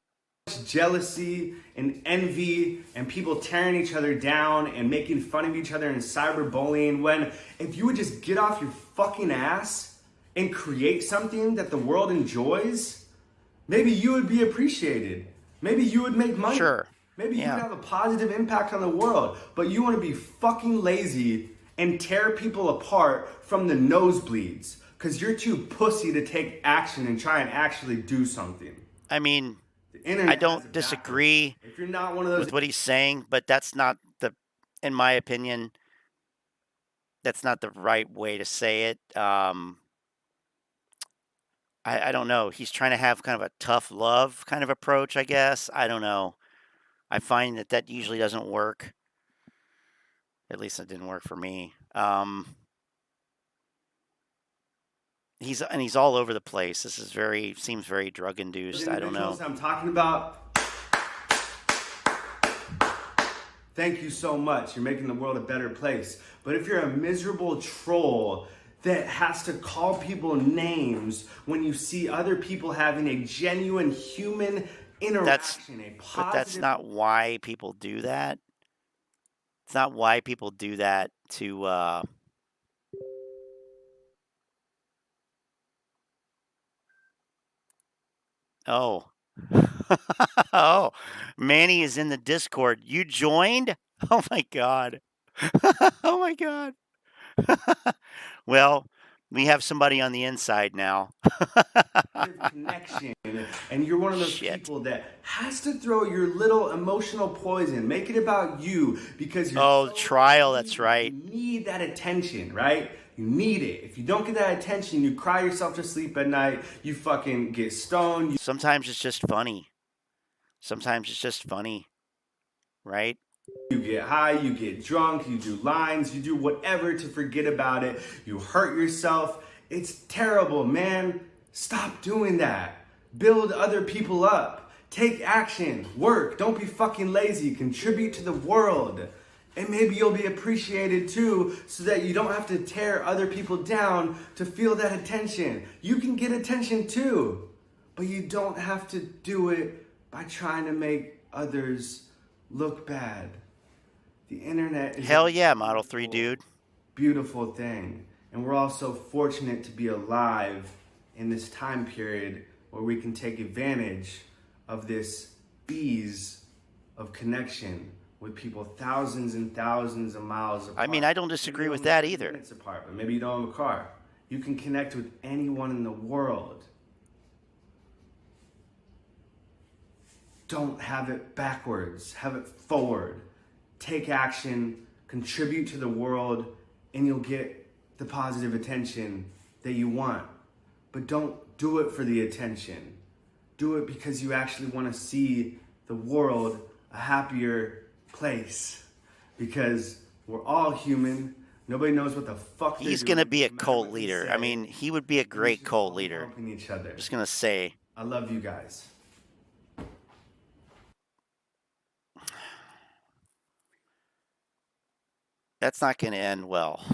jealousy and envy and people tearing each other down and making fun of each other and cyberbullying when if you would just get off your fucking ass and create something that the world enjoys, maybe you would be appreciated. Maybe you would make money. Sure. Maybe you would have a positive impact on the world, but you want to be fucking lazy and tear people apart from the nosebleeds because you're too pussy to take action and try and actually do something. I mean, I don't disagree if you're not one of those with what he's saying, but that's not in my opinion, that's not the right way to say it. I don't know. He's trying to have kind of a tough love kind of approach, I guess. I don't know. I find that usually doesn't work. At least it didn't work for me. He's all over the place. This is seems very drug induced. I don't know. I'm talking about. Thank you so much. You're making the world a better place. But if you're a miserable troll that has to call people names when you see other people having a genuine human interaction, But that's not why people do that. It's not why people do that to Oh. Oh, Manny is in the Discord. You joined? Oh my god. Oh my god. Well, we have somebody on the inside now. Connection, and you're one of those people that has to throw your little emotional poison, make it about you because you're trial, that's right. You need that attention, right? You need it. If you don't get that attention, you cry yourself to sleep at night, you fucking get stoned. Sometimes it's just funny. Sometimes it's just funny, right? You get high, you get drunk, you do lines, you do whatever to forget about it. You hurt yourself. It's terrible, man. Stop doing that. Build other people up. Take action. Work. Don't be fucking lazy. Contribute to the world. And maybe you'll be appreciated too, so that you don't have to tear other people down to feel that attention. You can get attention too, but you don't have to do it by trying to make others look bad. The internet is Hell yeah, Model 3 dude. Beautiful thing. And we're all so fortunate to be alive in this time period where we can take advantage of this ease of connection with people thousands and thousands of miles apart. I mean, I don't disagree with that either. Minutes apart, but maybe you don't have a car. You can connect with anyone in the world. Don't have it backwards. Have it forward. Take action, contribute to the world, and you'll get the positive attention that you want. But don't do it for the attention. Do it because you actually want to see the world a happier place. Because we're all human. Nobody knows what the fuck he's going to be a cult leader. I mean, he would be a great cult leader. Helping each other. Just going to say. I love you guys. That's not going to end well.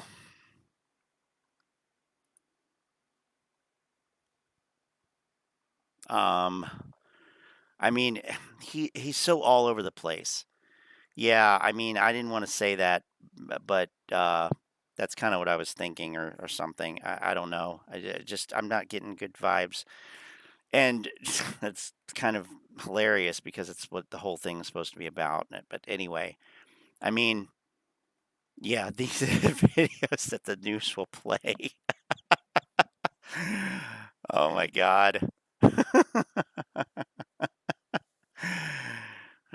I mean, he's so all over the place. Yeah, I mean, I didn't want to say that, but that's kind of what I was thinking or something. I don't know. I'm not getting good vibes. And that's kind of hilarious because it's what the whole thing is supposed to be about. But anyway, I mean, yeah, these are videos that the news will play. Oh my God.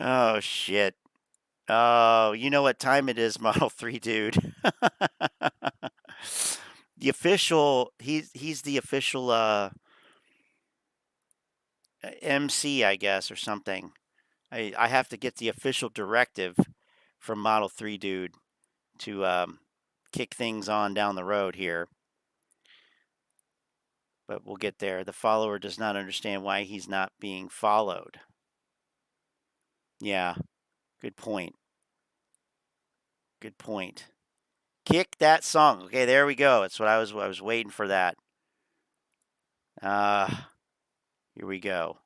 Oh shit. Oh, you know what time it is, Model 3 dude. The official, he's the official MC, I guess, or something. I have to get the official directive from Model 3 dude to kick things on down the road here. But we'll get there. The follower does not understand why he's not being followed. Yeah, good point. Good point. Kick that song. Okay, there we go. That's what I was waiting for that. Here we go.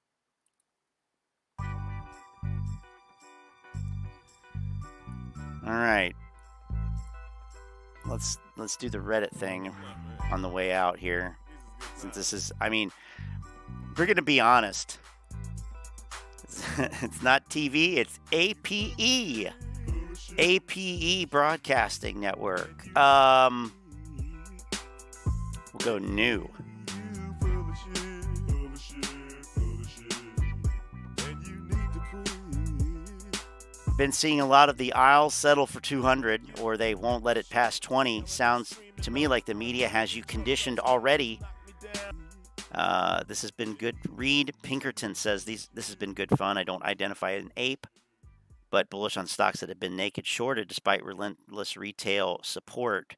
All right. Let's do the Reddit thing on the way out here. Since this is, I mean, we're going to be honest. It's not TV, it's APE. APE Broadcasting Network. We'll go new. Been seeing a lot of the aisles settle for 200, or they won't let it past 20. Sounds to me like the media has you conditioned already. This has been good. Reed Pinkerton says this has been good fun. I don't identify as an ape. but bullish on stocks that have been naked shorted despite relentless retail support.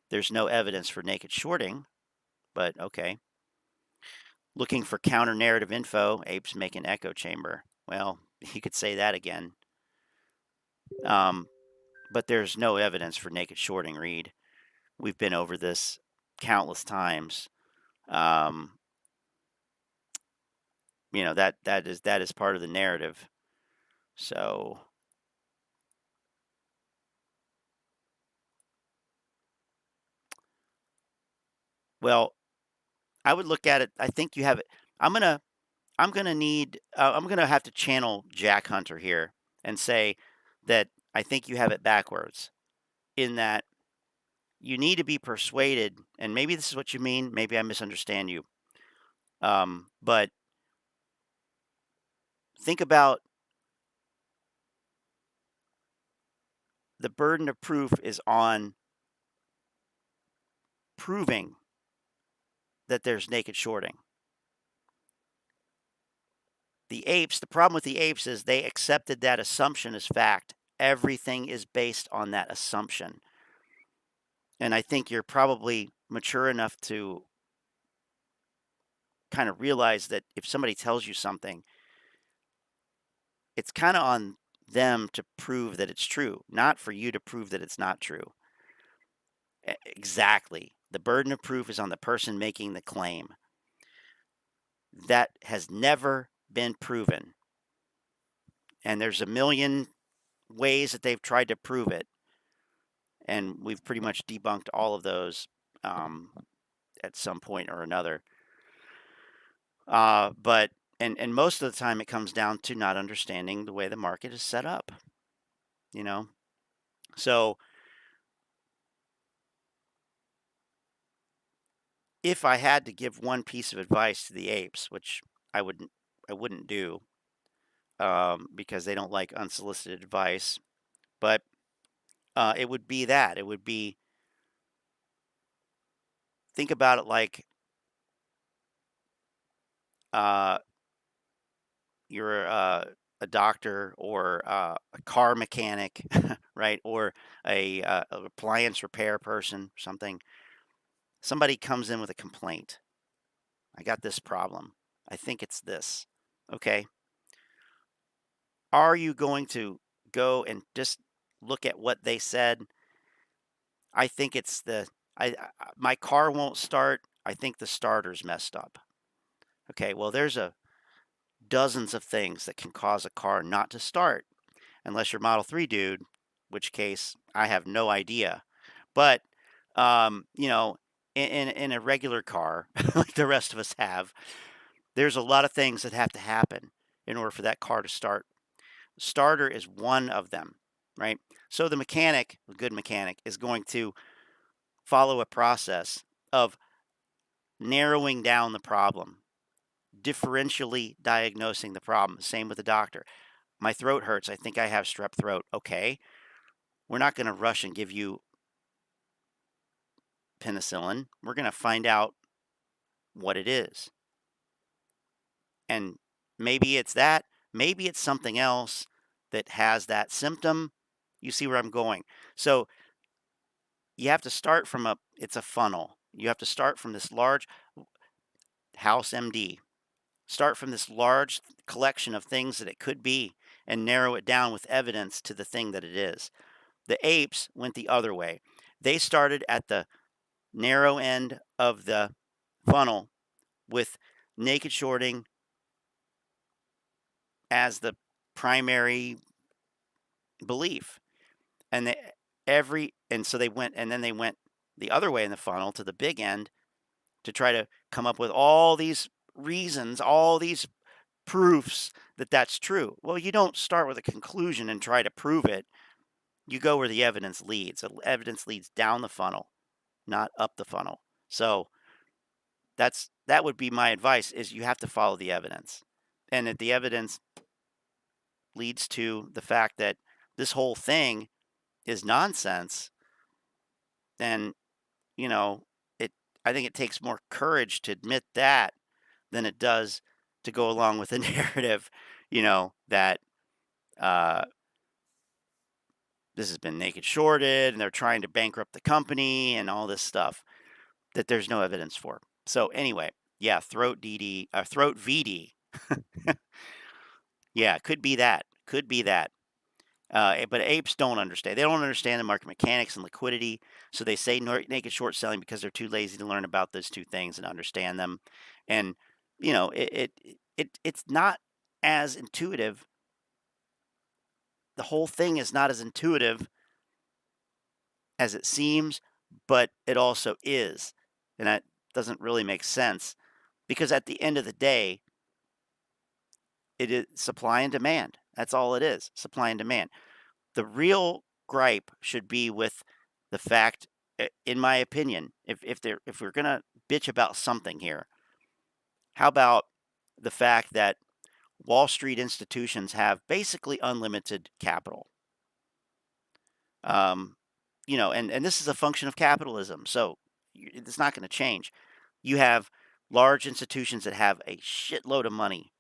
There's no evidence for naked shorting, but okay. Looking for counter narrative info, apes make an echo chamber. Well, you could say that again. But there's no evidence for naked shorting, Reed. We've been over this countless times. You know, that is part of the narrative. So well, I would look at it. I think you have it. I'm gonna have to channel Jack Hunter here and say that I think you have it backwards, in that you need to be persuaded, and maybe this is what you mean, maybe I misunderstand you. But think about the burden of proof is on proving that there's naked shorting. The apes, the problem with the apes is they accepted that assumption as fact. Everything is based on that assumption. And I think you're probably mature enough to kind of realize that if somebody tells you something, it's kind of on them to prove that it's true, not for you to prove that it's not true. Exactly. The burden of proof is on the person making the claim. That has never been proven. And there's a million ways that they've tried to prove it. And we've pretty much debunked all of those at some point or another. But most of the time it comes down to not understanding the way the market is set up. You know? So if I had to give one piece of advice to the apes, which I wouldn't do, because they don't like unsolicited advice, but it would be that. It would be, think about it like you're a doctor or a car mechanic, right? Or a appliance repair person, something. Somebody comes in with a complaint. I got this problem. I think it's this. Okay. Are you going to go and just look at what they said? I think it's my car won't start. I think the starter's messed up. Okay, well, there's dozens of things that can cause a car not to start, unless you're Model 3 dude, which case I have no idea. But you know, in a regular car, like the rest of us have, there's a lot of things that have to happen in order for that car to start. Starter is one of them, right? So the mechanic, a good mechanic, is going to follow a process of narrowing down the problem, differentially diagnosing the problem. Same with the doctor. My throat hurts. I think I have strep throat. Okay. We're not going to rush and give you penicillin. We're going to find out what it is. And maybe it's that. Maybe it's something else that has that symptom. You see where I'm going. So you have to start from it's a funnel. You have to start from this large house MD. Start from this large collection of things that it could be and narrow it down with evidence to the thing that it is. The apes went the other way. They started at the narrow end of the funnel with naked shorting as the primary belief. And so they went, and then they went the other way in the funnel to the big end to try to come up with all these reasons, all these proofs that that's true. Well, you don't start with a conclusion and try to prove it. You go where the evidence leads. The evidence leads down the funnel, not up the funnel. So that would be my advice, is you have to follow the evidence. And if the evidence leads to the fact that this whole thing is nonsense, then, you know, I think it takes more courage to admit that than it does to go along with the narrative, you know, that this has been naked shorted and they're trying to bankrupt the company and all this stuff that there's no evidence for. So anyway, yeah, throat VD. Yeah, could be that. Could be that. But apes don't understand. They don't understand the market mechanics and liquidity. So they say naked short selling because they're too lazy to learn about those two things and understand them. And it's not as intuitive. The whole thing is not as intuitive as it seems, but it also is. And that doesn't really make sense because at the end of the day, it is supply and demand. That's all it is, supply and demand. The real gripe should be with the fact, in my opinion, if we're gonna bitch about something here, how about the fact that Wall Street institutions have basically unlimited capital? And this is a function of capitalism, so it's not going to change. You have large institutions that have a shitload of money.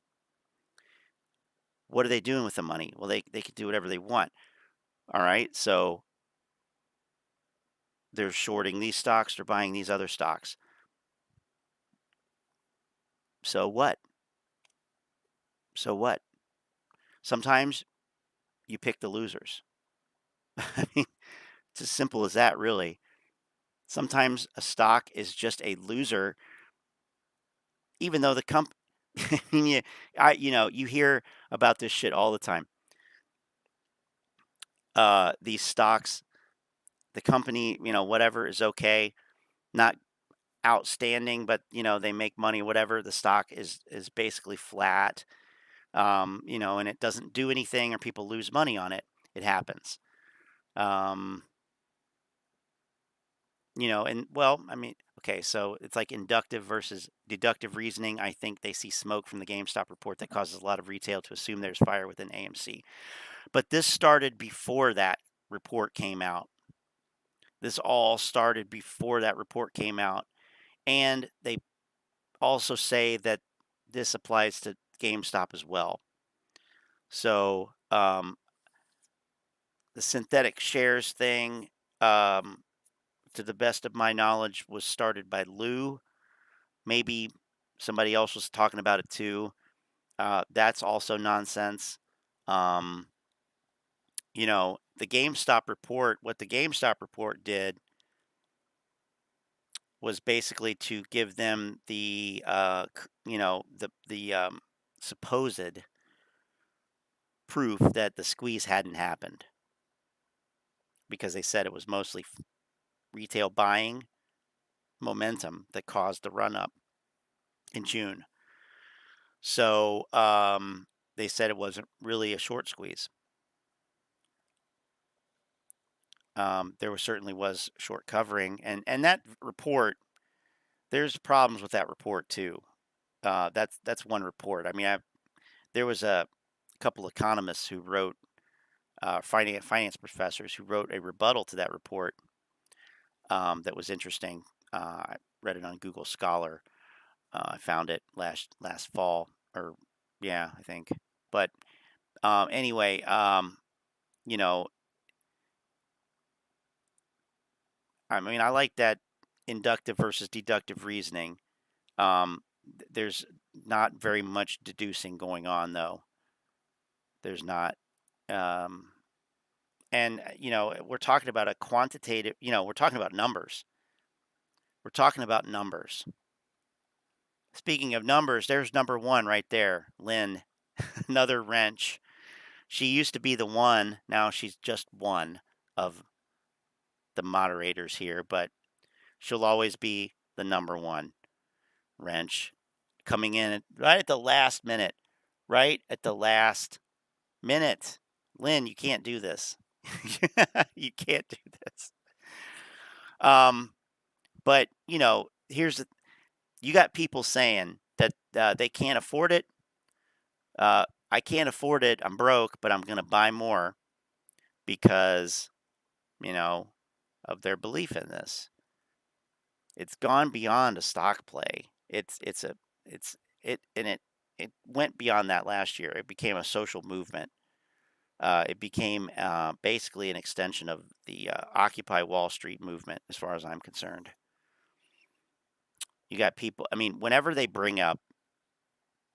What are they doing with the money? Well, they can do whatever they want. All right, so they're shorting these stocks, they're buying these other stocks. So what? So what? Sometimes you pick the losers. I mean, it's as simple as that, really. Sometimes a stock is just a loser, even though the company. You hear about this shit all the time. These stocks, the company, whatever is okay, not outstanding, but they make money, whatever. The stock is basically flat, and it doesn't do anything, or people lose money on it. It happens. And well, I mean, okay, so it's like inductive versus deductive reasoning. I think they see smoke from the GameStop report that causes a lot of retail to assume there's fire within AMC. But this started before that report came out. This all started before that report came out. And they also say that this applies to GameStop as well. So the synthetic shares thing, to the best of my knowledge, was started by Lou. Maybe somebody else was talking about it too. That's also nonsense. The GameStop report, what the GameStop report did was basically to give them the supposed proof that the squeeze hadn't happened, because they said it was mostly retail buying momentum that caused the run up in June. So they said it wasn't really a short squeeze. There certainly was short covering, and that report, there's problems with that report too. That's one report. I mean, there was a couple economists who wrote, finance professors who wrote a rebuttal to that report that was interesting. I read it on Google Scholar. I found it last fall, or yeah, I think. But anyway, I mean, I like that inductive versus deductive reasoning. There's not very much deducing going on, though. There's not. And, we're talking about a quantitative, we're talking about numbers. We're talking about numbers. Speaking of numbers, there's number one right there, Lynn, another roensch. She used to be the one. Now she's just one of the moderators here, but she'll always be the number one roensch, coming in right at the last minute. Right at the last minute. Lynn, you can't do this. You can't do this. But you got people saying that they can't afford it. I can't afford it. I'm broke, but I'm going to buy more because, of their belief in this. It's gone beyond a stock play. It went beyond that last year. It became a social movement, It became basically an extension of the Occupy Wall Street movement, as far as I'm concerned. You got people, I mean, whenever they bring up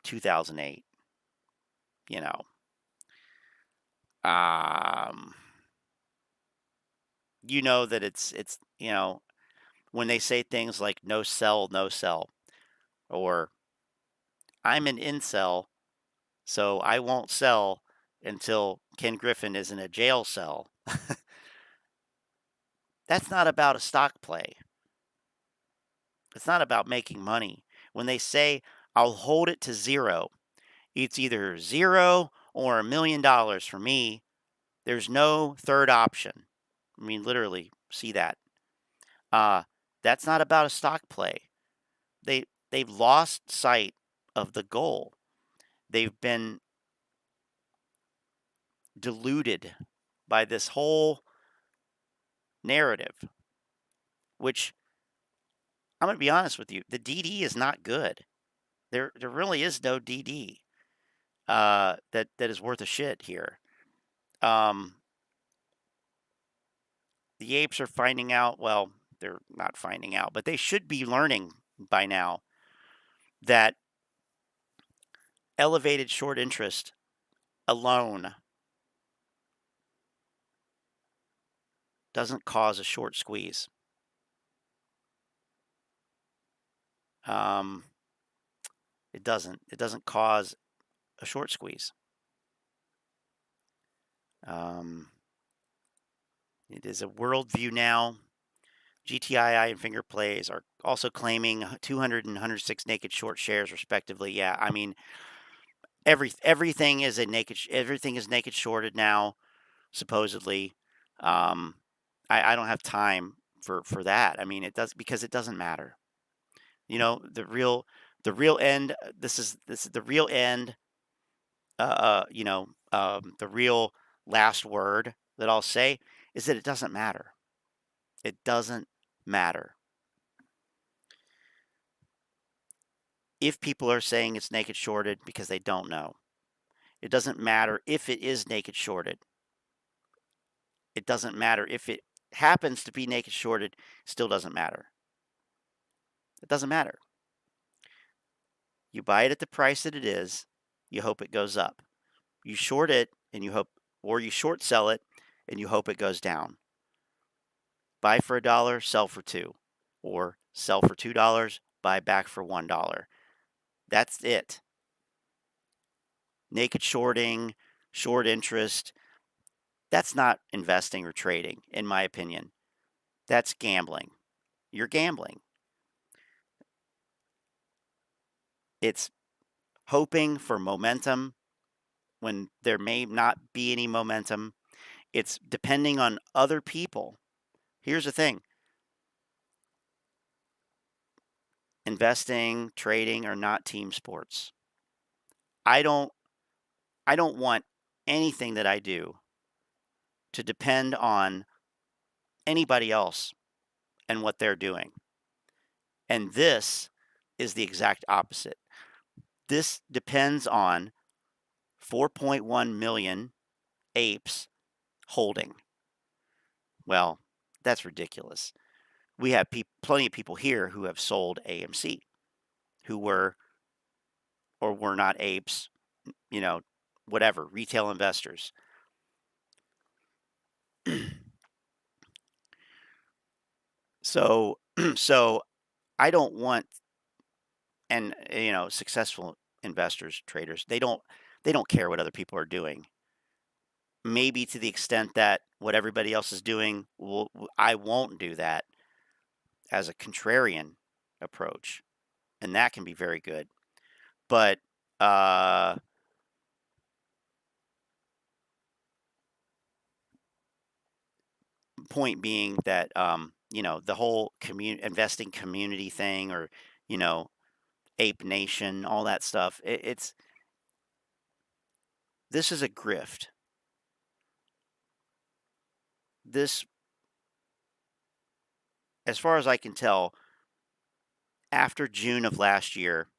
2008, you know, you know that it's you know, when they say things like no sell, or I'm an incel, so I won't sell until Ken Griffin is in a jail cell. That's not about a stock play. It's not about making money. When they say, I'll hold it to zero, it's either zero or $1 million for me. There's no third option. I mean, literally, see that. That's not about a stock play. They've lost sight of the goal. They've been deluded by this whole narrative, which I'm going to be honest with you, the DD is not good. There really is no DD that is worth a shit here. The apes are finding out, well, they're not finding out, but they should be learning by now that elevated short interest alone doesn't cause a short squeeze. It doesn't. It doesn't cause a short squeeze. It is a worldview now. Gtii'Ed and Finger Plays are also claiming 200 and 106 naked short shares, respectively. Yeah, I mean, everything is naked shorted now, supposedly. I don't have time for that. I mean, it does, because it doesn't matter. You know, the real end. This is the real end. The real last word that I'll say is that it doesn't matter. It doesn't matter. If people are saying it's naked shorted because they don't know, it doesn't matter if it is naked shorted. It doesn't matter if it happens to be naked shorted, still doesn't matter. It doesn't matter. You buy it at the price that it is, you hope it goes up. You short it and you hope, or you short sell it and you hope it goes down. Buy for $1, sell for $2, or sell for $2, buy back for $1. That's it. Naked shorting, short interest, that's not investing or trading, in my opinion. That's gambling. You're gambling. It's hoping for momentum when there may not be any momentum. It's depending on other people. Here's the thing. Investing, trading are not team sports. I don't want anything that I do to depend on anybody else and what they're doing. And this is the exact opposite. This depends on 4.1 million apes holding. Well, that's ridiculous. We have plenty of people here who have sold AMC, who were or were not apes, whatever, retail investors. So I don't want, and successful investors, traders, they don't care what other people are doing. Maybe to the extent that what everybody else is doing, I won't do that as a contrarian approach, and that can be very good. But point being that the whole investing community thing, or Ape Nation, all that stuff, this is a grift. This, as far as I can tell, after June of last year,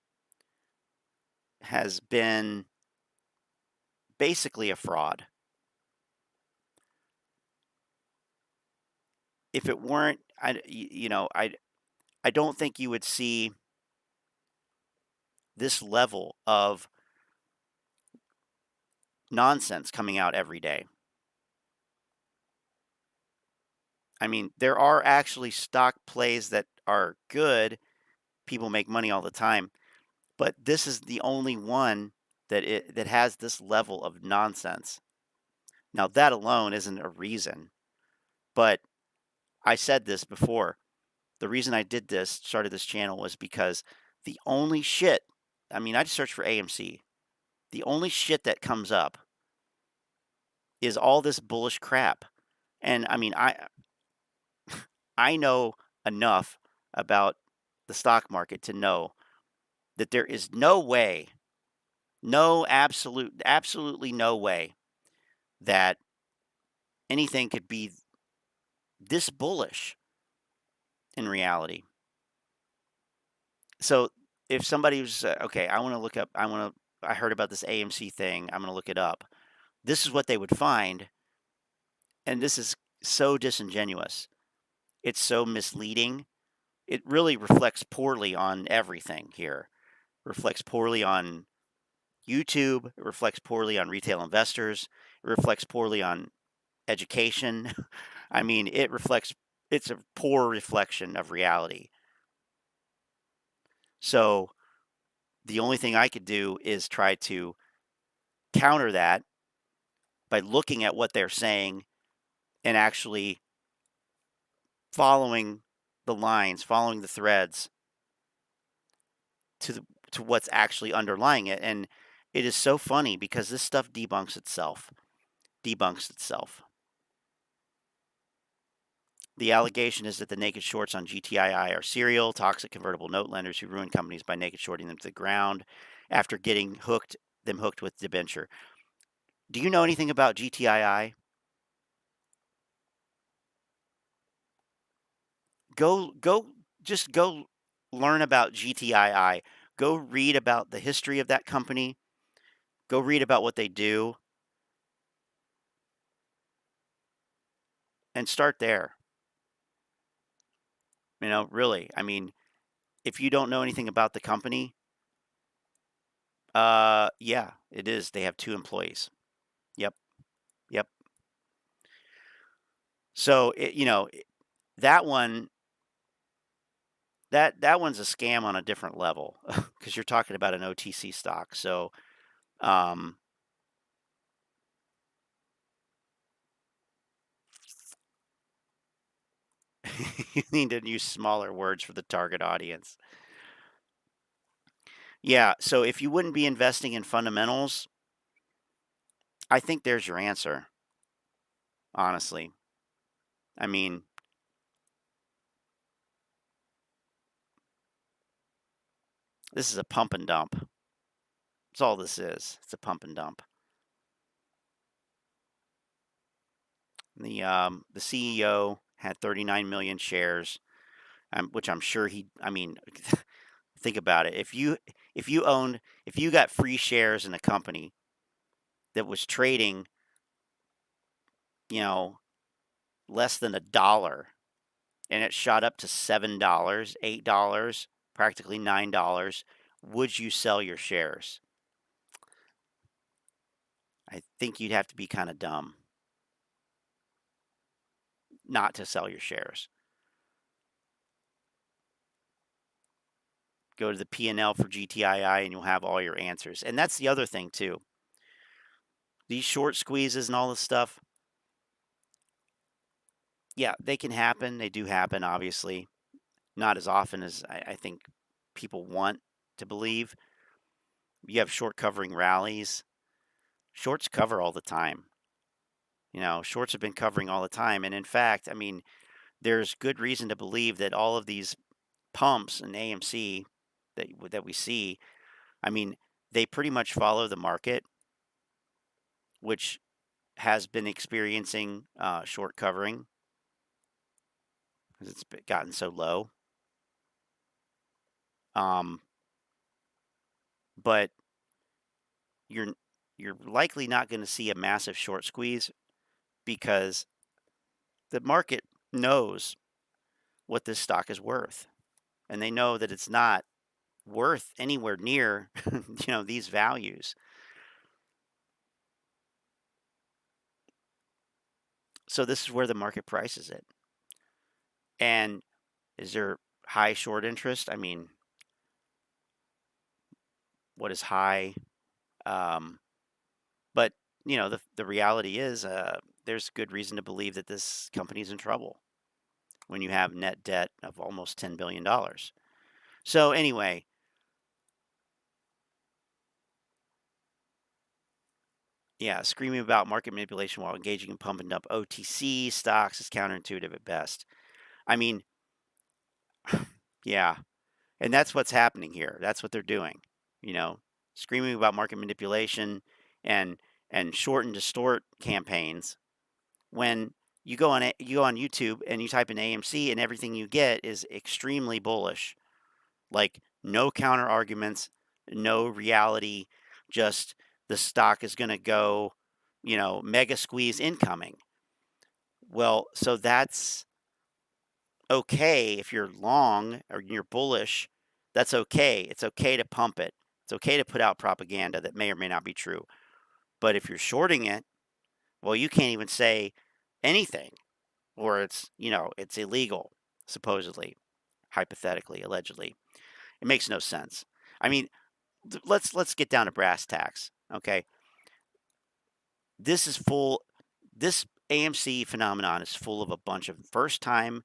has been basically a fraud. if it weren't, I don't think you would see this level of nonsense coming out every day. I mean, there are actually stock plays that are good. People make money all the time, but this is the only one that has this level of nonsense. Now, that alone isn't a reason, but I said this before. The reason I started this channel, was because the only shit, I mean, I just searched for AMC. The only shit that comes up is all this bullish crap. And I mean, I know enough about the stock market to know that there is no way, absolutely no way that anything could be this bullish in reality. So if somebody was, okay, I want to look up, I heard about this AMC thing, I'm going to look it up. This is what they would find. And this is so disingenuous. It's so misleading. It really reflects poorly on everything here. It reflects poorly on YouTube. It reflects poorly on retail investors. It reflects poorly on education. I mean, it's a poor reflection of reality. So the only thing I could do is try to counter that by looking at what they're saying and actually following the lines, following the threads to what's actually underlying it. And it is so funny because this stuff debunks itself. The allegation is that the naked shorts on GTII are serial, toxic convertible note lenders who ruin companies by naked shorting them to the ground after getting hooked with debenture. Do you know anything about GTII? Just go learn about GTII. Go read about the history of that company. Go read about what they do. And start there. Really. I mean, if you don't know anything about the company, yeah, it is. They have 2 employees. Yep. So, that one, that one's a scam on a different level because you're talking about an OTC stock. So, you need to use smaller words for the target audience. Yeah, so if you wouldn't be investing in fundamentals, I think there's your answer. Honestly. I mean, this is a pump and dump. That's all this is. It's a pump and dump. The CEO had 39 million shares, which I'm sure think about it. If you got free shares in a company that was trading, less than $1, and it shot up to $7, $8, practically $9, would you sell your shares? I think you'd have to be kind of dumb not to sell your shares. Go to the P&L for GTII and you'll have all your answers. And that's the other thing too. These short squeezes and all this stuff, yeah, they can happen. They do happen, obviously. Not as often as I think people want to believe. You have short covering rallies. Shorts cover all the time. Shorts have been covering all the time. And in fact, I mean, there's good reason to believe that all of these pumps in AMC that we see, I mean, they pretty much follow the market, which has been experiencing short covering because it's gotten so low. But you're likely not going to see a massive short squeeze because the market knows what this stock is worth, and they know that it's not worth anywhere near these values. So this is where the market prices it. And is there high short interest? I mean, what is high? But the reality is there's good reason to believe that this company's in trouble when you have net debt of almost $10 billion. So anyway, yeah, screaming about market manipulation while engaging in pumping up OTC stocks is counterintuitive at best. I mean, yeah, and that's what's happening here. That's what they're doing, screaming about market manipulation and short and distort campaigns when you go on YouTube and you type in AMC and everything you get is extremely bullish. Like no counter arguments, no reality, just the stock is going to go, mega squeeze incoming. Well, so that's okay if you're long or you're bullish. That's okay. It's okay to pump it. It's okay to put out propaganda that may or may not be true. But if you're shorting it, well, you can't even say anything, or it's illegal, supposedly, hypothetically, allegedly. It makes no sense. I mean, let's get down to brass tacks, okay? This AMC phenomenon is full of a bunch of first-time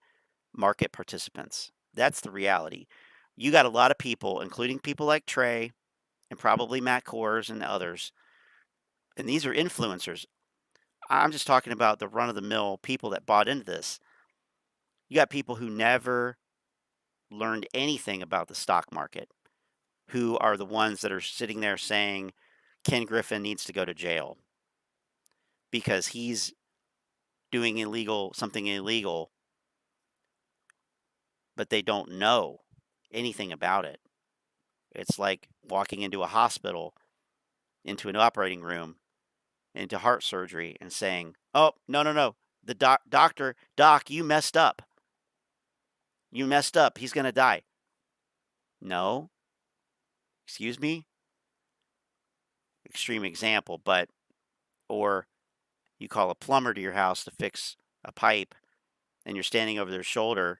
market participants. That's the reality. You got a lot of people, including people like Trey and probably Matt Kohrs and others, and these are influencers. I'm just talking about the run-of-the-mill people that bought into this. You got people who never learned anything about the stock market, who are the ones that are sitting there saying Ken Griffin needs to go to jail because he's doing something illegal, but they don't know anything about it. It's like walking into a hospital, into an operating room, into heart surgery and saying, oh, no, the doc, you messed up. You messed up. He's going to die. No. Excuse me? Extreme example, or you call a plumber to your house to fix a pipe and you're standing over their shoulder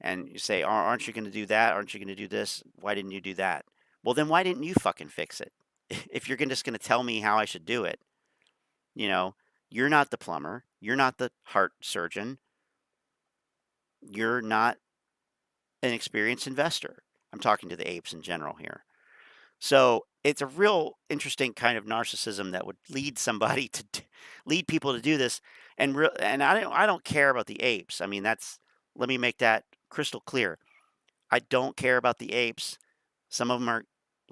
and you say, aren't you going to do that? Aren't you going to do this? Why didn't you do that? Well, then why didn't you fucking fix it? If you're just going to tell me how I should do it, you're not the plumber. You're not the heart surgeon. You're not an experienced investor. I'm talking to the apes in general here. So it's a real interesting kind of narcissism that would lead somebody to lead people to do this. And I don't care about the apes. I mean, let me make that crystal clear. I don't care about the apes. A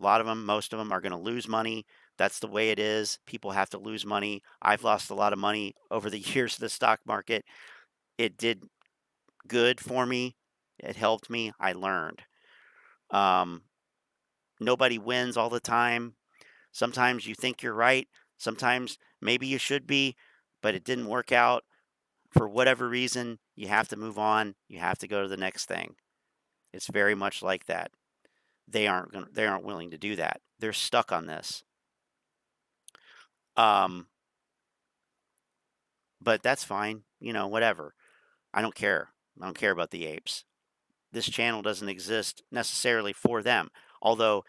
lot of them, most of them are going to lose money. That's the way it is. People have to lose money. I've lost a lot of money over the years of the stock market. It did good for me. It helped me. I learned. Nobody wins all the time. Sometimes you think you're right. Sometimes maybe you should be, but it didn't work out. For whatever reason, you have to move on. You have to go to the next thing. It's very much like that. They aren't willing to do that. They're stuck on this. But that's fine. Whatever. I don't care. I don't care about the apes. This channel doesn't exist necessarily for them. Although,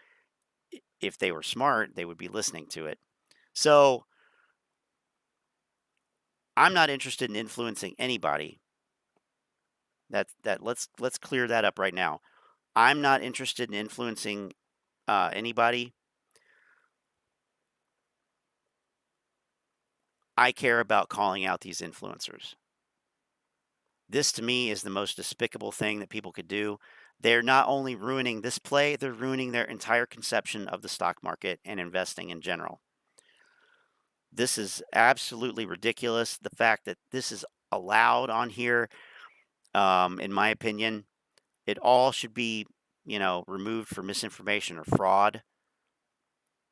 if they were smart, they would be listening to it. So, I'm not interested in influencing anybody. Let's clear that up right now. I'm not interested in influencing anybody. I care about calling out these influencers. This, to me, is the most despicable thing that people could do. They're not only ruining this play, they're ruining their entire conception of the stock market and investing in general. This is absolutely ridiculous. The fact that this is allowed on here, in my opinion, it all should be, removed for misinformation or fraud.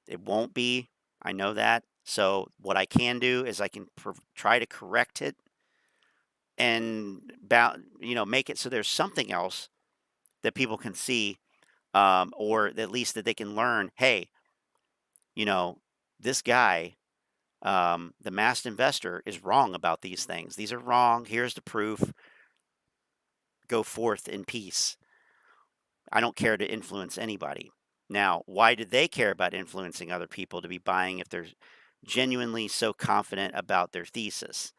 It won't be. I know that. So what I can do is I can try to correct it make it so there's something else that people can see, or at least that they can learn. Hey, this guy, the masked investor, is wrong about these things. These are wrong. Here's the proof. Go forth in peace. I don't care to influence anybody. Now, why do they care about influencing other people to be buying if they're genuinely so confident about their thesis?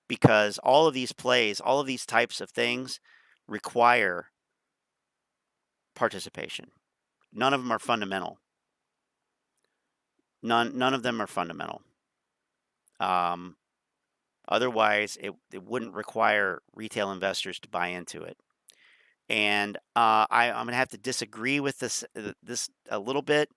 Because all of these plays, all of these types of things require participation. None of them are fundamental. None of them are fundamental. Otherwise, it wouldn't require retail investors to buy into it. And I'm going to have to disagree with this a little bit.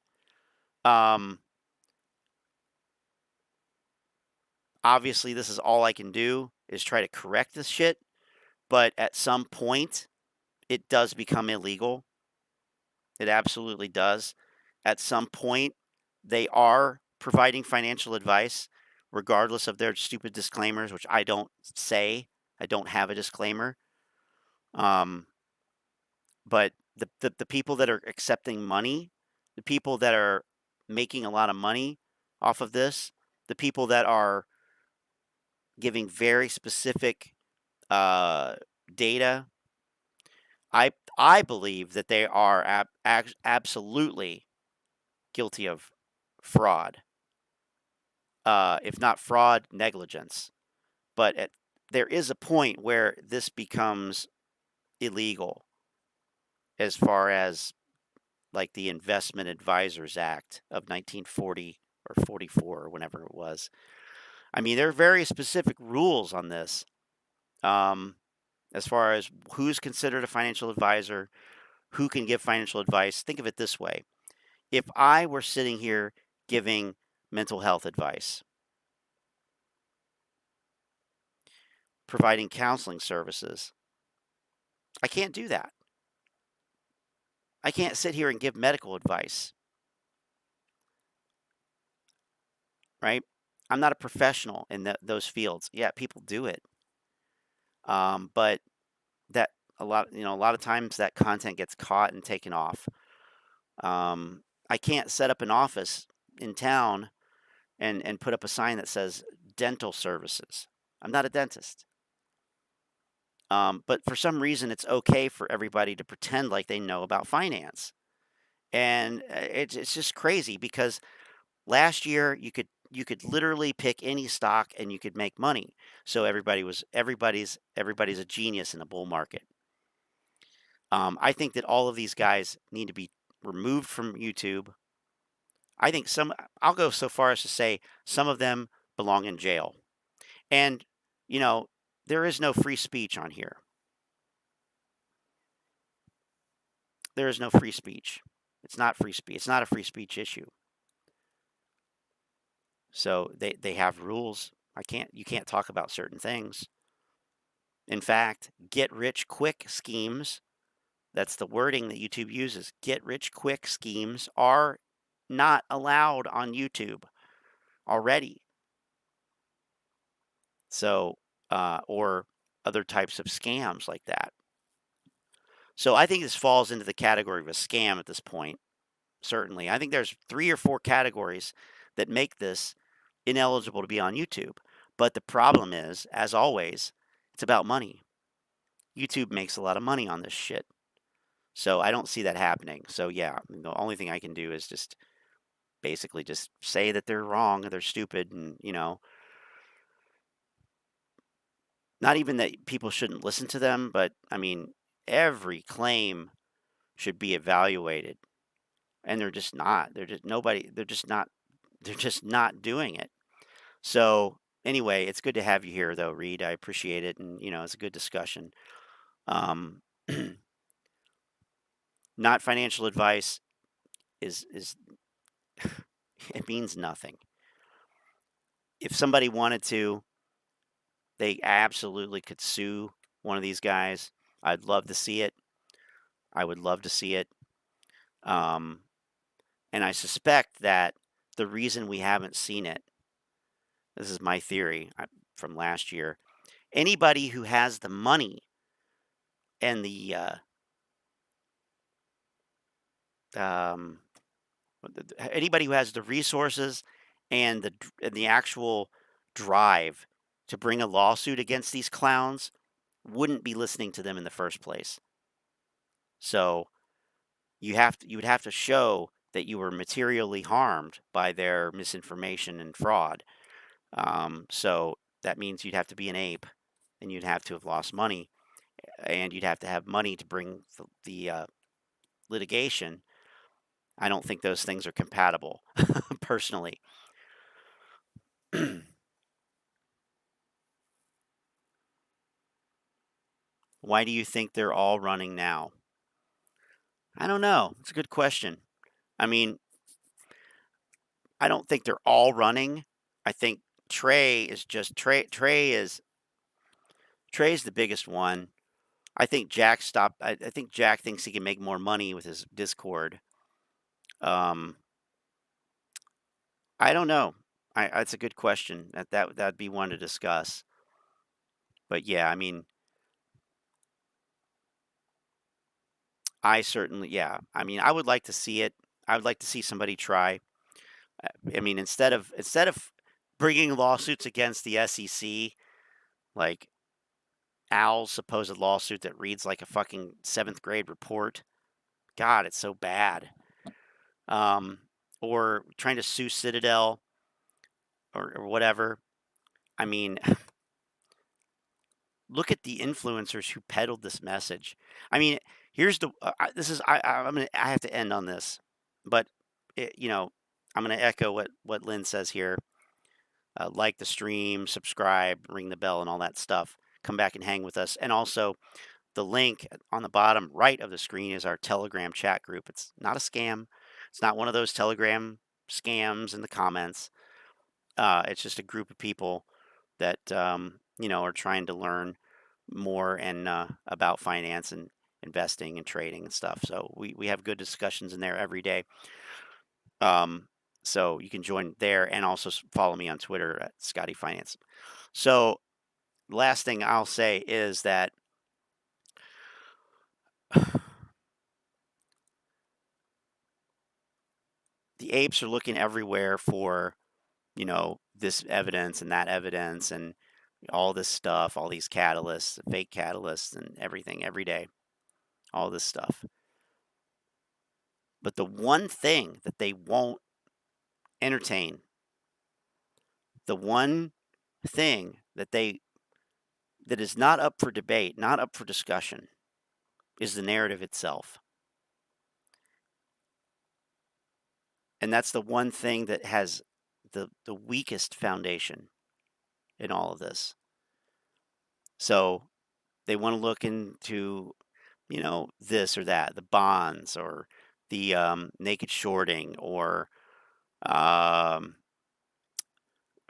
Obviously, this is all I can do is try to correct this shit. But at some point, it does become illegal. It absolutely does. At some point, they are providing financial advice, regardless of their stupid disclaimers, which I don't say. I don't have a disclaimer. But the people that are accepting money, the people that are making a lot of money off of this, the people that are giving very specific data, I believe that they are absolutely guilty of fraud, if not fraud, negligence. But there is a point where this becomes illegal, as far as like the Investment Advisors Act of 1940 or 44 or whenever it was. I mean, there are very specific rules on this, as far as who's considered a financial advisor, who can give financial advice. Think of it this way. If I were sitting here giving mental health advice, providing counseling services, I can't do that. I can't sit here and give medical advice, right? I'm not a professional in those fields. Yeah, people do it. But that a lot of times that content gets caught and taken off. I can't set up an office in town and put up a sign that says dental services. I'm not a dentist. But for some reason, it's okay for everybody to pretend like they know about finance. And it's just crazy, because last year you could literally pick any stock and you could make money. So everybody's a genius in the bull market. I think that all of these guys need to be removed from YouTube. I think I'll go so far as to say some of them belong in jail. And, there is no free speech on here. There is no free speech. It's not free speech. It's not a free speech issue. So they have rules. You can't talk about certain things. In fact, get rich quick schemes, that's the wording that YouTube uses. Get rich quick schemes are not allowed on YouTube already. So, or other types of scams like that. So I think this falls into the category of a scam at this point. Certainly. I think there's 3 or 4 categories that make this ineligible to be on YouTube. But the problem is, as always, it's about money. YouTube makes a lot of money on this shit. So I don't see that happening. So yeah, the only thing I can do is just basically just say that they're wrong and they're stupid, and not even that people shouldn't listen to them, but I mean, every claim should be evaluated. And they're just not. They're just not doing it. So anyway, it's good to have you here though, Reed. I appreciate it, and it's a good discussion. Not financial advice is it means nothing. If somebody wanted to, they absolutely could sue one of these guys. I'd love to see it. I would love to see it. And I suspect that the reason we haven't seen it This is my theory from last year. Anybody who has the money and the anybody who has the resources and the actual drive to bring a lawsuit against these clowns wouldn't be listening to them in the first place. So you would have to show that you were materially harmed by their misinformation and fraud. So that means you'd have to be an ape, and you'd have to have lost money, and you'd have to have money to bring the litigation. I don't think those things are compatible, personally. Why do you think they're all running now? I don't know. It's a good question. I mean, I don't think they're all running. I think Trey is just Trey's the biggest one. I think Jack stopped. I think Jack thinks he can make more money with his Discord. I don't know. That's a good question. That'd be one to discuss. But yeah, I mean, I certainly, yeah. I mean, I would like to see it. I would like to see somebody try. I mean, instead of bringing lawsuits against the SEC, like Al's supposed lawsuit that reads like a fucking 7th grade report. God, it's so bad. Or trying to sue Citadel or whatever. I mean, look at the influencers who peddled this message. I mean, here's the this is I have to end on this, but I'm gonna echo what Lynn says here. Like the stream, subscribe, ring the bell, and all that stuff. Come back and hang with us. And also, the link on the bottom right of the screen is our Telegram chat group. It's not a scam. It's not one of those Telegram scams in the comments. It's just a group of people that are trying to learn more and about finance and investing and trading and stuff. So we have good discussions in there every day. So you can join there and also follow me on Twitter at Scotty Finance. So last thing I'll say is that the apes are looking everywhere for, this evidence and that evidence and all this stuff, all these catalysts, fake catalysts and everything every day, all this stuff. But the one thing that they won't entertain, the one thing that is not up for debate, not up for discussion, is the narrative itself. And that's the one thing that has the weakest foundation in all of this. So they want to look into, this or that, the bonds or the naked shorting or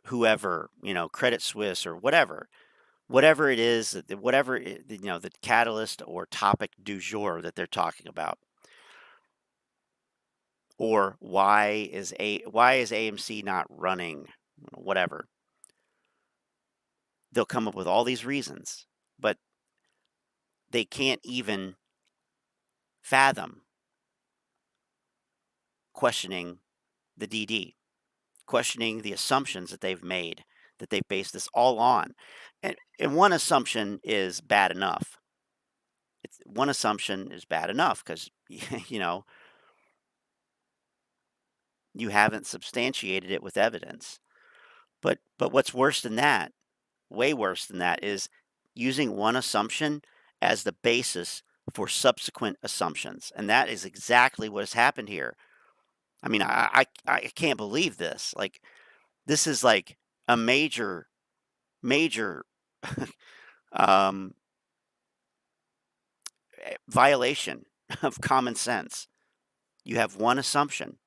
whoever, Credit Suisse or whatever it is, the catalyst or topic du jour that they're talking about. Or why is AMC not running? Whatever. They'll come up with all these reasons, but they can't even fathom questioning the DD, questioning the assumptions that they've made, that they based this all on. And one assumption is bad enough. One assumption is bad enough because, you haven't substantiated it with evidence. But what's worse than that, way worse than that, is using one assumption as the basis for subsequent assumptions. And that is exactly what has happened here. I mean, I can't believe this. Like, this is like a major violation of common sense. You have one assumption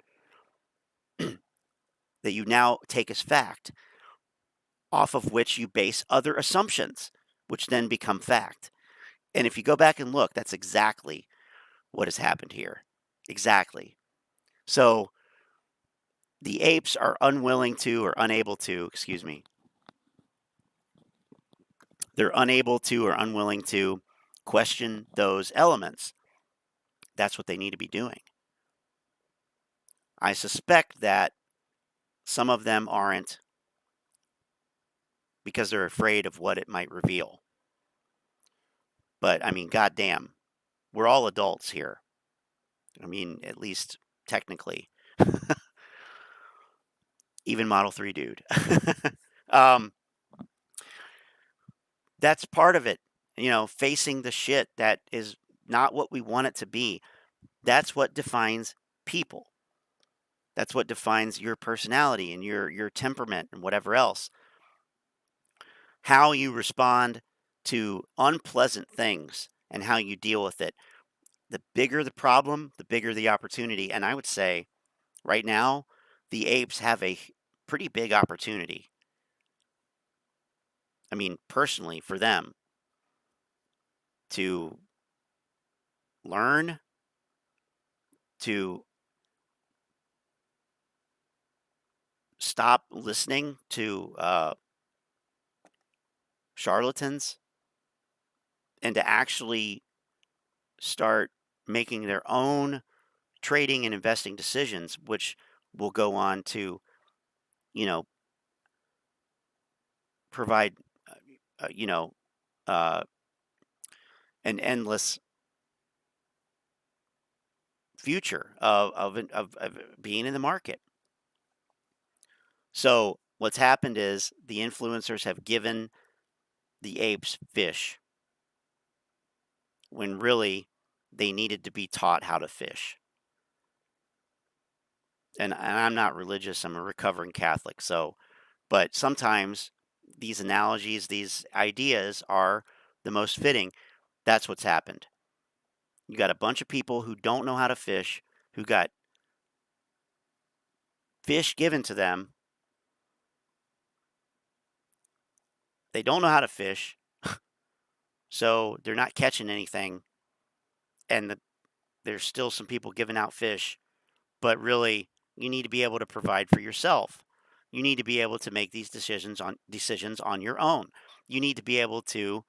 that you now take as fact, off of which you base other assumptions, which then become fact. And if you go back and look, that's exactly what has happened here. Exactly. So the apes are unwilling to or unable to, excuse me. They're unable to or unwilling to question those elements. That's what they need to be doing. I suspect that some of them aren't because they're afraid of what it might reveal. But I mean, goddamn, we're all adults here. I mean, at least technically. Even Model 3 dude. That's part of it. You know, facing the shit that is not what we want it to be. That's what defines people. That's what defines your personality and your temperament and whatever else. How you respond to unpleasant things and how you deal with it. The bigger the problem, the bigger the opportunity. And I would say right now, the apes have a pretty big opportunity. I mean, personally, for them to learn, to stop listening to charlatans, and to actually start making their own trading and investing decisions, which will go on to, you know, provide, you know, an endless future of being in the market. So what's happened is the influencers have given the apes fish when really they needed to be taught how to fish. And I'm not religious, I'm a recovering Catholic, so, but sometimes these analogies, these ideas are the most fitting. That's what's happened. You got a bunch of people who don't know how to fish, who got fish given to them. They don't know how to fish, so they're not catching anything. And there's still some people giving out fish, but really, you need to be able to provide for yourself. You need to be able to make these decisions on your own. You need to be able to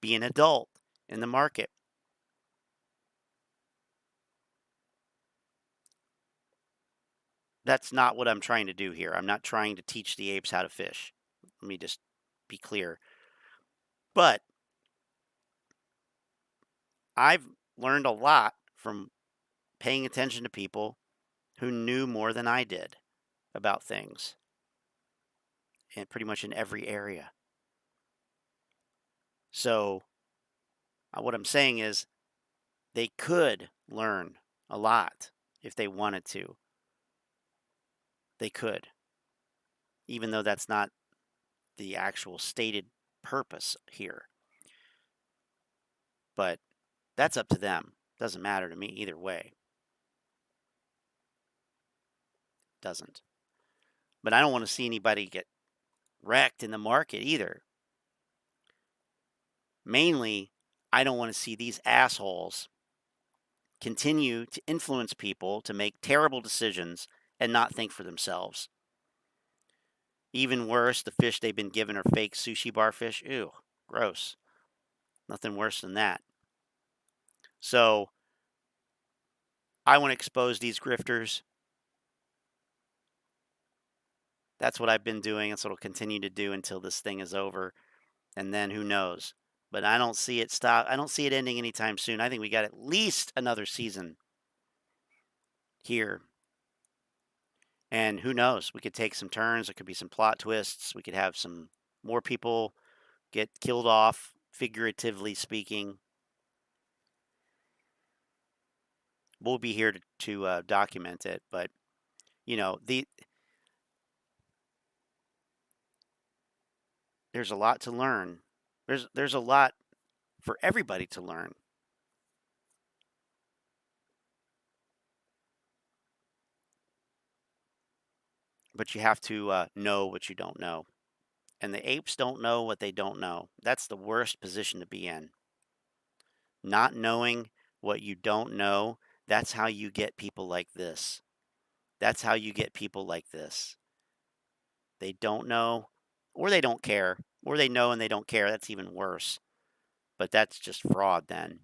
be an adult in the market. That's not what I'm trying to do here. I'm not trying to teach the apes how to fish. Let me just be clear. But I've learned a lot from paying attention to people who knew more than I did about things, and pretty much in every area. So what I'm saying is they could learn a lot if they wanted to. They could, even though that's not the actual stated purpose here. But that's up to them. Doesn't matter to me either way. Doesn't. But I don't want to see anybody get wrecked in the market either. Mainly, I don't want to see these assholes continue to influence people to make terrible decisions and not think for themselves. Even worse, the fish they've been given are fake sushi bar fish. Ew, gross. Nothing worse than that. So, I want to expose these grifters. That's what I've been doing. That's what I'll continue to do until this thing is over. And then who knows? But I don't see it stop. I don't see it ending anytime soon. I think we got at least another season here. And who knows? We could take some turns. There could be some plot twists. We could have some more people get killed off, figuratively speaking. We'll be here to document it. But, you know, there's a lot to learn. There's a lot for everybody to learn. But you have to know what you don't know. And the apes don't know what they don't know. That's the worst position to be in. Not knowing what you don't know, that's how you get people like this. That's how you get people like this. They don't know, or they don't care, or they know and they don't care. That's even worse. But that's just fraud then.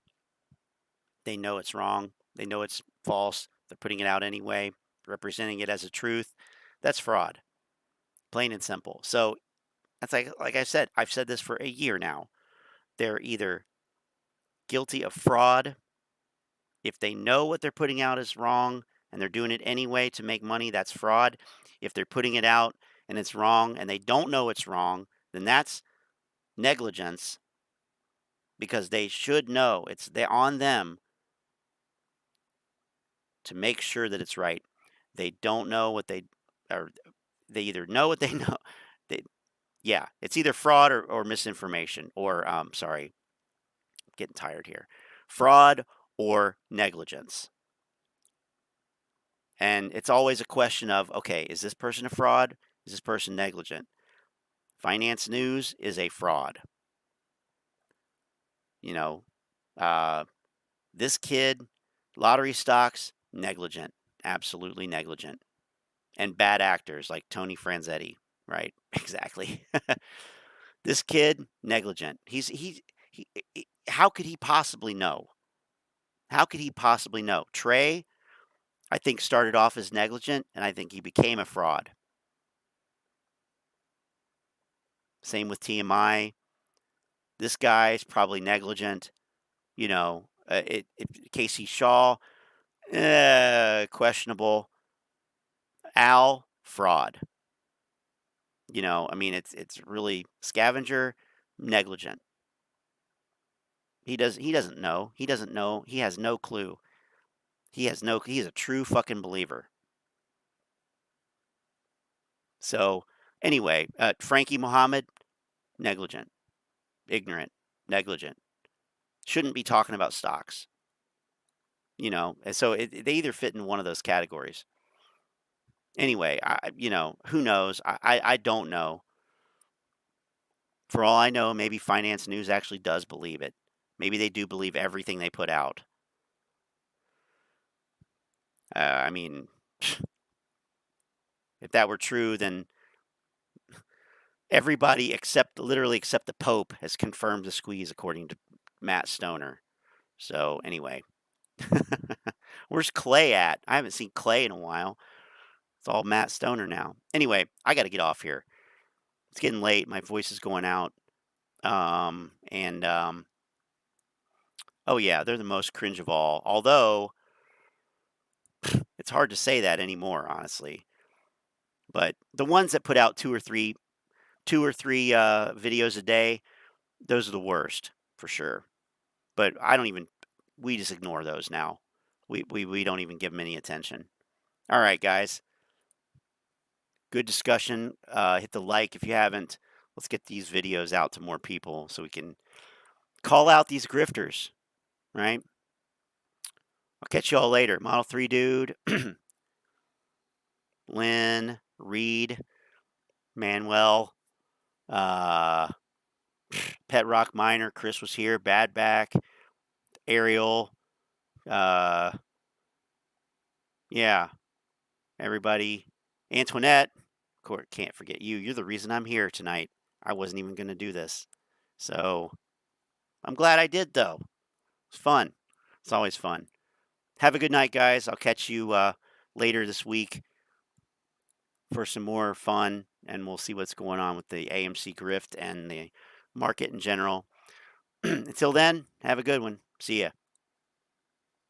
They know it's wrong. They know it's false. They're putting it out anyway, representing it as a truth. That's fraud. Plain and simple. So that's like I said, I've said this for a year now. They're either guilty of fraud if they know what they're putting out is wrong and they're doing it anyway to make money, that's fraud. If they're putting it out and it's wrong and they don't know it's wrong, then that's negligence because they should know. It's on them to make sure that it's right. They don't know what they either know what they know. Yeah, it's either fraud or misinformation or sorry, I'm getting tired here. Fraud or negligence. And it's always a question of, okay, is this person a fraud? Is this person negligent? Finance news is a fraud. This kid, lottery stocks, negligent, absolutely negligent. And bad actors like Tony Franzetti, right? Exactly. This kid, negligent. How could he possibly know? How could he possibly know? Trey, I think, started off as negligent, and I think he became a fraud. Same with TMI. This guy's probably negligent. Casey Shaw, questionable. Al, fraud. It's really Scavenger, negligent. He doesn't know. He doesn't know. He has no clue. He's a true fucking believer. So anyway, Frankie Muhammad, negligent, ignorant, negligent. Shouldn't be talking about stocks. And so they either fit in one of those categories. Anyway, who knows? I don't know. For all I know, maybe Finance News actually does believe it. Maybe they do believe everything they put out. If that were true, then everybody literally except the Pope has confirmed the squeeze, according to Matt Stoner. So anyway, where's Clay at? I haven't seen Clay in a while. It's all Matt Stoner now. Anyway, I got to get off here. It's getting late. My voice is going out. Oh yeah, they're the most cringe of all. Although it's hard to say that anymore, honestly. But the ones that put out two or three videos a day, those are the worst for sure. But we just ignore those now. We don't even give them any attention. All right, guys. Good discussion. Hit the like if you haven't. Let's get these videos out to more people so we can call out these grifters, right? I'll catch you all later. Model 3 Dude, Lynn, Reed, Manuel, Pet Rock Miner, Chris was here, Bad Back, Ariel, yeah, everybody, Antoinette, of course, can't forget you. You're the reason I'm here tonight. I wasn't even going to do this. So I'm glad I did, though. It's fun. It's always fun. Have a good night, guys. I'll catch you later this week for some more fun, and we'll see what's going on with the AMC grift and the market in general. Until then, have a good one. See ya.